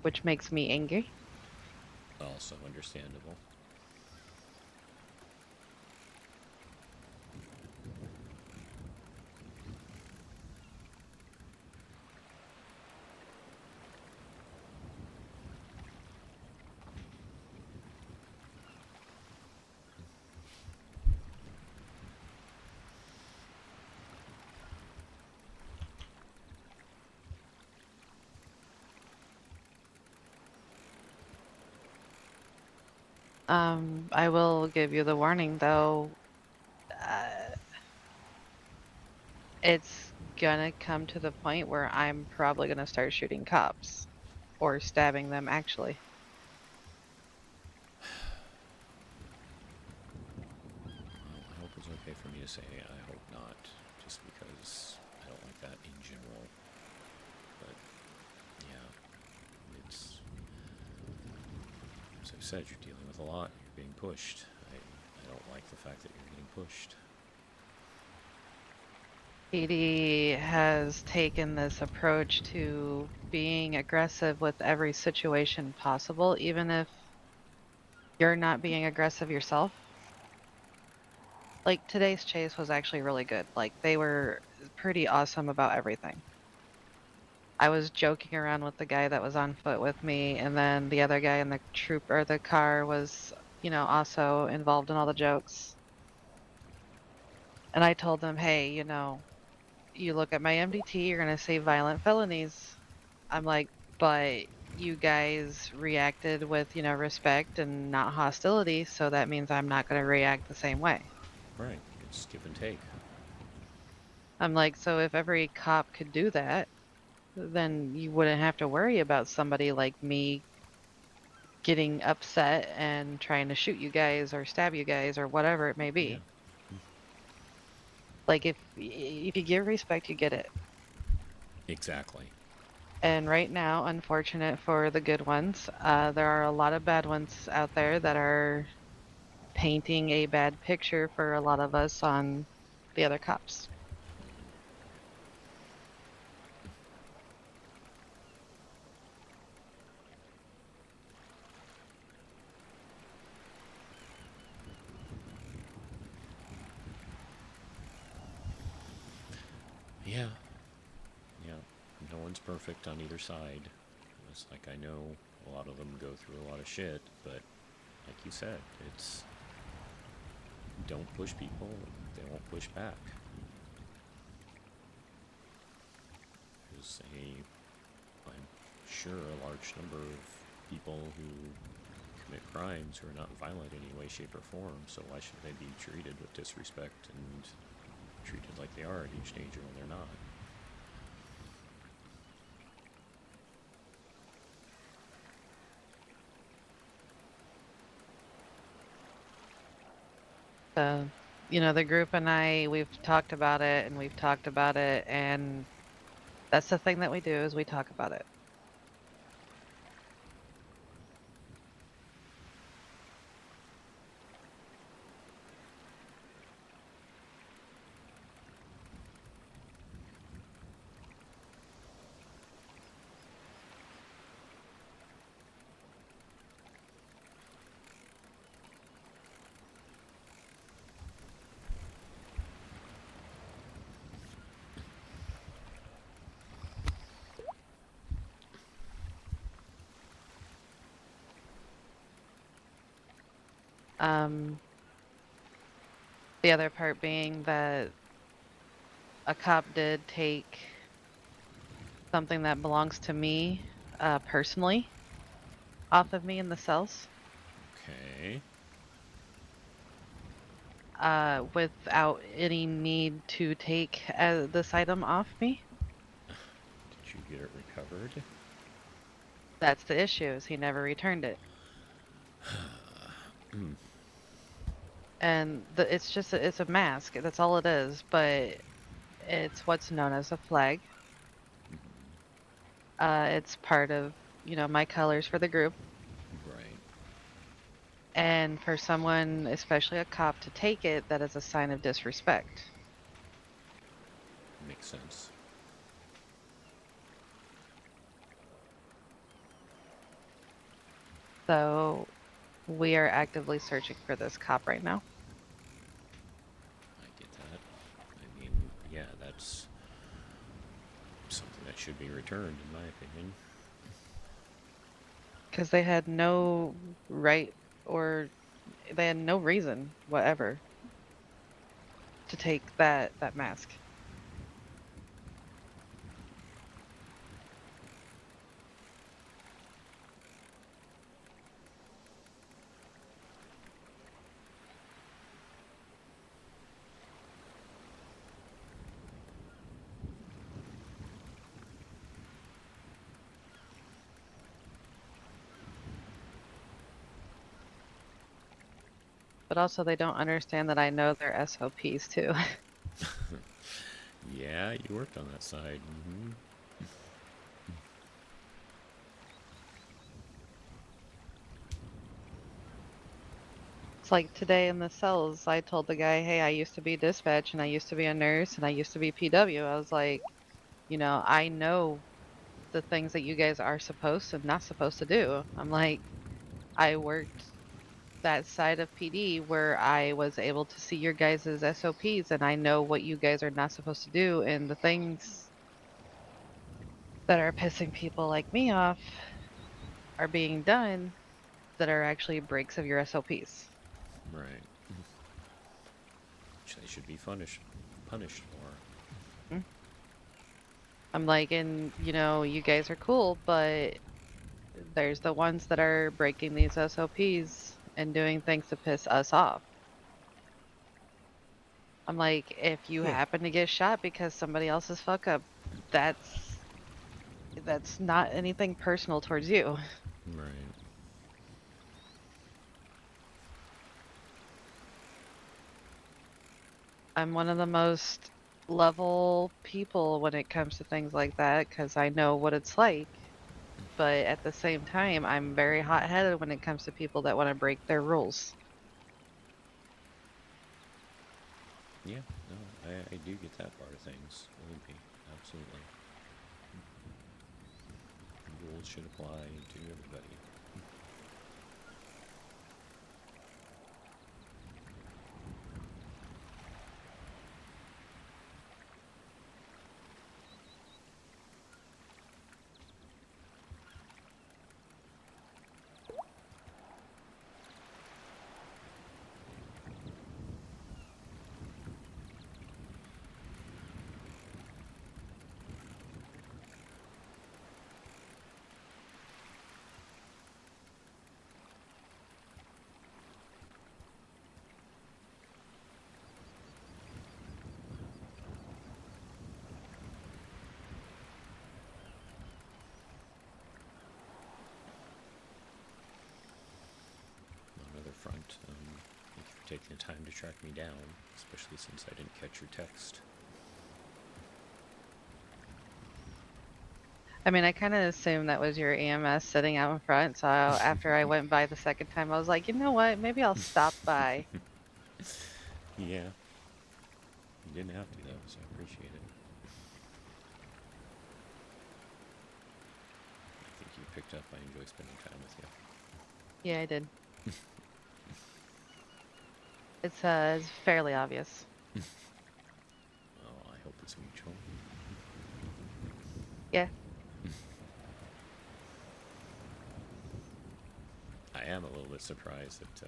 Which makes me angry. Also understandable. I will give you the warning though. It's gonna come to the point where I'm probably gonna start shooting cops. Or stabbing them, actually. Well, I hope it's okay for me to say I hope not, just because I don't like that in general. But, yeah, it's... As I said, you're dealing with a lot. You're being pushed. I don't like the fact that you're getting pushed. PD has taken this approach to being aggressive with every situation possible, even if you're not being aggressive yourself. Like, today's chase was actually really good. Like, they were pretty awesome about everything. I was joking around with the guy that was on foot with me, and then the other guy in the the car was, also involved in all the jokes. And I told them, hey, you look at my MDT, you're going to say violent felonies. I'm like, but you guys reacted with, respect and not hostility, so that means I'm not going to react the same way. Right. It's give and take. I'm like, so if every cop could do that, then you wouldn't have to worry about somebody like me getting upset and trying to shoot you guys or stab you guys or whatever it may be. Yeah. Like, if you give respect, you get it. Exactly. And right now, unfortunate for the good ones, there are a lot of bad ones out there that are painting a bad picture for a lot of us on the other cops. Yeah. Yeah. No one's perfect on either side. It's like I know a lot of them go through a lot of shit, but like you said, it's don't push people, they won't push back. There's I'm sure a large number of people who commit crimes who are not violent in any way, shape, or form, so why should they be treated with disrespect and treated like they are a huge danger when they're not? So, the group and I, we've talked about it and we've talked about it, and that's the thing that we do is we talk about it. The other part being that a cop did take something that belongs to me, personally, off of me in the cells. Okay. Without any need to take this item off me. Did you get it recovered? That's the issue, is he never returned it. And it's a mask, that's all it is, but it's what's known as a flag. It's part of, my colors for the group. Right. And for someone, especially a cop, to take it, that is a sign of disrespect. Makes sense. So, we are actively searching for this cop right now. I get that. I mean, yeah, that's something that should be returned, in my opinion. Because they had no right, or they had no reason whatever to take that mask. But also they don't understand that I know their SOPs too. Yeah, you worked on that side. It's like today in the cells, I told the guy, hey, I used to be dispatch and I used to be a nurse and I used to be PW. I was like, I know the things that you guys are supposed and not supposed to do. I'm like, I worked that side of PD where I was able to see your guys' SOPs and I know what you guys are not supposed to do, and the things that are pissing people like me off are being done that are actually breaks of your SOPs. Right. Which they should be punished for. I'm like, and you guys are cool, but there's the ones that are breaking these SOPs and doing things to piss us off. I'm like, if you happen to get shot because somebody else's fuck up, that's not anything personal towards you. Right. I'm one of the most level people when it comes to things like that because I know what it's like. But at the same time, I'm very hot-headed when it comes to people that want to break their rules. Yeah, no, I do get that part of things. Believe me, absolutely. Rules should apply to everybody. taking the time to track me down, especially since I didn't catch your text. I mean, I kind of assumed that was your EMS sitting out in front, so after I went by the second time, I was like, you know what, maybe I'll stop by. Yeah. You didn't have to, though, so I appreciate it. I think you picked up I enjoy spending time with you. Yeah, I did. It's fairly obvious. Oh, I hope it's mutual. Yeah. I am a little bit surprised that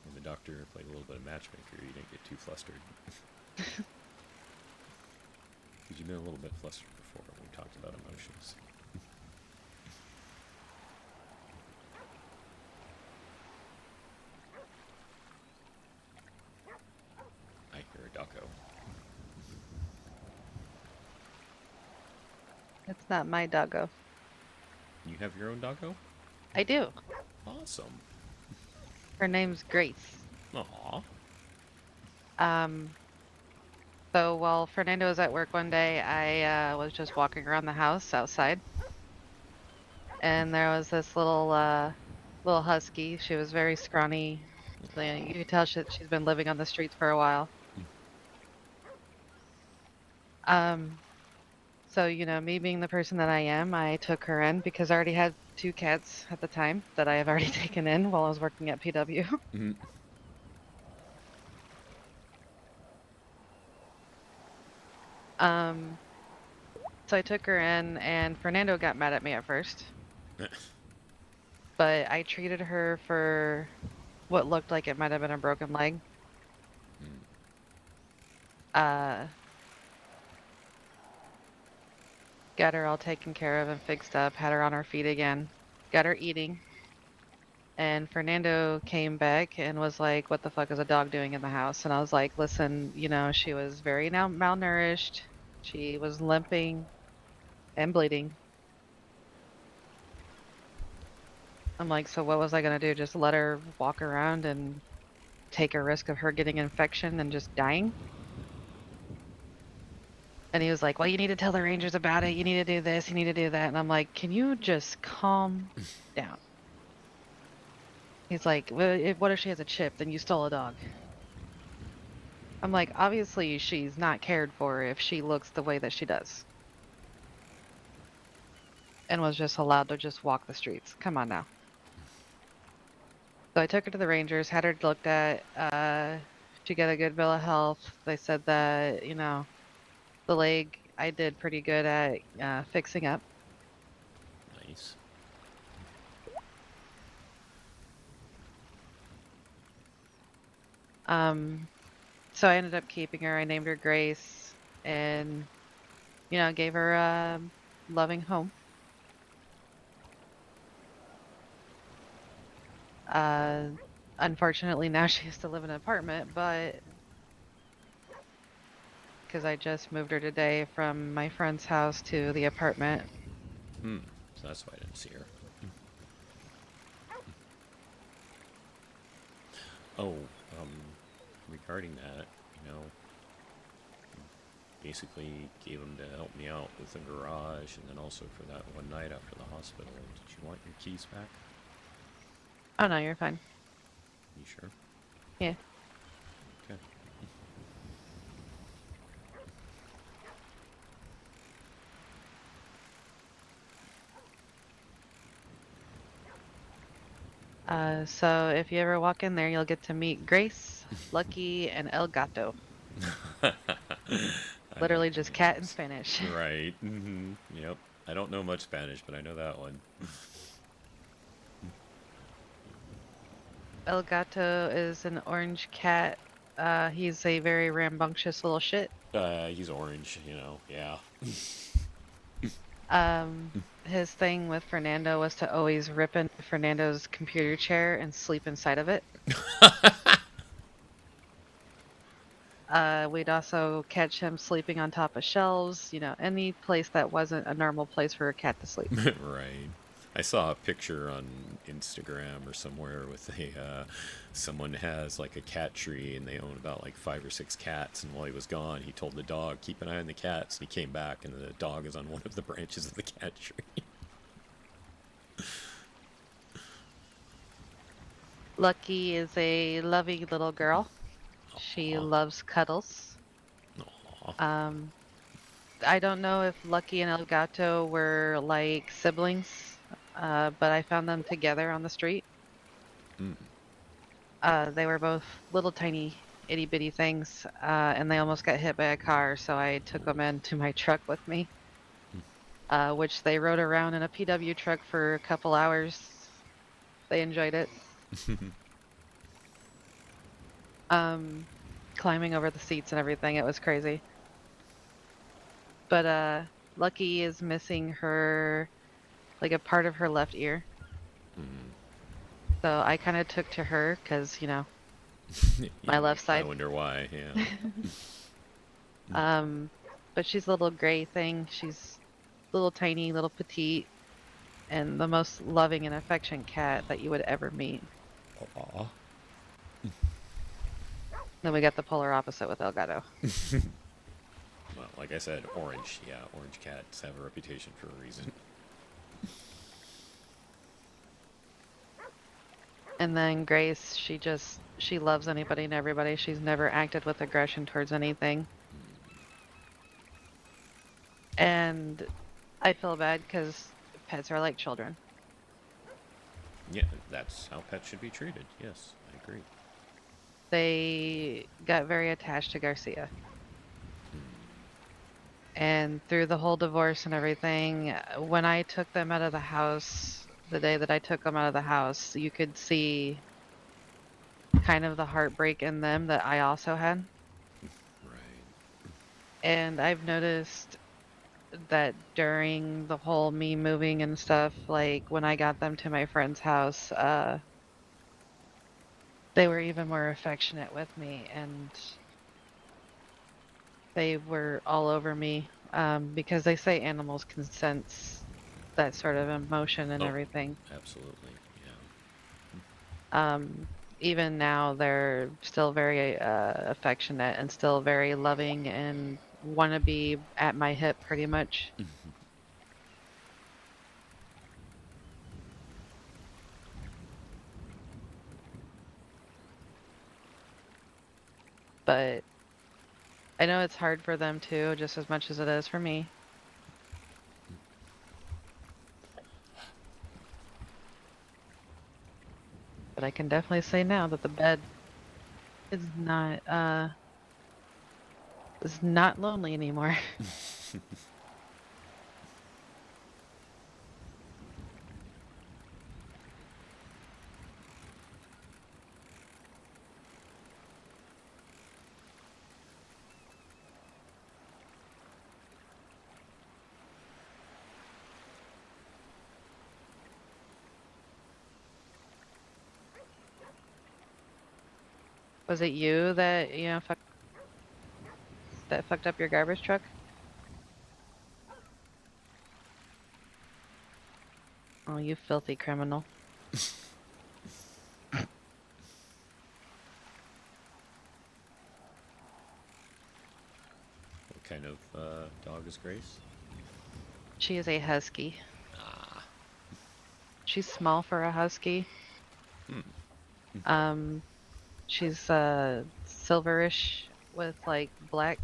when the doctor played a little bit of matchmaker, you didn't get too flustered. Because you've been a little bit flustered before when we talked about emotions. I hear a doggo. It's not my doggo. You have your own doggo? I do. Awesome. Her name's Grace. Aww. So while Fernando was at work one day, I was just walking around the house outside. And there was this little husky. She was very scrawny. You could tell she's been living on the streets for a while. So, you know, me being the person that I am, I took her in because I already had 2 cats at the time that I have already taken in while I was working at PW. Mm-hmm. So I took her in, and Fernando got mad at me at first. But I treated her for what looked like it might have been a broken leg. Got her all taken care of and fixed up, had her on her feet again, got her eating. And Fernando came back and was like, what the fuck is a dog doing in the house? And I was like, listen, you know, she was very malnourished. She was limping and bleeding. I'm like, so what was I going to do? Just let her walk around and take a risk of her getting infection and just dying? And he was like, well, you need to tell the Rangers about it. You need to do this. You need to do that. And I'm like, can you just calm down? He's like, well, what if she has a chip? Then you stole a dog. I'm like, obviously she's not cared for if she looks the way that she does. And was just allowed to just walk the streets. Come on now. So I took her to the Rangers, had her looked at. She got a good bill of health. They said that, you know, the leg I did pretty good at fixing up. Nice. So I ended up keeping her. I named her Grace, and you know, gave her a loving home. Unfortunately, now she has to live in an apartment, but because I just moved her today from my friend's house to the apartment. So that's why I didn't see her. Oh, regarding that, you know, basically gave him to help me out with the garage, and then also for that one night after the hospital. Did you want your keys back? Oh no, you're fine. You sure? Yeah. Okay. So if you ever walk in there, you'll get to meet Grace, Lucky, and El Gato. Literally just cat in Spanish. Right. Yep. I don't know much Spanish, but I know that one. El Gato is an orange cat. He's a very rambunctious little shit. He's orange, you know, yeah. His thing with Fernando was to always rip into Fernando's computer chair and sleep inside of it. We'd also catch him sleeping on top of shelves, you know, any place that wasn't a normal place for a cat to sleep. Right. I saw a picture on Instagram or somewhere with a someone has like a cat tree and they own about like 5 or 6 cats, and while he was gone he told the dog, keep an eye on the cats, and he came back and the dog is on one of the branches of the cat tree. Lucky is a loving little girl. She loves cuddles. I don't know if Lucky and El Gato were like siblings, but I found them together on the street. They were both little tiny itty bitty things, and they almost got hit by a car, so I took them into my truck with me, which they rode around in a PW truck for a couple hours. They enjoyed it. Climbing over the seats and everything, it was crazy. But Lucky is missing her, like a part of her left ear. So I kind of took to her because, you know, my left side. I wonder why, yeah. But she's a little gray thing. She's little tiny, little petite, and the most loving and affectionate cat that you would ever meet. Aww. Then we got the polar opposite with El Gato. Well, like I said, orange. Yeah, orange cats have a reputation for a reason. And then Grace, she loves anybody and everybody. She's never acted with aggression towards anything. And I feel bad because pets are like children. Yeah, that's how pets should be treated. Yes, I agree. They got very attached to Garcia. And through the whole divorce and everything, when I took them out of the house, the day that I took them out of the house, you could see kind of the heartbreak in them that I also had. Right. And I've noticed that during the whole me moving and stuff, like when I got them to my friend's house, they were even more affectionate with me, and they were all over me, because they say animals can sense that sort of emotion and everything. Absolutely, yeah. Even now, they're still very affectionate and still very loving and want to be at my hip pretty much. But I know it's hard for them too, just as much as it is for me. But I can definitely say now that the bed is not lonely anymore. Was it you that, that fucked up your garbage truck? Oh, you filthy criminal. What kind of dog is Grace? She is a husky. She's small for a husky. She's silverish with like black,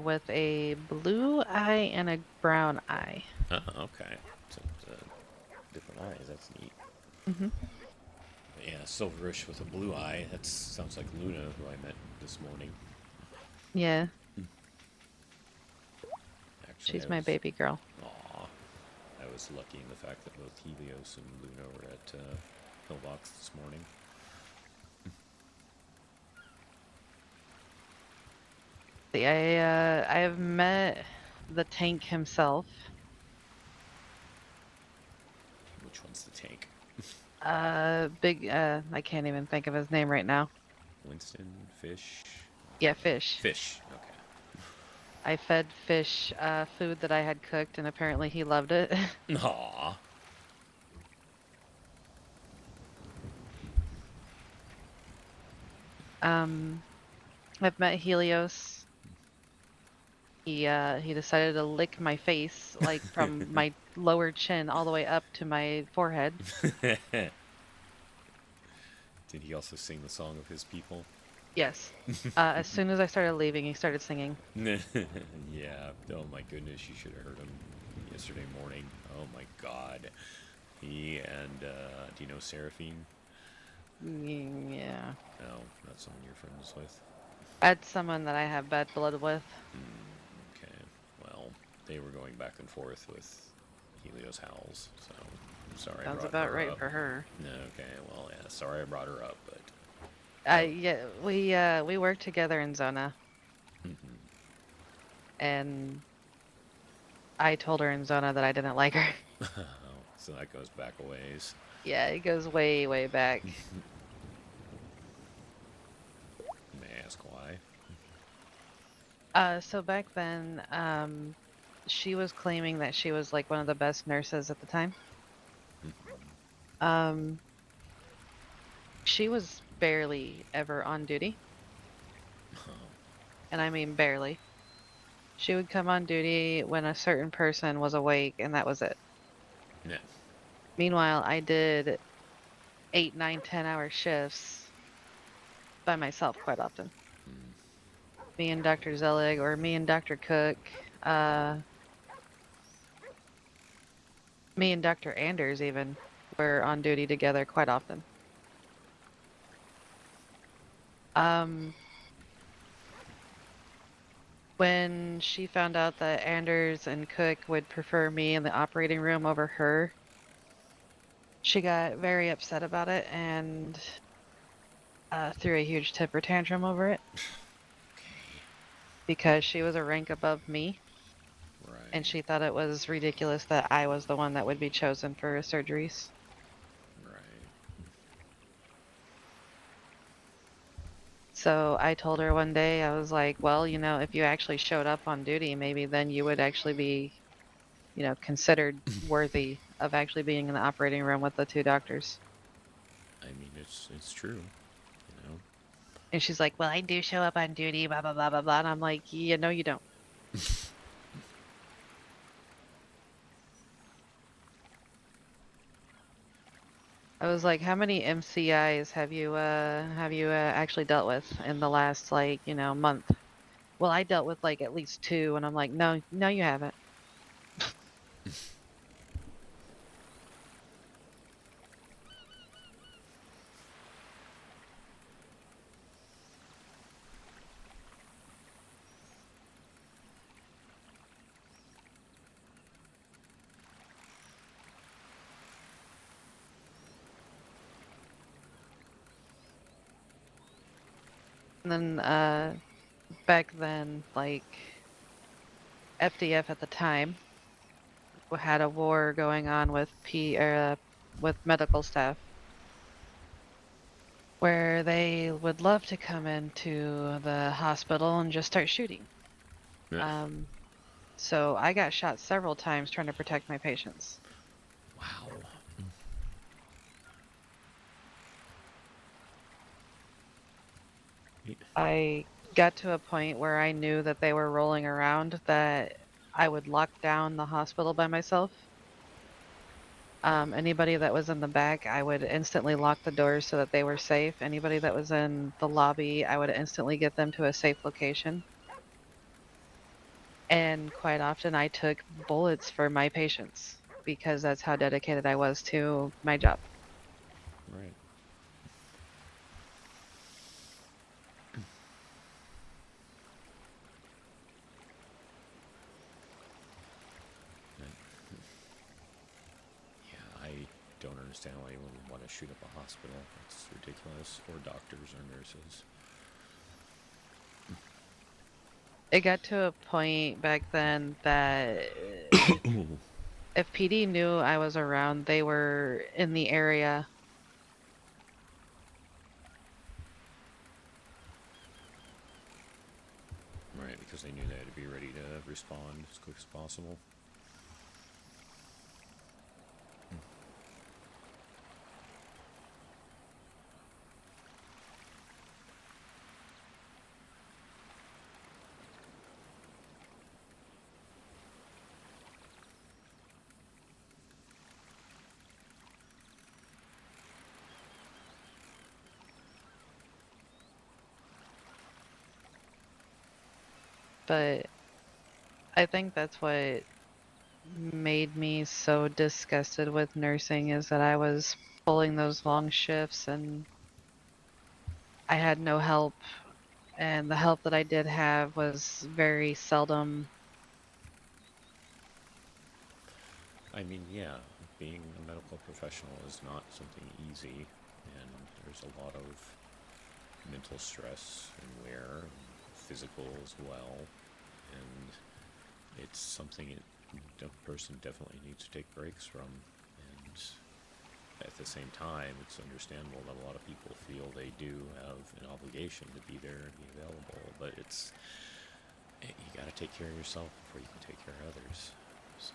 with a blue eye and a brown eye. Okay. So, different eyes, that's neat. Yeah, silverish with a blue eye. That sounds like Luna, who I met this morning. Yeah. Actually, She's my baby girl. Aw. I was lucky in the fact that both Helios and Luna were at Pillbox this morning. See, I have met the tank himself. Which one's the tank? Big, I can't even think of his name right now. Winston? Fish? Yeah, Fish. Fish, okay. I fed Fish food that I had cooked, and apparently he loved it. Aww. I've met Helios. He decided to lick my face, like from my lower chin all the way up to my forehead. Did he also sing the song of his people? Yes. As soon as I started leaving, he started singing. Yeah. Oh my goodness, you should have heard him yesterday morning. Oh my God. He and do you know Seraphine? Yeah. No, not someone you're friends with. That's someone that I have bad blood with. Okay. Well, they were going back and forth with Helios Howells, so I'm sorry. Sounds I brought about her right up. for her. Okay. Well, yeah. Sorry I brought her up, but. Yeah, we worked together in Zona. And I told her in Zona that I didn't like her. So that goes back a ways. Yeah, it goes way, way back. May I ask why? So back then, she was claiming that she was like one of the best nurses at the time. She was barely ever on duty. And I mean barely. She would come on duty when a certain person was awake, and that was it. Yeah. Meanwhile, I did 8, 9, 10-hour shifts by myself quite often. Me and Dr. Zelig, or me and Dr. Cook, me and Dr. Anders even were on duty together quite often. When she found out that Anders and Cook would prefer me in the operating room over her, she got very upset about it and threw a huge temper tantrum over it. Because she was a rank above me. Right. And she thought it was ridiculous that I was the one that would be chosen for surgeries. Right. So I told her one day, I was like, well, you know, if you actually showed up on duty, maybe then you would actually be, you know, considered worthy of actually being in the operating room with the 2 doctors. I mean, it's true, you know. And she's like, well, I do show up on duty, blah, blah, blah, blah, blah. And I'm like, yeah, no, you don't. I was like, how many MCIs have you actually dealt with in the last, like, you know, month? Well, I dealt with like at least 2, and I'm like, no, you haven't. And then, back then, like, FDF at the time had a war going on with with medical staff, where they would love to come into the hospital and just start shooting. Yeah. So I got shot several times trying to protect my patients. Wow. I got to a point where I knew that they were rolling around, that I would lock down the hospital by myself. Anybody that was in the back, I would instantly lock the doors so that they were safe. Anybody that was in the lobby, I would instantly get them to a safe location. And quite often I took bullets for my patients because that's how dedicated I was to my job. Right. Yeah, I don't understand why anyone would want to shoot up a hospital. It's ridiculous. Or doctors or nurses. It got to a point back then that if PD knew I was around, they were in the area. Right, because they knew they had to be ready to respond as quick as possible. But I think that's what made me so disgusted with nursing, is that I was pulling those long shifts and I had no help, and the help that I did have was very seldom. I mean, yeah, being a medical professional is not something easy, and there's a lot of mental stress and wear, and physical as well, and it's something a person definitely needs to take breaks from, and at the same time, it's understandable that a lot of people feel they do have an obligation to be there and be available, but you gotta take care of yourself before you can take care of others, so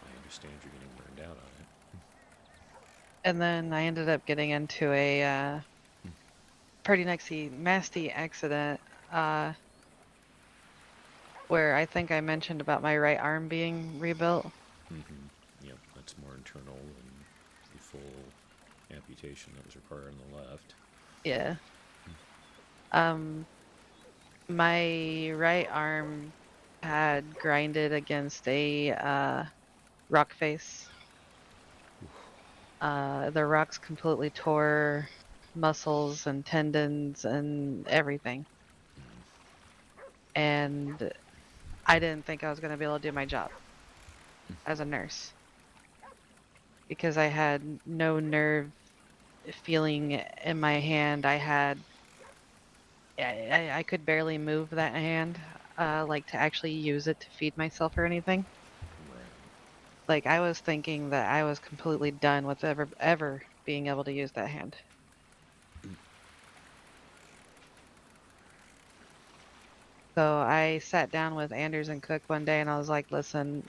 I understand you're getting burned out on it. And then I ended up getting into a pretty nasty accident, where I think I mentioned about my right arm being rebuilt. Yep, that's more internal than the full amputation that was required on the left. Yeah. My right arm had grinded against a rock face. The rocks completely tore muscles and tendons and everything. And I didn't think I was going to be able to do my job as a nurse, because I had no nerve feeling in my hand. I could barely move that hand, like to actually use it to feed myself or anything. Like, I was thinking that I was completely done with ever being able to use that hand. So I sat down with Anders and Cook one day and I was like, listen,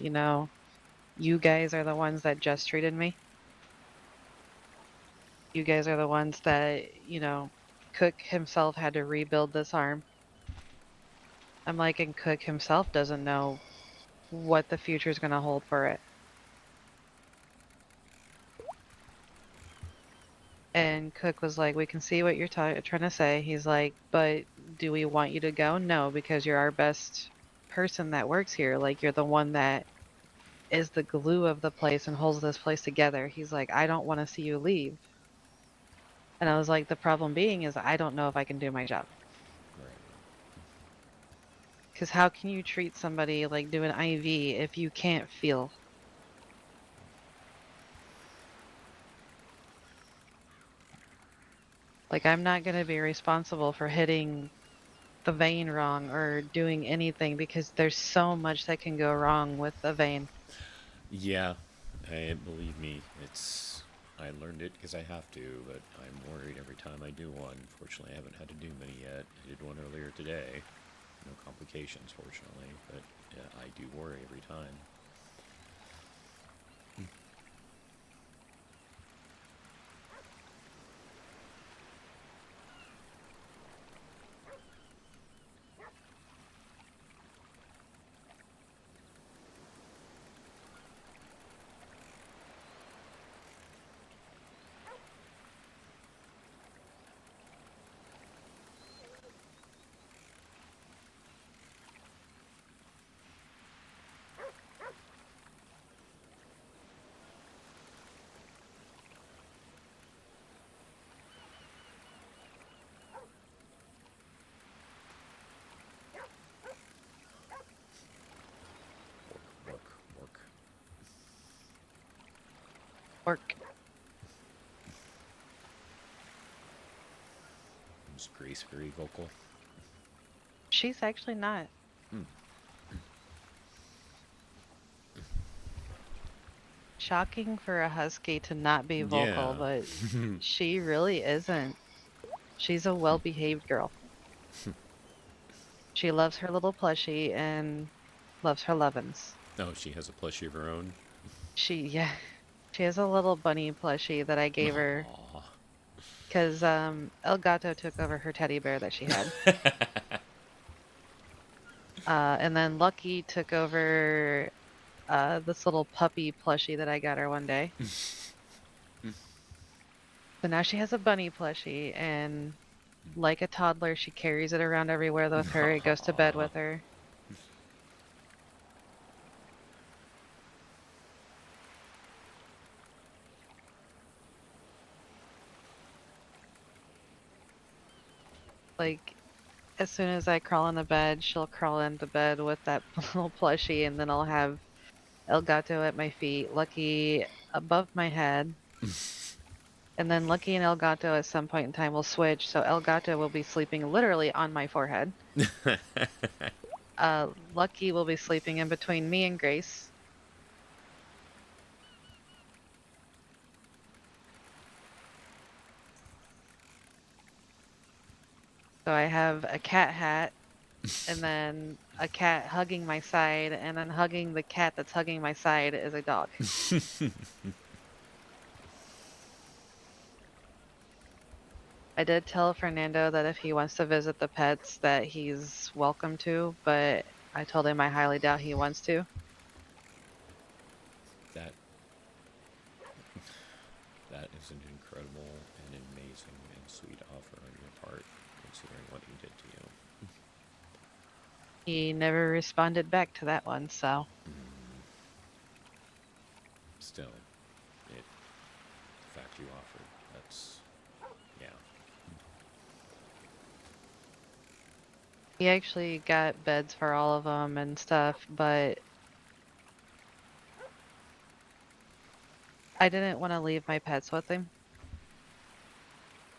you guys are the ones that just treated me. You guys are the ones that, Cook himself had to rebuild this arm. I'm like, and Cook himself doesn't know what the future is going to hold for it. And Cook was like, we can see what you're trying to say. He's like, but do we want you to go? No, because you're our best person that works here. Like, you're the one that is the glue of the place and holds this place together. He's like, I don't want to see you leave. And I was like, the problem being is I don't know if I can do my job. Because how can you treat somebody, like do an IV, if you can't feel? Like, I'm not going to be responsible for hitting the vein wrong or doing anything, because there's so much that can go wrong with a vein. Yeah, believe me, I learned it because I have to, but I'm worried every time I do one. Fortunately, I haven't had to do many yet. I did one earlier today. No complications, fortunately, but yeah, I do worry every time. Work. Is Grace very vocal? She's actually not. Shocking for a husky to not be vocal, but she really isn't. She's a well-behaved girl. She loves her little plushie and loves her lovin's. Oh, she has a plushie of her own. She has a little bunny plushie that I gave her Aw. because El Gato took over her teddy bear that she had. And then Lucky took over this little puppy plushie that I got her one day. So now she has a bunny plushie, and like a toddler, she carries it around everywhere with her. It goes to bed with her. Like, as soon as I crawl into bed, she'll crawl into bed with that little plushie, and then I'll have El Gato at my feet, Lucky above my head. And then Lucky and El Gato at some point in time will switch, so El Gato will be sleeping literally on my forehead. Lucky will be sleeping in between me and Grace. So I have a cat hat, and then a cat hugging my side, and then hugging the cat that's hugging my side is a dog. I did tell Fernando that if he wants to visit the pets that he's welcome to, but I told him I highly doubt he wants to. That is an incredible and amazing and sweet offer on your part, considering what he did to you. He never responded back to that one, so. Still, the fact you offered, that's, yeah. He actually got beds for all of them and stuff, but I didn't want to leave my pets with him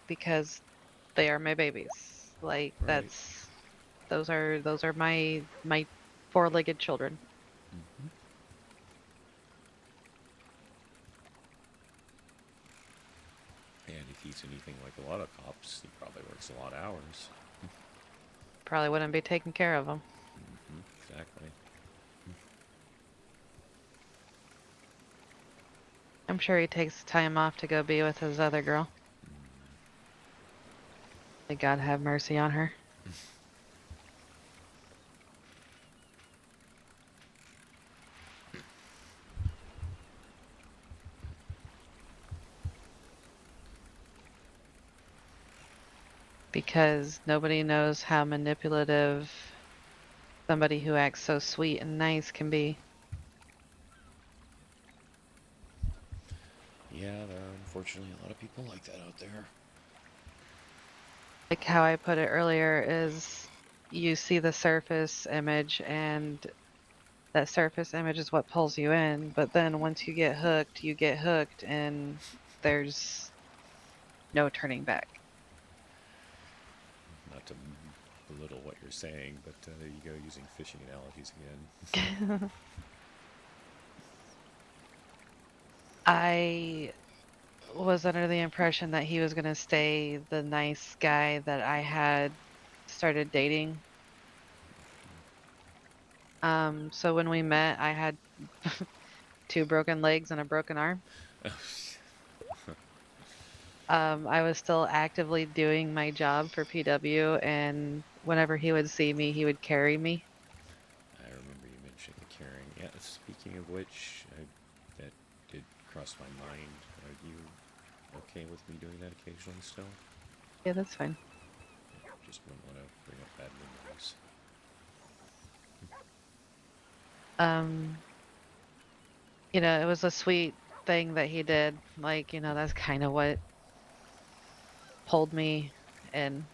because they are my babies. Like, Right. those are my four-legged children. And if he's anything like a lot of cops, he probably works a lot of hours. Probably wouldn't be taking care of them. Exactly. I'm sure he takes time off to go be with his other girl. May God have mercy on her. Because nobody knows how manipulative somebody who acts so sweet and nice can be. Yeah, there are unfortunately a lot of people like that out there. Like how I put it earlier is you see the surface image, and that surface image is what pulls you in, but then once you get hooked, and there's no turning back. Not to belittle what you're saying, but there you go, using fishing analogies again. I was under the impression that he was going to stay the nice guy that I had started dating. So when we met, I had 2 broken legs and a broken arm. I was still actively doing my job for PW, and whenever he would see me, he would carry me. I remember you mentioning the carrying. Yeah, speaking of which, that did cross my mind. Are you okay with me doing that occasionally still? Yeah, that's fine. Just wouldn't want to bring up bad memories. You know, it was a sweet thing that he did. Like, you know, that's kind of what pulled me in.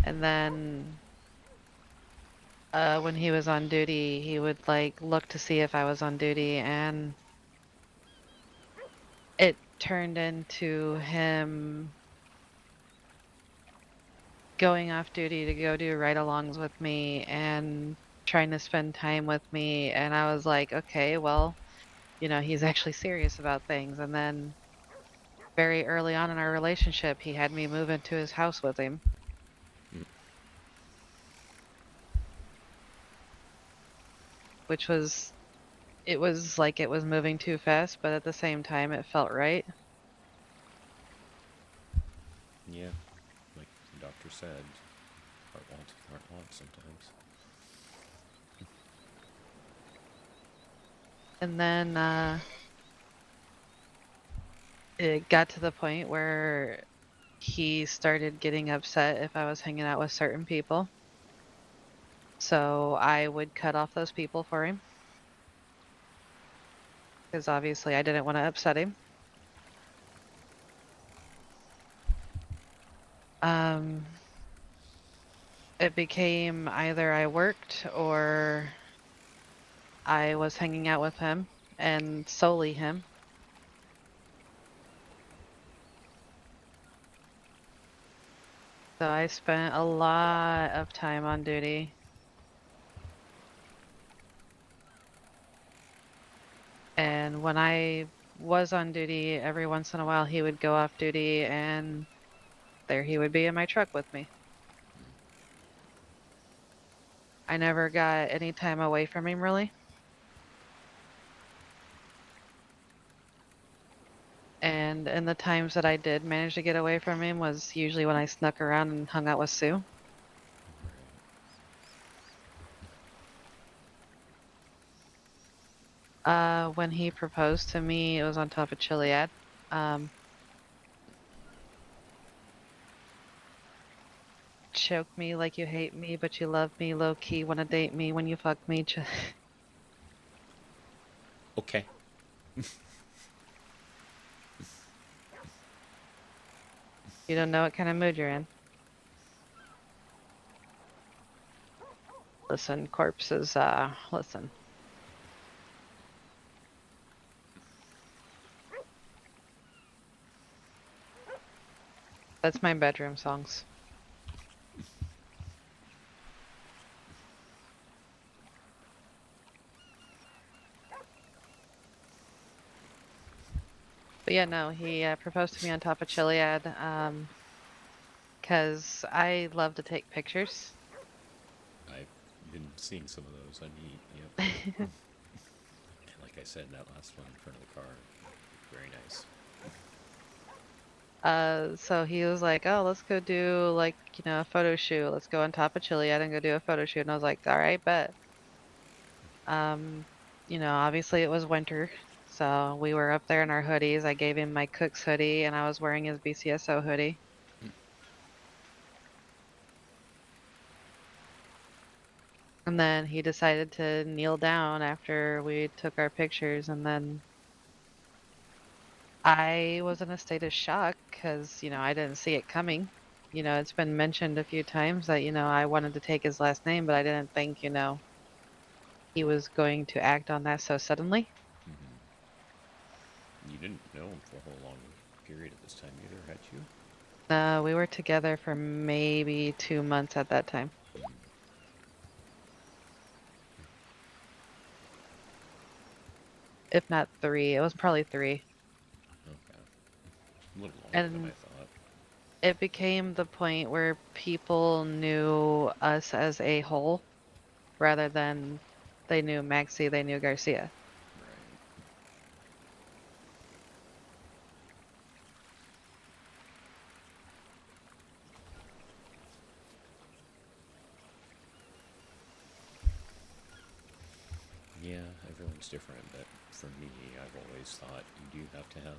And then when he was on duty, he would like look to see if I was on duty, and it turned into him going off duty to go do ride-alongs with me and trying to spend time with me, and I was like, okay, well, you know, he's actually serious about things. And then very early on in our relationship, he had me move into his house with him. which was, it was like it was moving too fast, but at the same time it felt right. Yeah, like the doctor said, heart wants sometimes. And then it got to the point where he started getting upset if I was hanging out with certain people. So I would cut off those people for him. Because obviously I didn't want to upset him. It became either I worked or I was hanging out with him, and solely him. So I spent a lot of time on duty. And when I was on duty, every once in a while he would go off duty and there he would be in my truck with me. I never got any time away from him, really. And in the times that I did manage to get away from him was usually when I snuck around and hung out with Sue. When he proposed to me, it was on top of Chiliad. Choke me like you hate me, but you love me low-key. Wanna date me when you fuck me. Okay. You don't know what kind of mood you're in. Listen, corpses, listen. That's my bedroom songs. But yeah, no, he proposed to me on top of Chiliad, because I love to take pictures. I've been seeing some of those on Yep. And like I said, that last one in front of the car, very nice. So he was like, oh, let's go do, like, you know, a photo shoot. Let's go on top of Chiliad and go do a photo shoot. And I was like, all right, bet. You know, obviously it was winter, so we were up there in our hoodies. I gave him my Cook's hoodie, and I was wearing his BCSO hoodie. And then he decided to kneel down after we took our pictures, and then I was in a state of shock because, you know, I didn't see it coming. You know, it's been mentioned a few times that, you know, I wanted to take his last name, but I didn't think, you know, he was going to act on that so suddenly. You didn't know him for a whole long period at this time either, had you? We were together for maybe 2 months at that time. If not 3, it was probably 3. Okay. A little longer than I thought. It became the point where people knew us as a whole, rather than they knew Maxxi, they knew Garcia. Yeah, everyone's different, but for me, I've always thought you do have to have,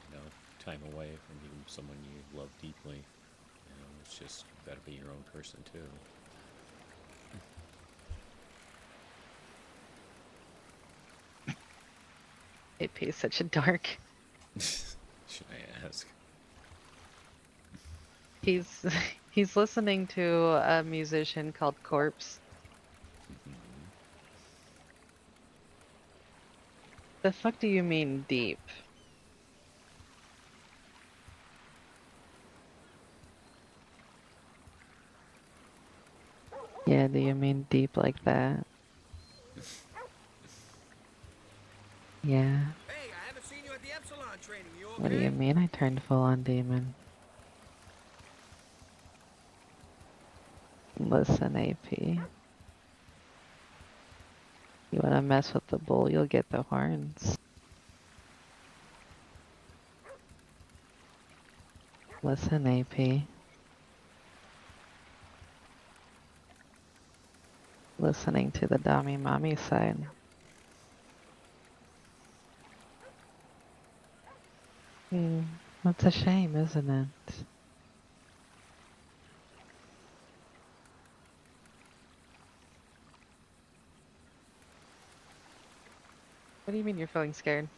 you know, time away from even someone you love deeply. You know, it's just you gotta be your own person too. AP is such a dork. Should I ask? He's listening to a musician called Corpse. The fuck do you mean deep? Yeah, do you mean deep like that? Yeah. Hey, I haven't seen you at the Epsilon training. You okay? What do you mean I turned full on demon? Listen, AP. You wanna mess with the bull, you'll get the horns. Listen, AP. Listening to the Dami Mommy side. That's a shame, isn't it? What do you mean you're feeling scared?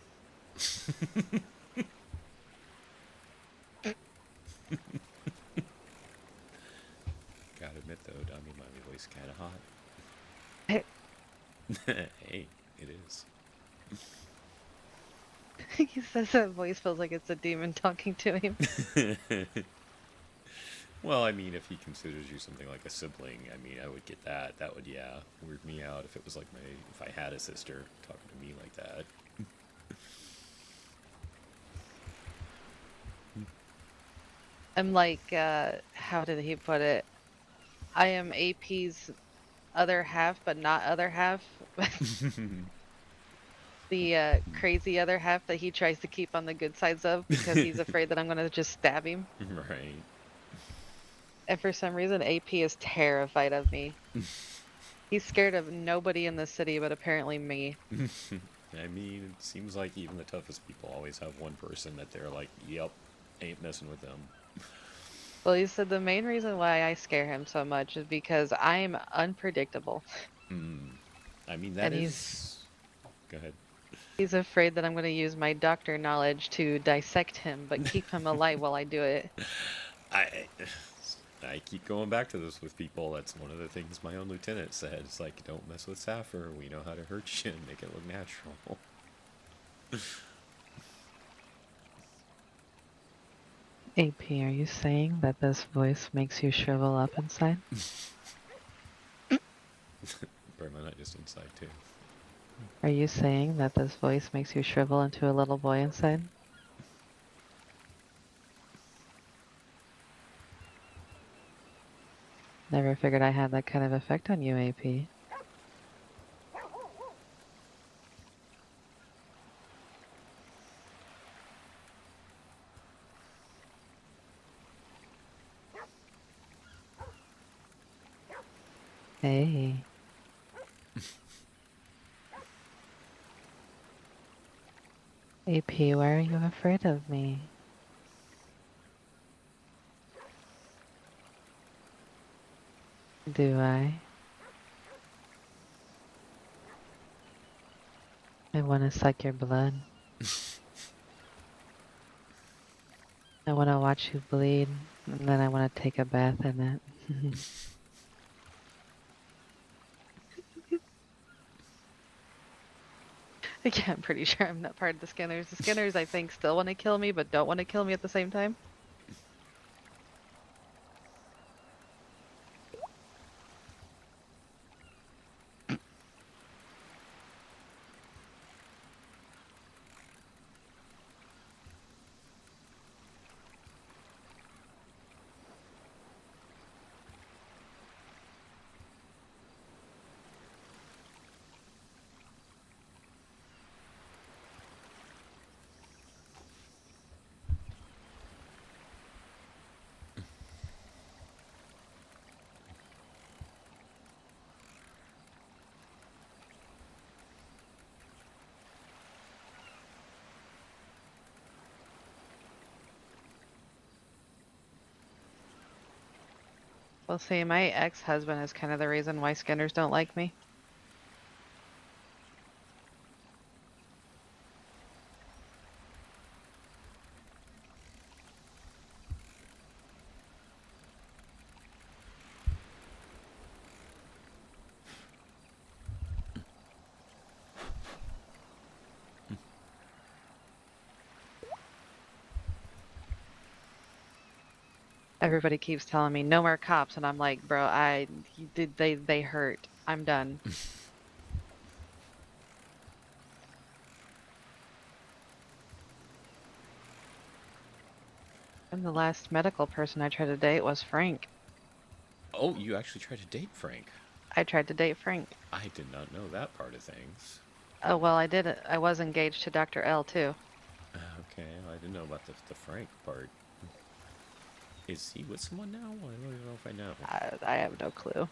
Gotta admit though, Dummy Mommy voice kinda hot. Hey. Hey, it is. He says that voice feels like it's a demon talking to him. Well, I mean, if he considers you something like a sibling, I mean, I would get that. That would, yeah, weird me out if it was like if I had a sister talking to me like that. I'm like, how did he put it? I am AP's other half, but not other half. The crazy other half that he tries to keep on the good sides of because he's afraid that I'm gonna just stab him. Right. And for some reason, AP is terrified of me. He's scared of nobody in the city, but apparently me. I mean, it seems like even the toughest people always have one person that they're like, yep, ain't messing with them. Well, he said the main reason why I scare him so much is because I'm unpredictable. I mean, that And is... Go ahead. He's afraid that I'm going to use my doctor knowledge to dissect him, but keep him alive while I do it. I keep going back to this with people. That's one of the things my own lieutenant said. It's like, don't mess with SAFR. We know how to hurt you and make it look natural. AP, are you saying that this voice makes you shrivel up inside? Or am I not just inside too? Are you saying that this voice makes you shrivel into a little boy inside? Never figured I had that kind of effect on you, AP. Hey. AP, why are you afraid of me? Do I? I want to suck your blood. I want to watch you bleed, and then I want to take a bath in it. Yeah, I'm pretty sure I'm not part of the Skinners. The Skinners, I think, still want to kill me, but don't want to kill me at the same time. Well, see, my ex-husband is kind of the reason why Skinners don't like me. Everybody keeps telling me no more cops, and I'm like, bro, they hurt. I'm done. And the last medical person I tried to date was Frank. Oh, you actually tried to date Frank? I tried to date Frank. I did not know that part of things. Oh, well, I did. I was engaged to Dr. L, too. Okay, I didn't know about the Frank part. Is he with someone now? I don't even know if I know. I have no clue.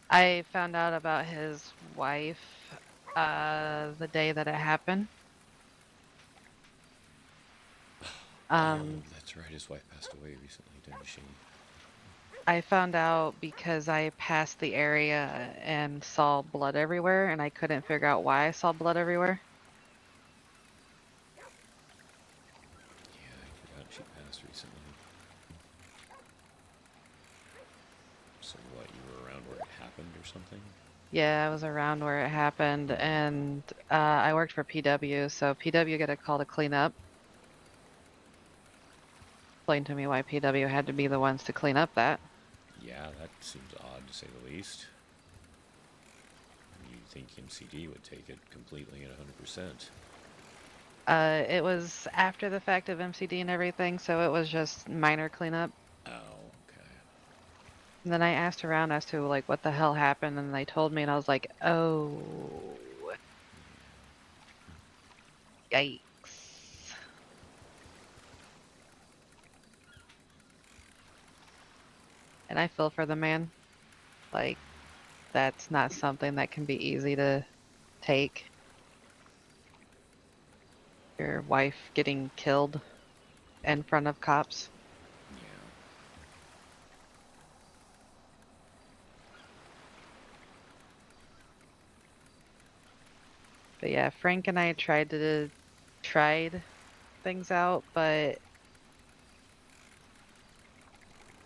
I found out about his wife the day that it happened. Oh, that's right. His wife passed away recently, didn't she? I found out because I passed the area and saw blood everywhere, and I couldn't figure out why I saw blood everywhere. Yeah, I forgot she passed recently. So what, you were around where it happened or something? Yeah, I was around where it happened, and I worked for PW, so PW got a call to clean up. Explain to me why PW had to be the ones to clean up that. Yeah, that seems odd to say the least. You'd think MCD would take it completely at 100%. It was after the fact of MCD and everything, so it was just minor cleanup. Oh, okay. And then I asked around as to like what the hell happened, and they told me, and I was like, oh, yikes. And I feel for the man. Like, that's not something that can be easy to take. Your wife getting killed in front of cops. But yeah, Frank and I tried things out, but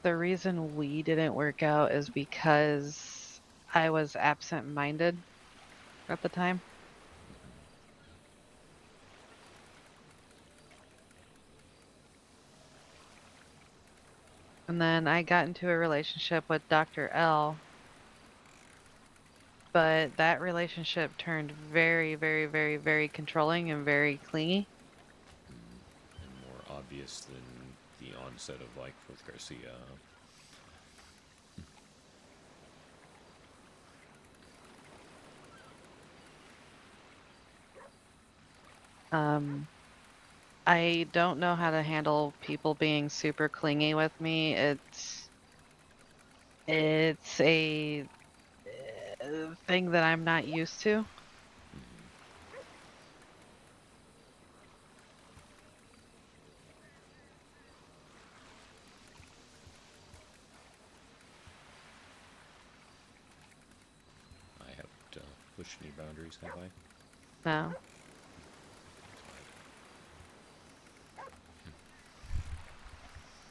the reason we didn't work out is because I was absent-minded at the time. And then I got into a relationship with Dr. L, but that relationship turned very, very, very, very controlling and very clingy. And more obvious than the onset of life with Garcia. I don't know how to handle people being super clingy with me. It's a thing that I'm not used to. I haven't pushed any boundaries, have I? No.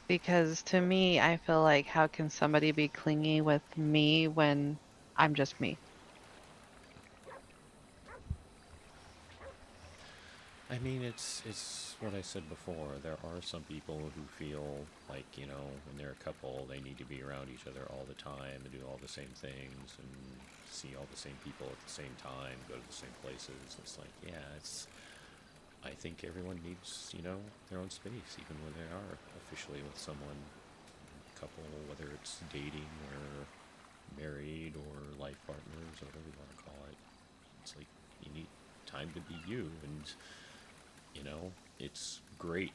Because to me, I feel like how can somebody be clingy with me when I'm just me? I mean, it's what I said before. There are some people who feel like, you know, when they're a couple, they need to be around each other all the time and do all the same things and see all the same people at the same time, go to the same places. It's like, yeah, I think everyone needs, you know, their own space, even when they are officially with someone, couple, whether it's dating or married or life partners or whatever you want to call it. It's like you need time to be you, and you know, it's great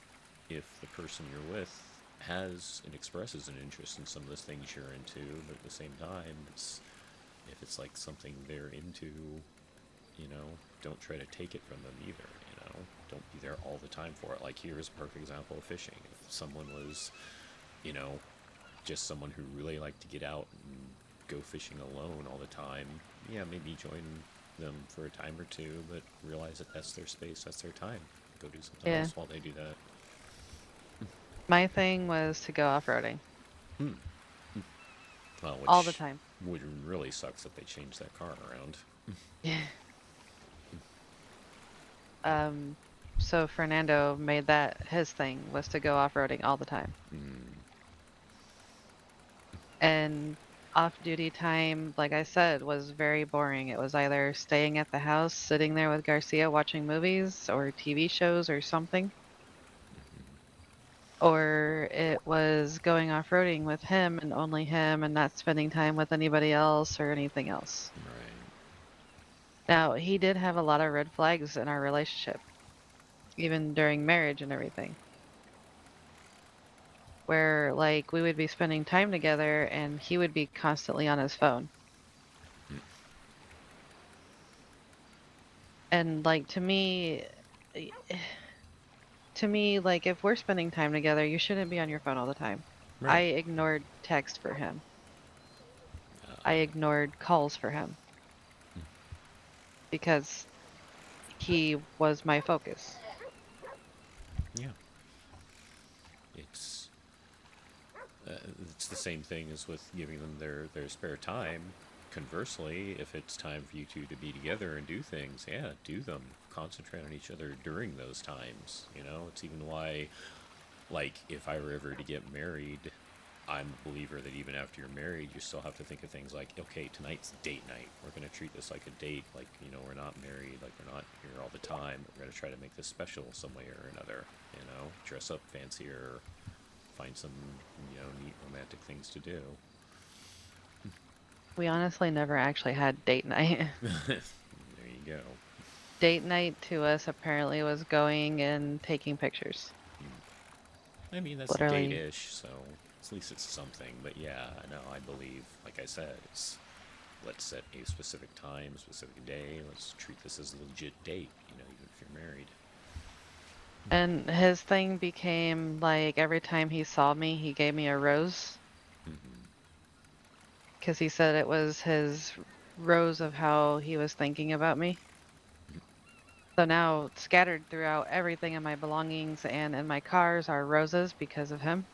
if the person you're with has and expresses an interest in some of the things you're into, but at the same time, if it's like something they're into, you know, don't try to take it from them either, you know. Don't be there all the time for it. Like, here's a perfect example of fishing. If someone was, you know, just someone who really liked to get out and go fishing alone all the time, yeah, maybe join them for a time or two, but realize that that's their space, that's their time. Go do something else while they do that. My thing was to go off-roading. Well, all the time. Which really sucks that they changed that car around. Yeah. So Fernando made that his thing, was to go off-roading all the time. And off-duty time, like I said, was very boring. It was either staying at the house, sitting there with Garcia watching movies or TV shows or something. or it was going off-roading with him and only him and not spending time with anybody else or anything else. Right. Now, he did have a lot of red flags in our relationship, even during marriage and everything. Where, like, we would be spending time together and he would be constantly on his phone. And, like, to me, like, if we're spending time together, you shouldn't be on your phone all the time. Right. I ignored text for him. I ignored calls for him. Because he was my focus. Yeah. It's the same thing as with giving them their spare time. Conversely, if it's time for you two to be together and do things, yeah, do them. Concentrate on each other during those times. You know, it's even why, like, if I were ever to get married, I'm a believer that even after you're married, you still have to think of things like, okay, tonight's date night. We're going to treat this like a date. Like, you know, we're not married. Like, we're not here all the time. We're going to try to make this special some way or another. You know, dress up fancier, find some, you know, neat romantic things to do. We honestly never actually had date night. There you go. Date night to us apparently was going and taking pictures. I mean, that's Literally. date-ish, so at least it's something. But yeah, no, I believe, like I said, it's let's set a specific time, a specific day. Let's treat this as a legit date, you know, even if you're married. And his thing became, like, every time he saw me, he gave me a rose. Because he said it was his rose of how he was thinking about me. So now, scattered throughout everything in my belongings and in my cars are roses because of him.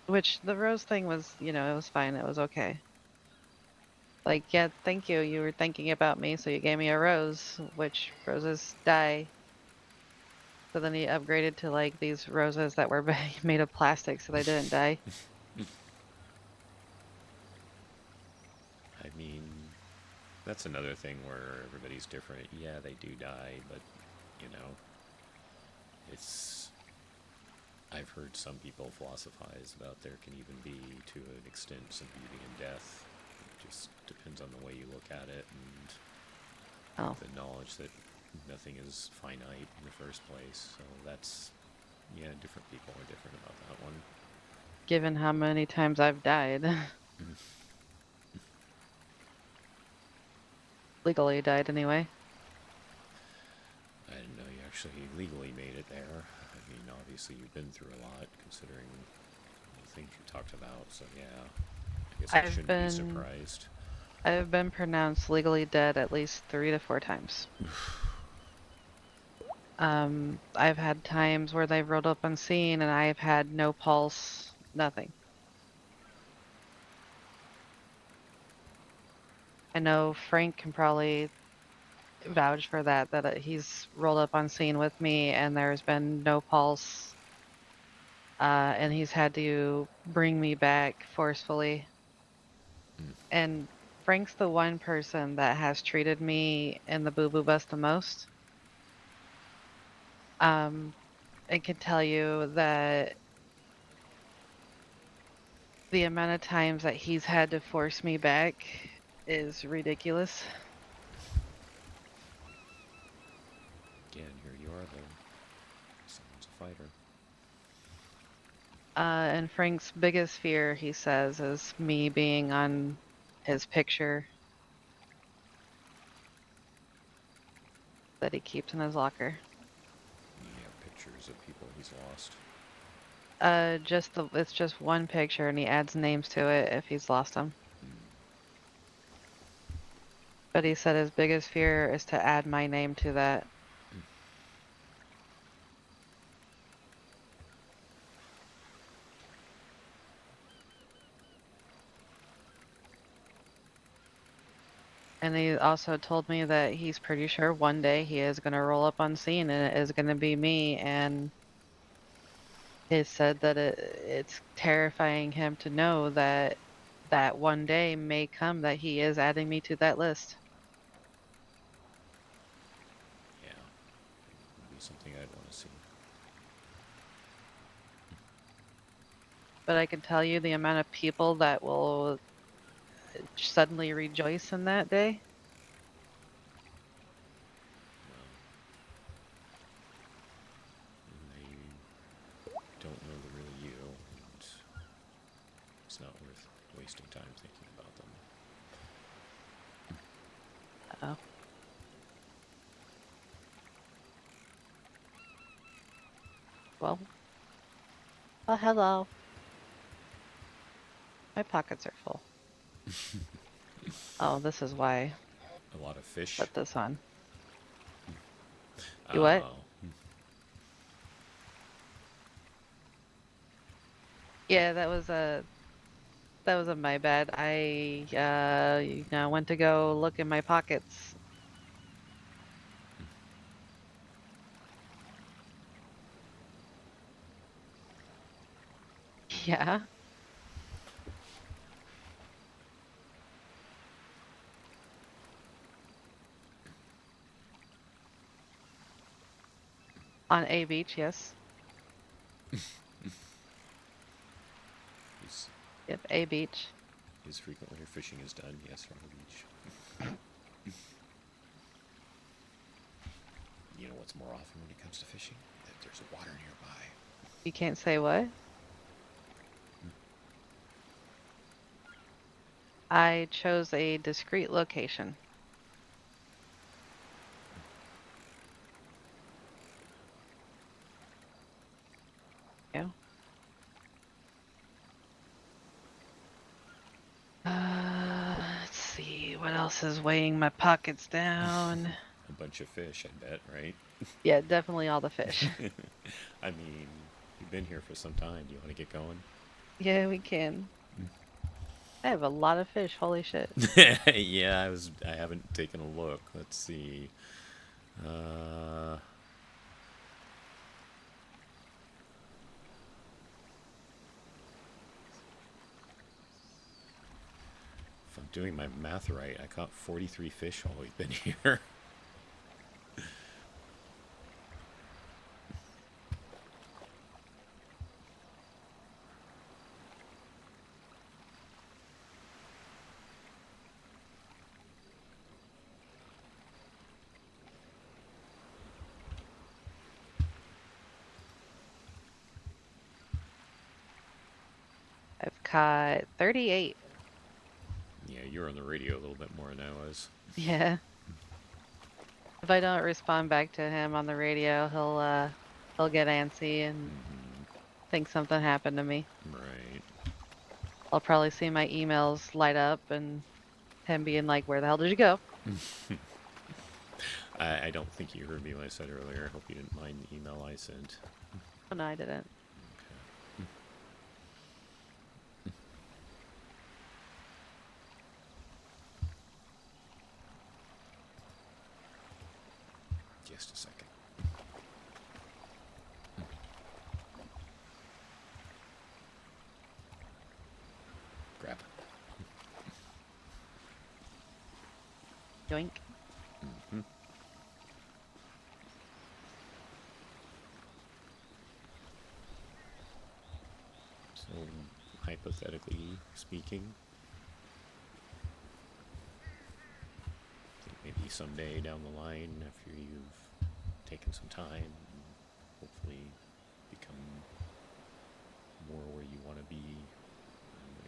Which the rose thing was, you know, it was fine. It was okay. Like, yeah, thank you. You were thinking about me, so you gave me a rose, which roses die. So then he upgraded to, like, these roses that were made of plastic so they didn't die. I mean, that's another thing where everybody's different. Yeah, they do die, but, you know, it's... I've heard some people philosophize about there can even be, to an extent, some beauty in death. It just depends on the way you look at it and the knowledge that nothing is finite in the first place. So that's, yeah, different people are different about that one. Given how many times I've died. Legally died anyway. I didn't know you actually legally made it there. I mean, obviously you've been through a lot, considering the things you talked about, so yeah. I guess I shouldn't be surprised. I've been pronounced legally dead at least 3 to 4 times. I've had times where they've rolled up on scene and I've had no pulse, nothing. I know Frank can probably vouch for that, he's rolled up on scene with me and there's been no pulse. And he's had to bring me back forcefully. And Frank's the one person that has treated me in the boo-boo bus the most. I can tell you that the amount of times that he's had to force me back is ridiculous. Again, here you are, though. Someone's a fighter. And Frank's biggest fear, he says, is me being on his picture that he keeps in his locker. You have pictures of people he's lost. It's just one picture and he adds names to it if he's lost them. But he said his biggest fear is to add my name to that. And he also told me that he's pretty sure one day he is going to roll up on scene and it is going to be me, and he said that it's terrifying him to know that that one day may come that he is adding me to that list. Yeah. Would be something I'd want to see. But I can tell you the amount of people that will suddenly rejoice in that day. They don't know the real you, and it's not worth wasting time thinking about them. Oh. Well, hello. My pockets are full. Oh, this is why. A lot of fish. Put this on. You what? Oh. Yeah, that was a my bad. I went to go look in my pockets. Yeah. On a beach, yes. Yep, a beach. Is frequently your fishing is done, yes, from the beach. You know what's more often when it comes to fishing? That there's water nearby. You can't say what? I chose a discreet location. Yeah. Let's see, what else is weighing my pockets down? A bunch of fish, I bet, right? Yeah, definitely all the fish. I mean, you've been here for some time. Do you want to get going? Yeah, we can. I have a lot of fish, holy shit. Yeah, I haven't taken a look. Let's see. If I'm doing my math right, I caught 43 fish while we've been here. I've caught 38. Yeah, you're on the radio a little bit more than I was. Yeah. If I don't respond back to him on the radio, he'll get antsy and think something happened to me. Right. I'll probably see my emails light up and him being like, "Where the hell did you go?" I don't think you heard me when I said earlier. I hope you didn't mind the email I sent. Oh, no, I didn't. Just a second. Grab. Yoink. So, hypothetically speaking, I think maybe someday down the line, after you've taken some time and hopefully become more where you want to be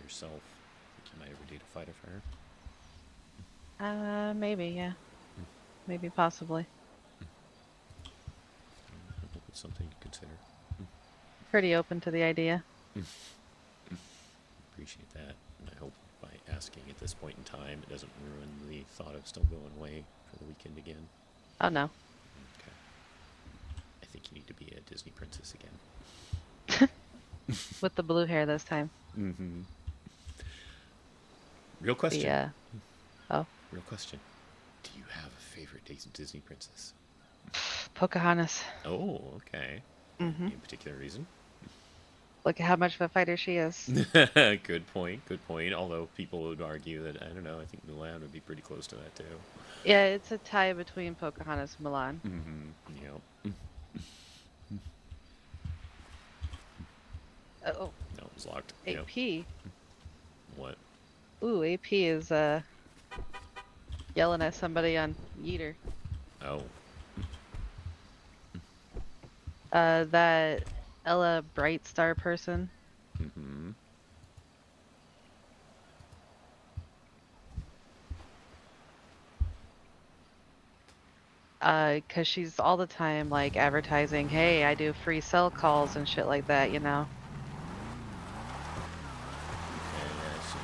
yourself, I think you might ever date a fighter fire. Maybe, yeah. Maybe, possibly. I hope it's something to consider. Pretty open to the idea. Appreciate that. And I hope by asking at this point in time, it doesn't ruin the thought of still going away for the weekend again. Oh, no. Okay. I think you need to be a Disney princess again. With the blue hair this time. Mm-hmm. Real question. Yeah. Oh. Real question. Do you have a favorite Disney princess? Pocahontas. Oh, okay. Mm-hmm. Any particular reason? Look at how much of a fighter she is. Good point. Good point. Although people would argue that I don't know. I think Mulan would be pretty close to that too. Yeah, it's a tie between Pocahontas and Milan. Mm-hmm. Yep. Oh. No, it's locked. AP. Yep. What? Ooh, AP is yelling at somebody on Yeeter. Oh. That Ella Brightstar person. Mm-hmm. Cause she's all the time like advertising, hey, I do free cell calls and shit like that, you know. Okay, yeah, I see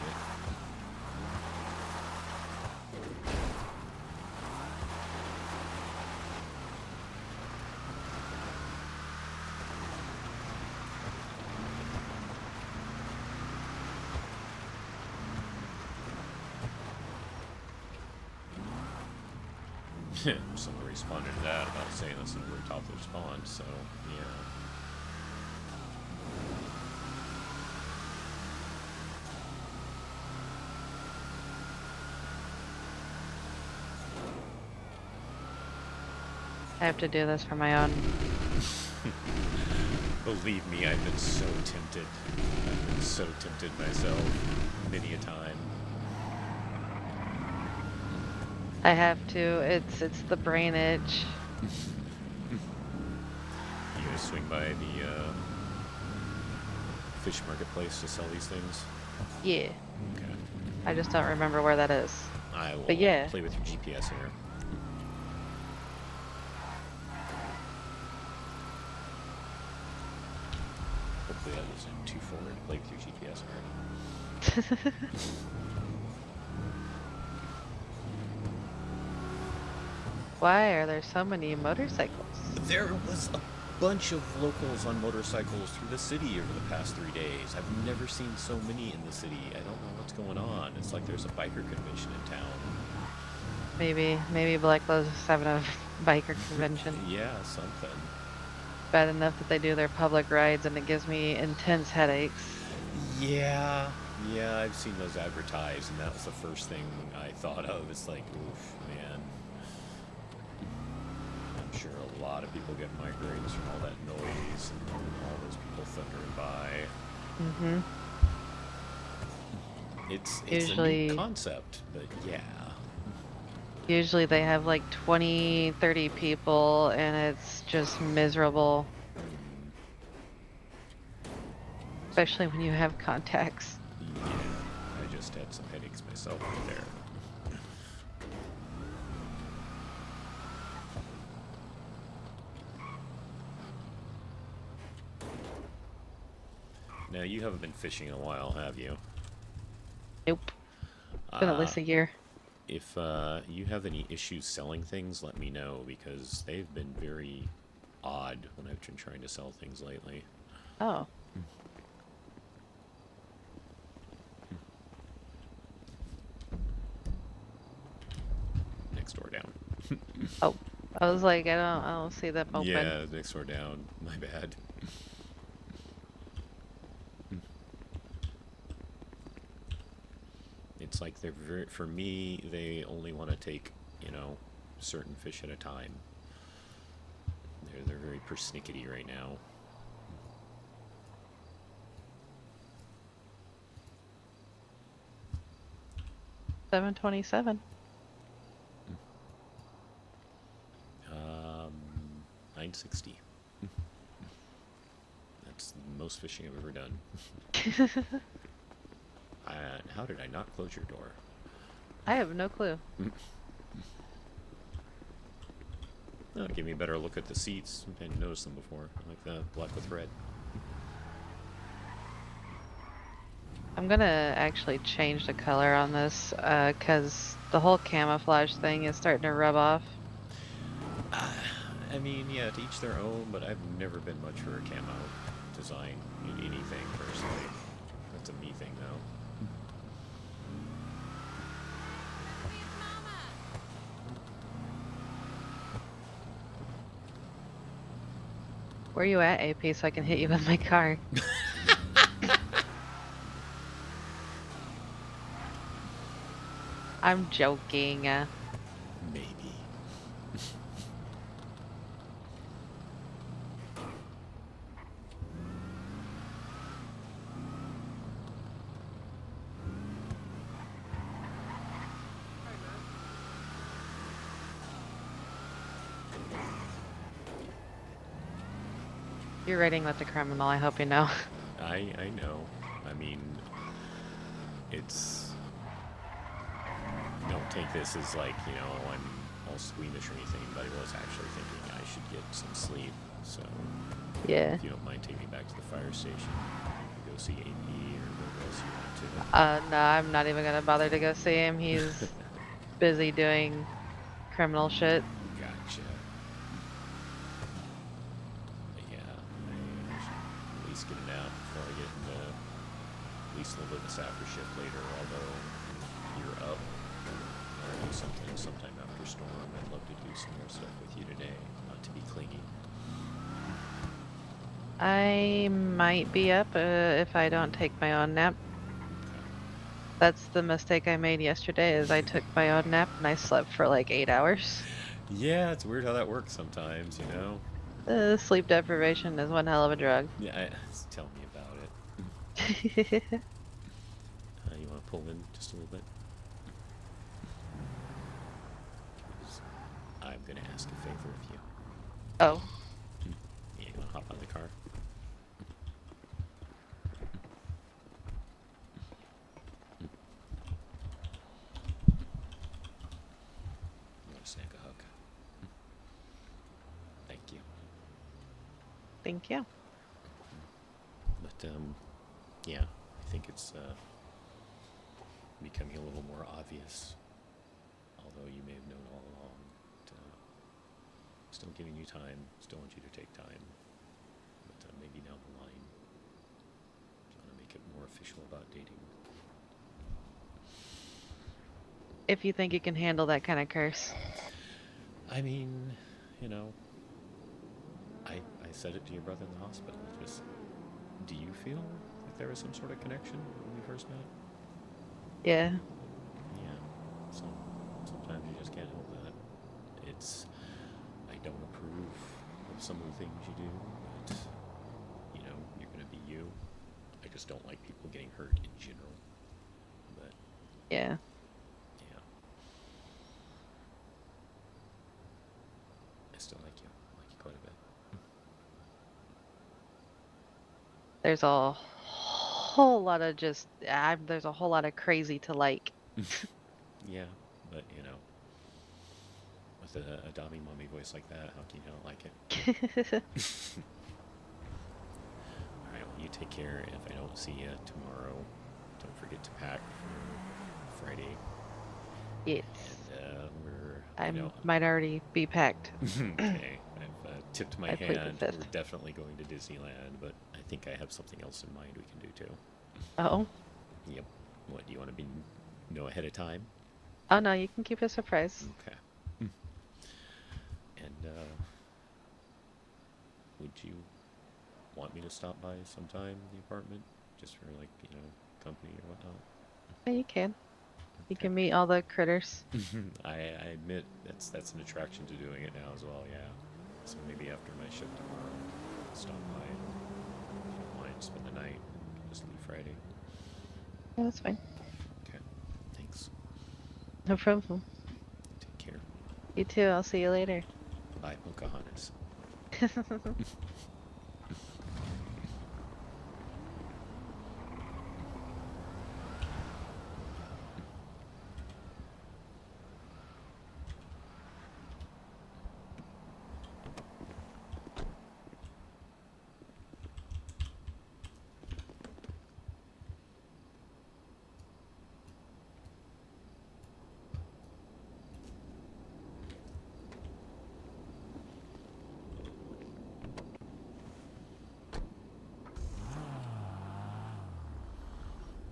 it. Someone responded to that about saying that's the word top of response, so yeah. I have to do this for my own. Believe me, I've been so tempted. I've been so tempted myself many a time. I have to. It's the brain itch. You guys swing by the fish marketplace to sell these things? Yeah. Okay. I just don't remember where that is. I will But yeah. play with your GPS here. Hopefully that isn't too forward. Play with your GPS here. Why are there so many motorcycles? There was a bunch of locals on motorcycles through the city over the past 3 days. I've never seen so many in the city. I don't know what's going on. It's like there's a biker convention in town. Maybe Black Lotus is having a biker convention. Yeah, something. Bad enough that they do their public rides and it gives me intense headaches. Yeah, I've seen those advertised, and that was the first thing I thought of. It's like, oof, man. I'm sure a lot of people get migraines from all that noise and all those people thundering by. Mm-hmm. It's Usually- a new concept, but yeah. Usually they have like 20, 30 people and it's just miserable. Especially when you have contacts. Yeah, I just had some headaches myself right there. Now, you haven't been fishing in a while, have you? Nope. It's been at least a year. If you have any issues selling things, let me know, because they've been very odd when I've been trying to sell things lately. Oh. Next door down. Oh. I was like, I don't see them open. Yeah, next door down. My bad. It's like they're very, for me, they only want to take, certain fish at a time. They're very persnickety right now. $7.27. 960. That's the most fishing I've ever done. How did I not close your door? I have no clue. Oh, give me a better look at the seats. I didn't notice them before. I like the black with red. I'm gonna actually change the color on this, cause the whole camouflage thing is starting to rub off. I mean, yeah, to each their own, but I've never been much for a camo design in anything, personally. That's a me thing, though. Where are you at, AP, so I can hit you with my car? I'm joking. Maybe. You're writing with a criminal, I hope you know. I know. I mean, it's... Don't take this as like, you know, I'm all squeamish or anything, but I was actually thinking I should get some sleep, so... Yeah. If you don't mind taking me back to the fire station, go see AP or whatever else you want to. No, I'm not even gonna bother to go see him. He's busy doing criminal shit. Gotcha. Yeah, I should at least get it out before I get into at least a little bit of the SAFR shift later, although you're up. I'll do something sometime after Storm. I'd love to do some more stuff with you today, not to be clingy. I might be up if I don't take my own nap. That's the mistake I made yesterday, is I took my own nap and I slept for like 8 hours. Yeah, it's weird how that works sometimes, you know? Sleep deprivation is one hell of a drug. Yeah, tell me about it. You want to pull in just a little bit? I'm going to ask a favor of you. Oh. Yeah, you want to hop on the car? You want to snag a hug? Thank you. Thank you. But, yeah, I think it's becoming a little more obvious, although you may have known all along. Still giving you time, still want you to take time, but maybe down the line, I want to make it more official about dating. If you think you can handle that kind of curse. I mean, you know, I said it to your brother in the hospital. Just, do you feel like there was some sort of connection when we first met? Yeah. Yeah. Sometimes you just can't help that. It's, I don't approve of some of the things you do, but, you know, you're going to be you. I just don't like people getting hurt in general. But, yeah. Yeah. I still like you. I like you quite a bit. There's a whole lot of just, there's a whole lot of crazy to like. Yeah, but, you know, with a dummy mommy voice like that, how can you not like it? Alright, well, you take care. If I don't see you tomorrow, don't forget to pack for Friday. Yes. And, I might already be packed. Okay, I've tipped my I plead the hand. fifth. We're definitely going to Disneyland, but I think I have something else in mind we can do too. Oh? Yep. What, do you want to know ahead of time? Oh no, you can keep it a surprise. Okay. And, would you want me to stop by sometime in the apartment? Just for, like, you know, company or whatnot? Yeah, you can. You can meet all the critters. I admit that's an attraction to doing it now as well, yeah. So maybe after my shift tomorrow, I'll stop by and, if you don't mind, spend the night and just leave Friday. Yeah, that's fine. Okay, thanks. No problem. Take care. You too, I'll see you later. Bye, Pocahontas.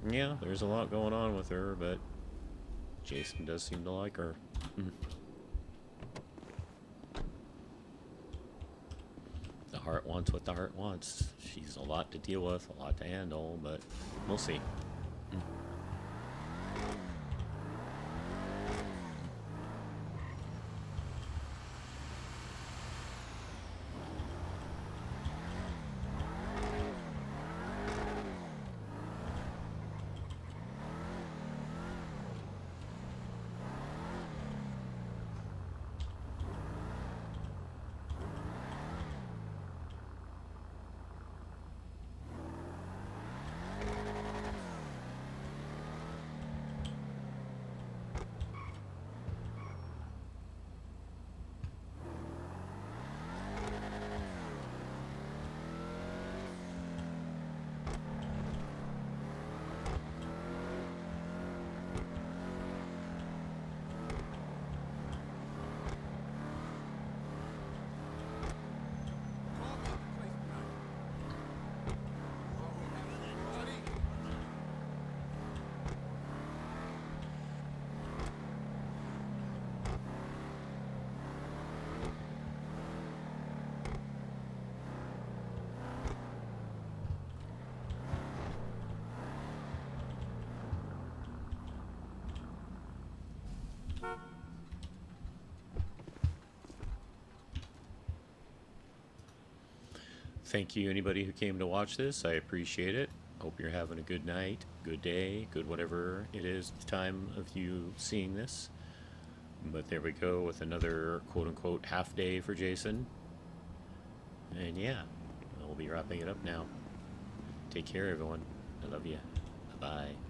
Yeah, there's a lot going on with her, but Jason does seem to like her. The heart wants what the heart wants. She's a lot to deal with, a lot to handle, but we'll see. thank you, anybody who came to watch this. I appreciate it. Hope you're having a good night, good day, good whatever it is, the time of you seeing this. But there we go with another quote-unquote half day for Jason. And yeah, we'll be wrapping it up now. Take care, everyone. I love you. Bye-bye.